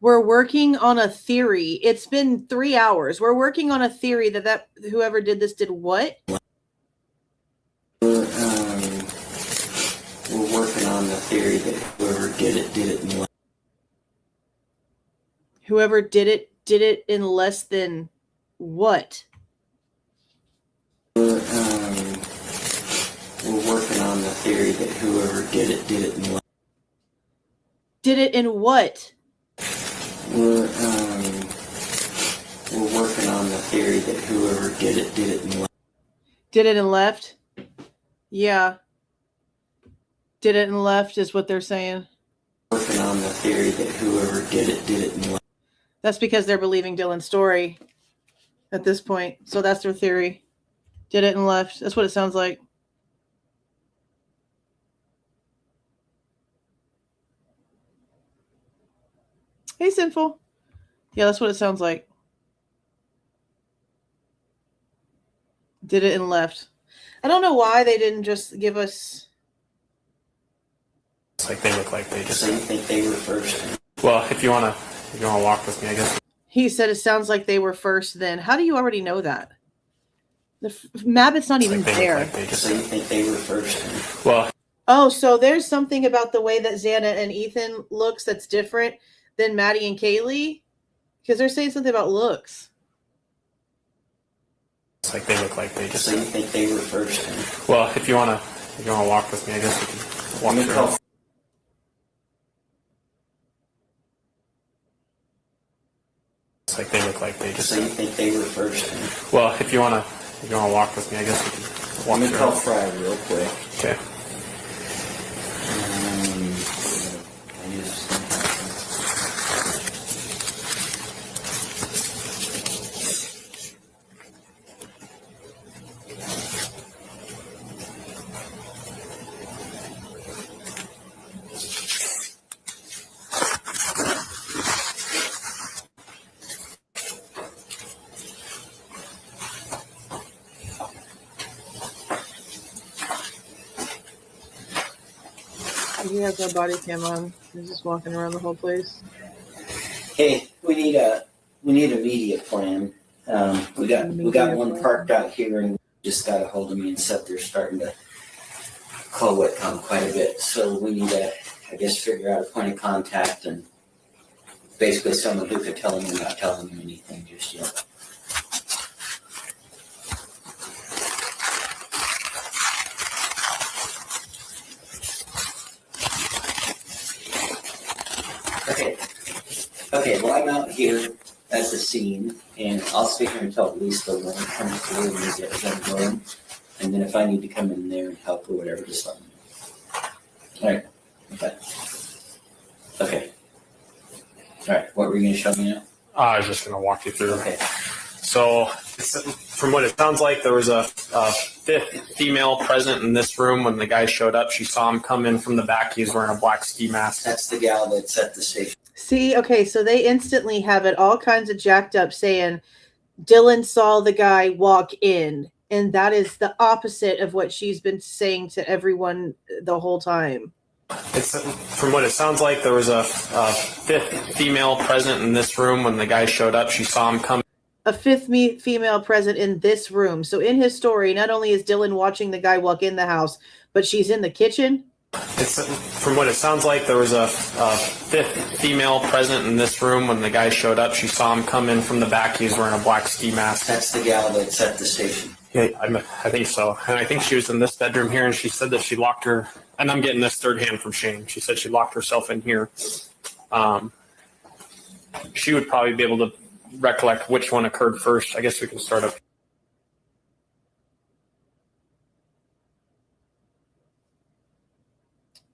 We're working on a theory. It's been 3 hours. We're working on a theory that whoever did this did what? We're working on the theory that whoever did it in. Whoever did it in less than what? We're working on the theory that whoever did it in. Did it in what? We're working on the theory that whoever did it in. Did it and left? Yeah. Did it and left is what they're saying. Working on the theory that whoever did it in. That's because they're believing Dylan's story at this point. So that's their theory. Did it and left. That's what it sounds like. Hey, Sinful. Yeah, that's what it sounds like. Did it and left. I don't know why they didn't just give us. It's like they look like they just. So you think they were first? Well, if you wanna walk with me, I guess. He said it sounds like they were first. Then how do you already know that? The Mabbitt's not even there. So you think they were first? Well. Oh, so there's something about the way that Xana and Ethan looks that's different than Maddie and Kaylee, because they're saying something about looks. It's like they look like they just. So you think they were first? Well, if you wanna walk with me, I guess we can walk through. It's like they look like they just. So you think they were first? Well, if you wanna walk with me, I guess we can walk Let me through. call Fry real quick. Okay. He has no body cam on. He's just walking around the whole place. Hey, we need a media plan. We got one parked out here, and just got a hold of me and said they're starting to call Whitcomb quite a bit. So we need to, I guess, figure out a point of contact and basically someone who could tell them we're not telling them anything just yet. Okay, well, I'm out here at the scene, and I'll stay here until at least the one comes through and we get them going. And then if I need to come in there and help or whatever, just let me know. All right. Okay. All right. What were you going to show me now? I was just going to walk you through. Okay. So, from what it sounds like, there was a fifth female present in this room when the guy showed up. She saw him come in from the back. He was wearing a black ski mask. That's the gal that's at the station. See, okay, so they instantly have it all kinds of jacked up saying Dylan saw the guy walk in, and that is the opposite of what she's been saying to everyone the whole time. From what it sounds like, there was a fifth female present in this room when the guy showed up. She saw him come. A fifth female present in this room. So in his story, not only is Dylan watching the guy walk in the house, but she's in the kitchen. From what it sounds like, there was a fifth female present in this room when the guy showed up. She saw him come in from the back. He was wearing a black ski mask. That's the gal that's at the station. Yeah, I think so. And I think she was in this bedroom here, and she said that she locked her, and I'm getting this third hand from Shane. She said she locked herself in here. She would probably be able to recollect which one occurred first. I guess we can start up.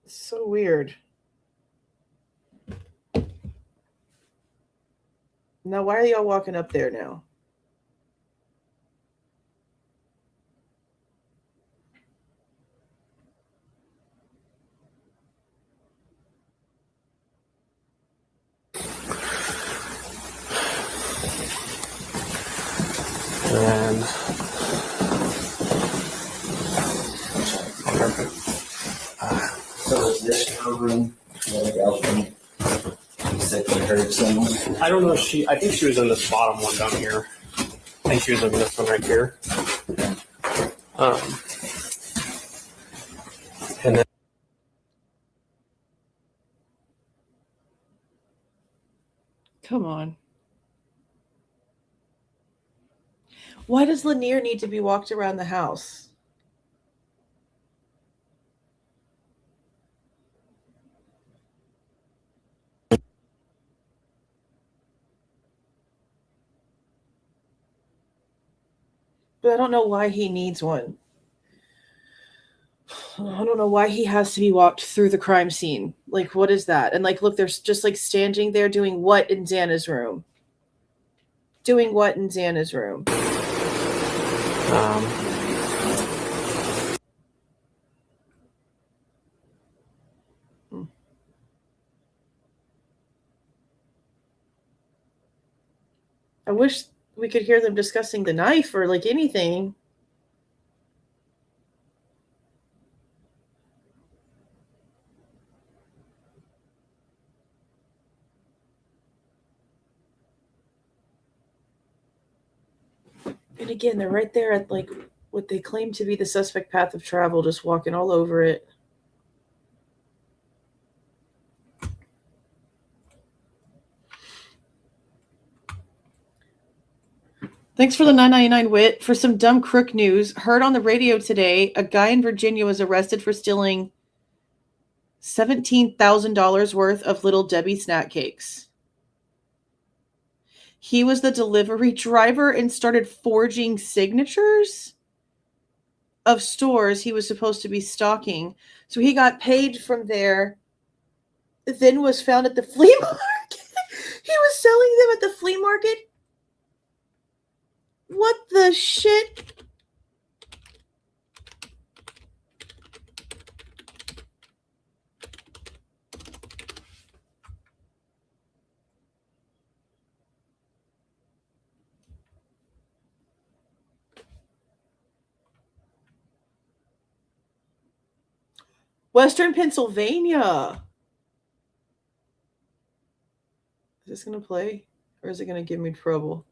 So weird. Now, why are y'all walking up there now? And So is this her room? The gal's room? You said you heard someone? I don't know. I think she was in this bottom one down here. I think she was in this one right here. And then. Come on. Why does Lanier need to be walked around the house? But I don't know why he needs one. I don't know why he has to be walked through the crime scene. Like, what is that? And like, look, they're just like standing there doing what in Xana's room? Doing what in Xana's room? I wish we could hear them discussing the knife or like anything. again, they're right there at like what they claim to be the suspect path of travel, just walking all over it. Thanks for the $9.99 wit. For some dumb crook news, heard on the radio today, a guy in Virginia was arrested for stealing $17,000 worth of Little Debbie snack cakes. He was the delivery driver and started forging signatures of stores he was supposed to be stocking. So he got paid from there, then was found at the flea market. He was selling them at the flea market. What the shit? Western Pennsylvania. Is this going to play? Or is it going to give me trouble?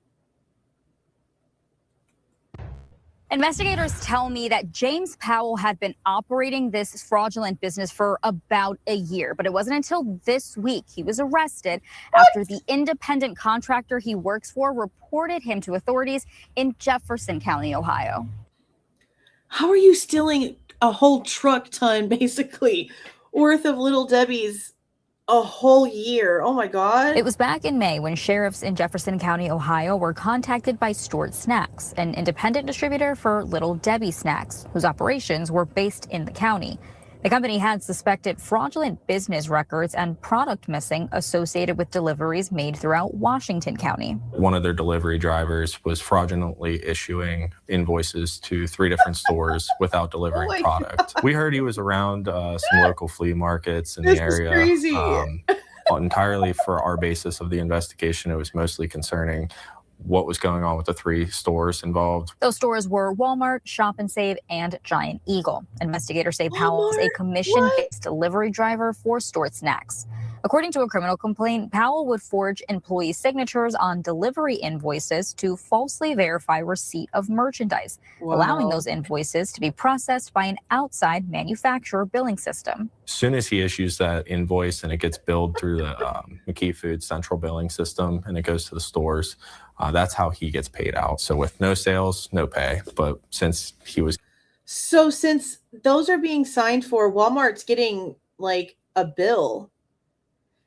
Investigators tell me that James Powell had been operating this fraudulent business for about a year, but it wasn't until this week he was arrested after the independent contractor he works for reported him to authorities in Jefferson County, Ohio. How are you stealing a whole truck ton, basically, worth of Little Debbie's a whole year? Oh my God. It was back in May when sheriffs in Jefferson County, Ohio were contacted by Stored Snacks, an independent distributor for Little Debbie snacks, whose operations were based in the county. The company had suspected fraudulent business records and product missing associated with deliveries made throughout Washington County. One of their delivery drivers was fraudulently issuing invoices to 3 different stores without delivering product. We heard he was around some local flea markets in the area. This is crazy. Entirely for our basis of the investigation, it was mostly concerning what was going on with the 3 stores involved. Those stores were Walmart, Shop and Save, and Giant Eagle. Investigators say Powell was a commission-based delivery driver for Stored Snacks. According to a criminal complaint, Powell would forge employee signatures on delivery invoices to falsely verify receipt of merchandise, allowing those invoices to be processed by an outside manufacturer billing system. As soon as he issues that invoice and it gets billed through the McKee Foods central billing system and it goes to the stores, that's how he gets paid out. So with no sales, no pay. But since those are being signed for, Walmart's getting like a bill.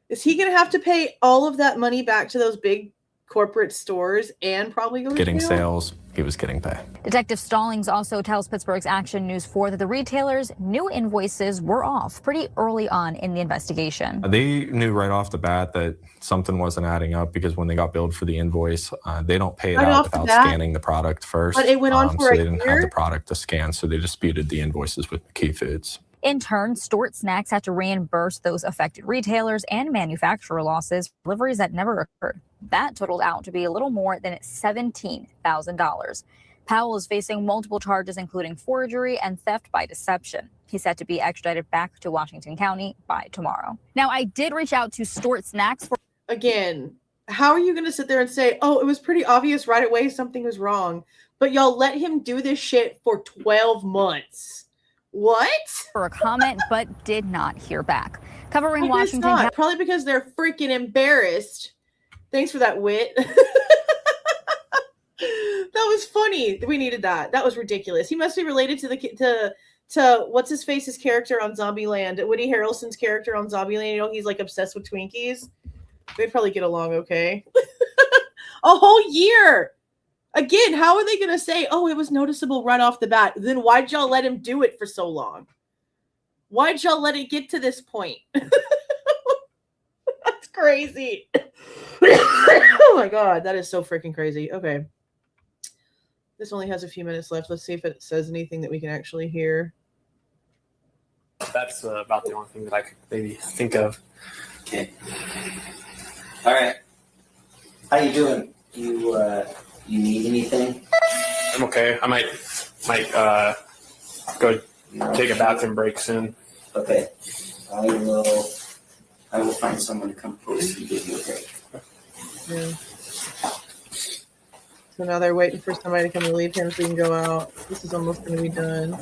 Is he going to have to pay all of that money back to those big corporate stores and probably go to getting jail? sales, he was getting pay. Detective Stallings also tells Pittsburgh's Action News 4 that the retailers' new invoices were off pretty early on in the investigation. They knew right off the bat that something wasn't adding up because when they got billed for the invoice, they don't pay it out without scanning the product first. But it went on for so a they didn't year? have the product to scan, so they disputed the invoices with McKee Foods. In turn, Stored Snacks had to reimburse those affected retailers and manufacturer losses for deliveries that never occurred. That totaled out to be a little more than $17,000. Powell is facing multiple charges, including forgery and theft by deception. He's set to be extradited back to Washington County by tomorrow. Now, I did reach out to Stored Snacks for... Again, how are you going to sit there and say, oh, it was pretty obvious right away something was wrong, but y'all let him do this shit for 12 months? What? For a comment, but did not hear back. Covering Washington County. Probably because they're freaking embarrassed. Thanks for that wit. That was funny. We needed that. That was ridiculous. He must be related to what's his face's character on Zombieland, Woody Harrelson's character on Zombieland. You know, he's like obsessed with Twinkies. They'd probably get along okay. A whole year. Again, how are they going to say, oh, it was noticeable right off the bat? Then why'd y'all let him do it for so long? Why'd y'all let it get to this point? That's crazy. Oh my God, that is so freaking crazy. Okay. This only has a few minutes left. Let's see if it says anything that we can actually hear. That's about the only thing that I could maybe think of. Okay. All right. How you doing? You need anything? I'm okay. I might go take a bathroom break soon. Okay. I will find someone to come close and give you a break. Yeah. So now they're waiting for somebody to come relieve him so he can go out. This is almost going to be done.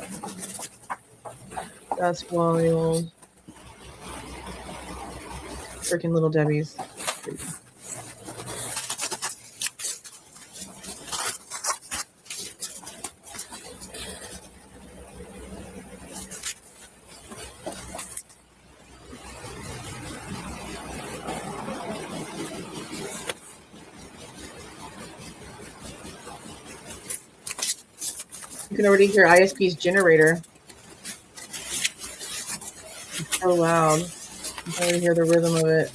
That's wild. Freaking little Debbie's. You can already hear ISP's generator. It's so loud. You can already hear the rhythm of it.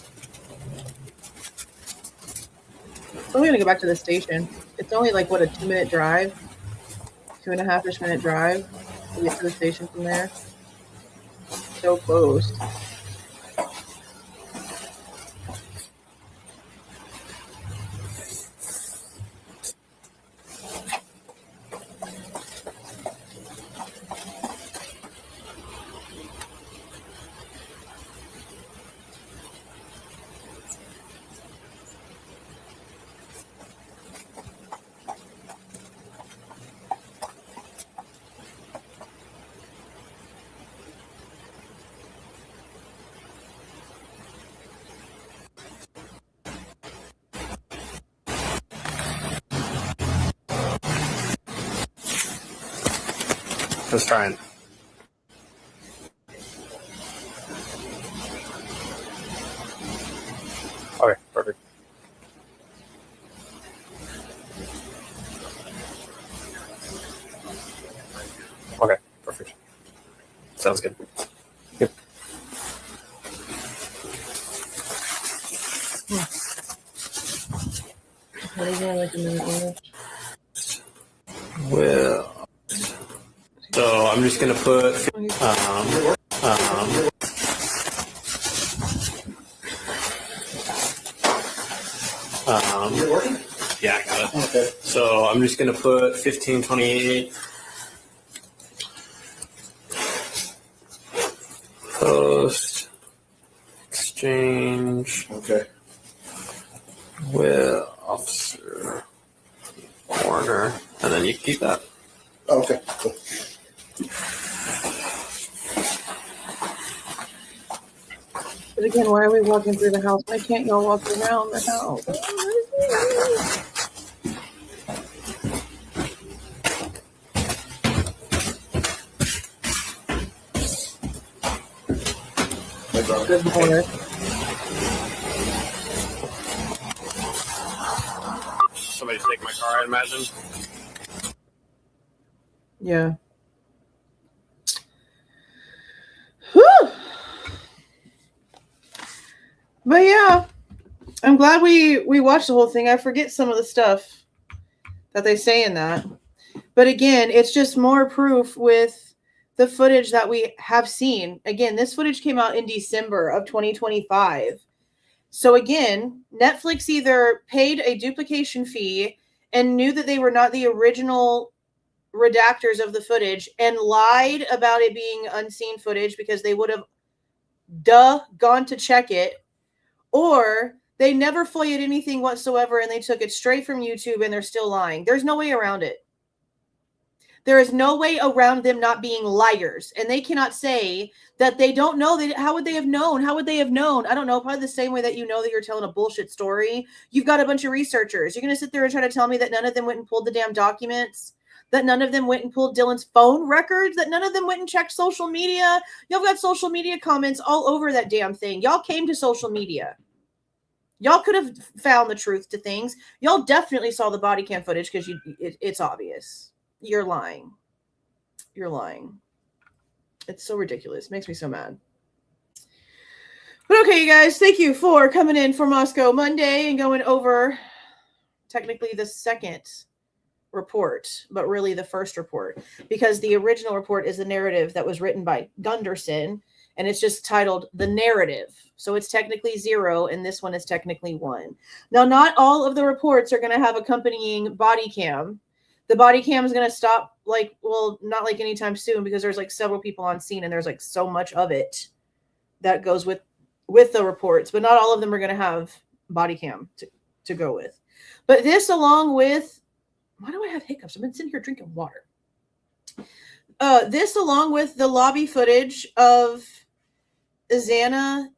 So we're going to go back to the station. It's only like, what, a 2-minute drive? 2.5-ish minute drive to get to the station from there. So close. Just trying. Okay, perfect. Okay, perfect. Sounds good. Yep. What is that, like a minute later? Well, so I'm just gonna put yeah, I got it. Okay. So I'm just gonna put 1528 post exchange. Okay. With Officer Warner, and then you can keep that. Okay. Cool. But again, why are we walking through the house? Why can't y'all walk around the house? Good morning. Somebody's taking my car, I imagine. Yeah. Whew. But yeah, I'm glad we watched the whole thing. I forget some of the stuff that they say in that. But again, it's just more proof with the footage that we have seen. Again, this footage came out in December of 2025. So again, Netflix either paid a duplication fee and knew that they were not the original redactors of the footage and lied about it being unseen footage because they would have gone to check it, or they never FOIA'd anything whatsoever and they took it straight from YouTube and they're still lying. There's no way around it. There is no way around them not being liars. And they cannot say that they don't know. How would they have known? How would they have known? I don't know. Probably the same way that you know that you're telling a bullshit story. You've got a bunch of researchers. You're going to sit there and try to tell me that none of them went and pulled the damn documents, that none of them went and pulled Dylan's phone records, that none of them went and checked social media. Y'all got social media comments all over that damn thing. Y'all came to social media. Y'all could have found the truth to things. Y'all definitely saw the body cam footage because it's obvious. You're lying. You're lying. It's so ridiculous. It makes me so mad. But okay, you guys, thank you for coming in for Moscow Monday and going over technically the second report, but really the first report, because the original report is the narrative that was written by Gunderson, and it's just titled The Narrative. So it's technically 0, and this one is technically 1. Now, not all of the reports are going to have accompanying body cam. The body cam is going to stop, not like anytime soon, because there's like several people on scene and there's like so much of it that goes with the reports, but not all of them are going to have body cam to go with. But this, along with Why do I have hiccups? I've been sitting here drinking water. This, along with the lobby footage of Xana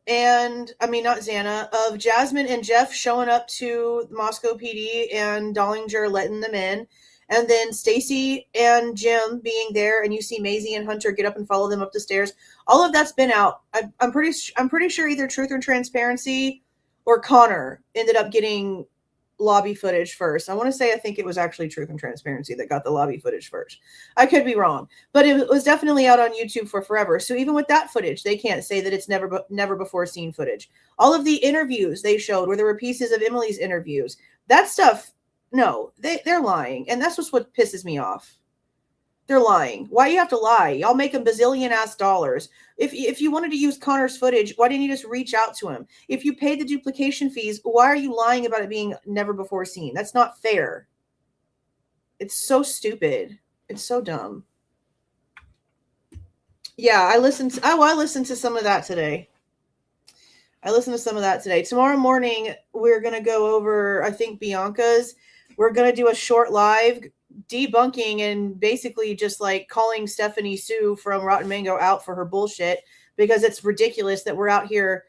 of Jasmine and Jeff showing up to Moscow PD and Dollinger letting them in, and then Stacy and Jim being there, and you see Maisie and Hunter get up and follow them up the stairs. All of that's been out. I'm pretty sure either Truth or Transparency or Connor ended up getting lobby footage first. I think it was actually Truth and Transparency that got the lobby footage first. I could be wrong, but it was definitely out on YouTube for forever. So even with that footage, they can't say that it's never before seen footage. All of the interviews they showed where there were pieces of Emily's interviews, that stuff, no, they're lying. And that's what pisses me off. They're lying. Why do you have to lie? Y'all make a bazillion ass dollars. If you wanted to use Connor's footage, why didn't you just reach out to him? If you paid the duplication fees, why are you lying about it being never before seen? That's not fair. It's so stupid. It's so dumb. Yeah, I listened to some of that today. Tomorrow morning, we're going to go over, I think, Bianca's. We're going to do a short live debunking and basically just like calling Stephanie Sue from Rotten Mango out for her bullshit, because it's ridiculous that we're out here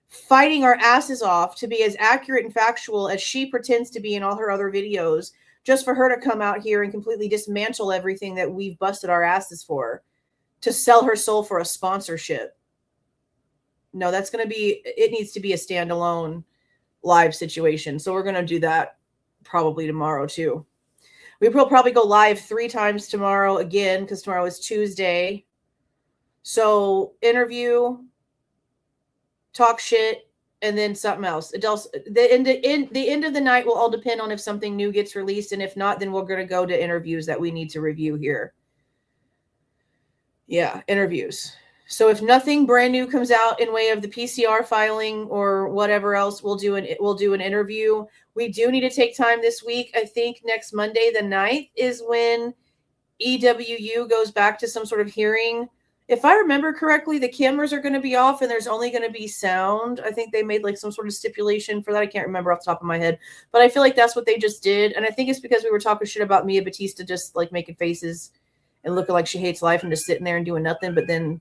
fighting our asses off to be as accurate and factual as she pretends to be in all her other videos, just for her to come out here and completely dismantle everything that we've busted our asses for, to sell her soul for a sponsorship. No, it needs to be a standalone live situation. So we're going to do that probably tomorrow too. We will probably go live 3 times tomorrow again, because tomorrow is Tuesday. So interview, talk shit, and then something else. The end of the night will all depend on if something new gets released, and if not, then we're going to go to interviews that we need to review here. Yeah, interviews. So if nothing brand new comes out in way of the PCR filing or whatever else, we'll do an interview. We do need to take time this week. I think next Monday, the 9th, is when EWU goes back to some sort of hearing. If I remember correctly, the cameras are going to be off and there's only going to be sound. I think they made like some sort of stipulation for that. I can't remember off the top of my head, but I feel like that's what they just did. And I think it's because we were talking shit about Mia Batista just like making faces and looking like she hates life and just sitting there and doing nothing. But then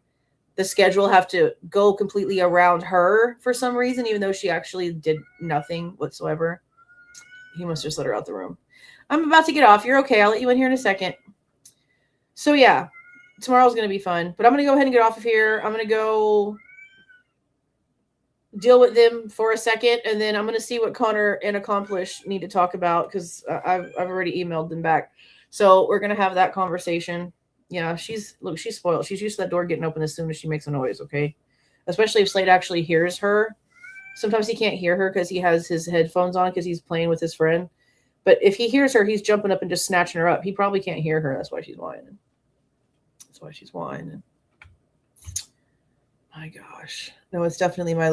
the schedule have to go completely around her for some reason, even though she actually did nothing whatsoever. He must just let her out the room. I'm about to get off. You're okay. I'll let you in here in a second. So yeah, tomorrow's going to be fun, but I'm going to go ahead and get off of here. I'm going to go deal with them for a second, and then I'm going to see what Connor and Accomplish need to talk about, because I've already emailed them back. So we're going to have that conversation. Yeah, she's spoiled. She's used to that door getting open as soon as she makes a noise, okay? Especially if Slade actually hears her. Sometimes he can't hear her because he has his headphones on because he's playing with his friend. But if he hears her, he's jumping up and just snatching her up. He probably can't hear her. That's why she's whining. My gosh. No, it's definitely my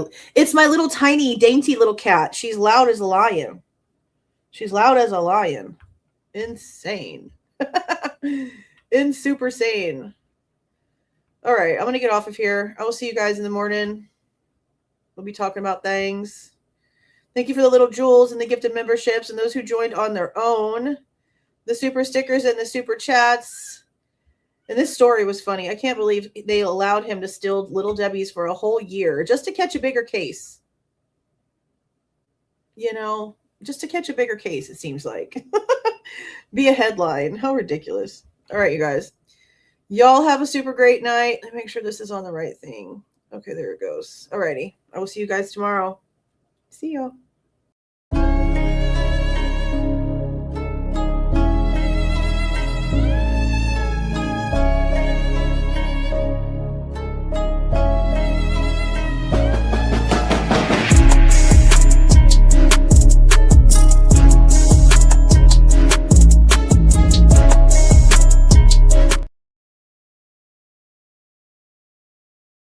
little tiny, dainty little cat. She's loud as a lion. Insane. Super sane. All right, I'm going to get off of here. I will see you guys in the morning. We'll be talking about things. Thank you for the little jewels and the gifted memberships and those who joined on their own. The super stickers and the super chats. And this story was funny. I can't believe they allowed him to steal Little Debbie's for a whole year just to catch a bigger case. Just to catch a bigger case, it seems like. Be a headline. How ridiculous. All right, you guys. Y'all have a super great night. Let me make sure this is on the right thing. Okay, there it goes. All righty. I will see you guys tomorrow. See y'all.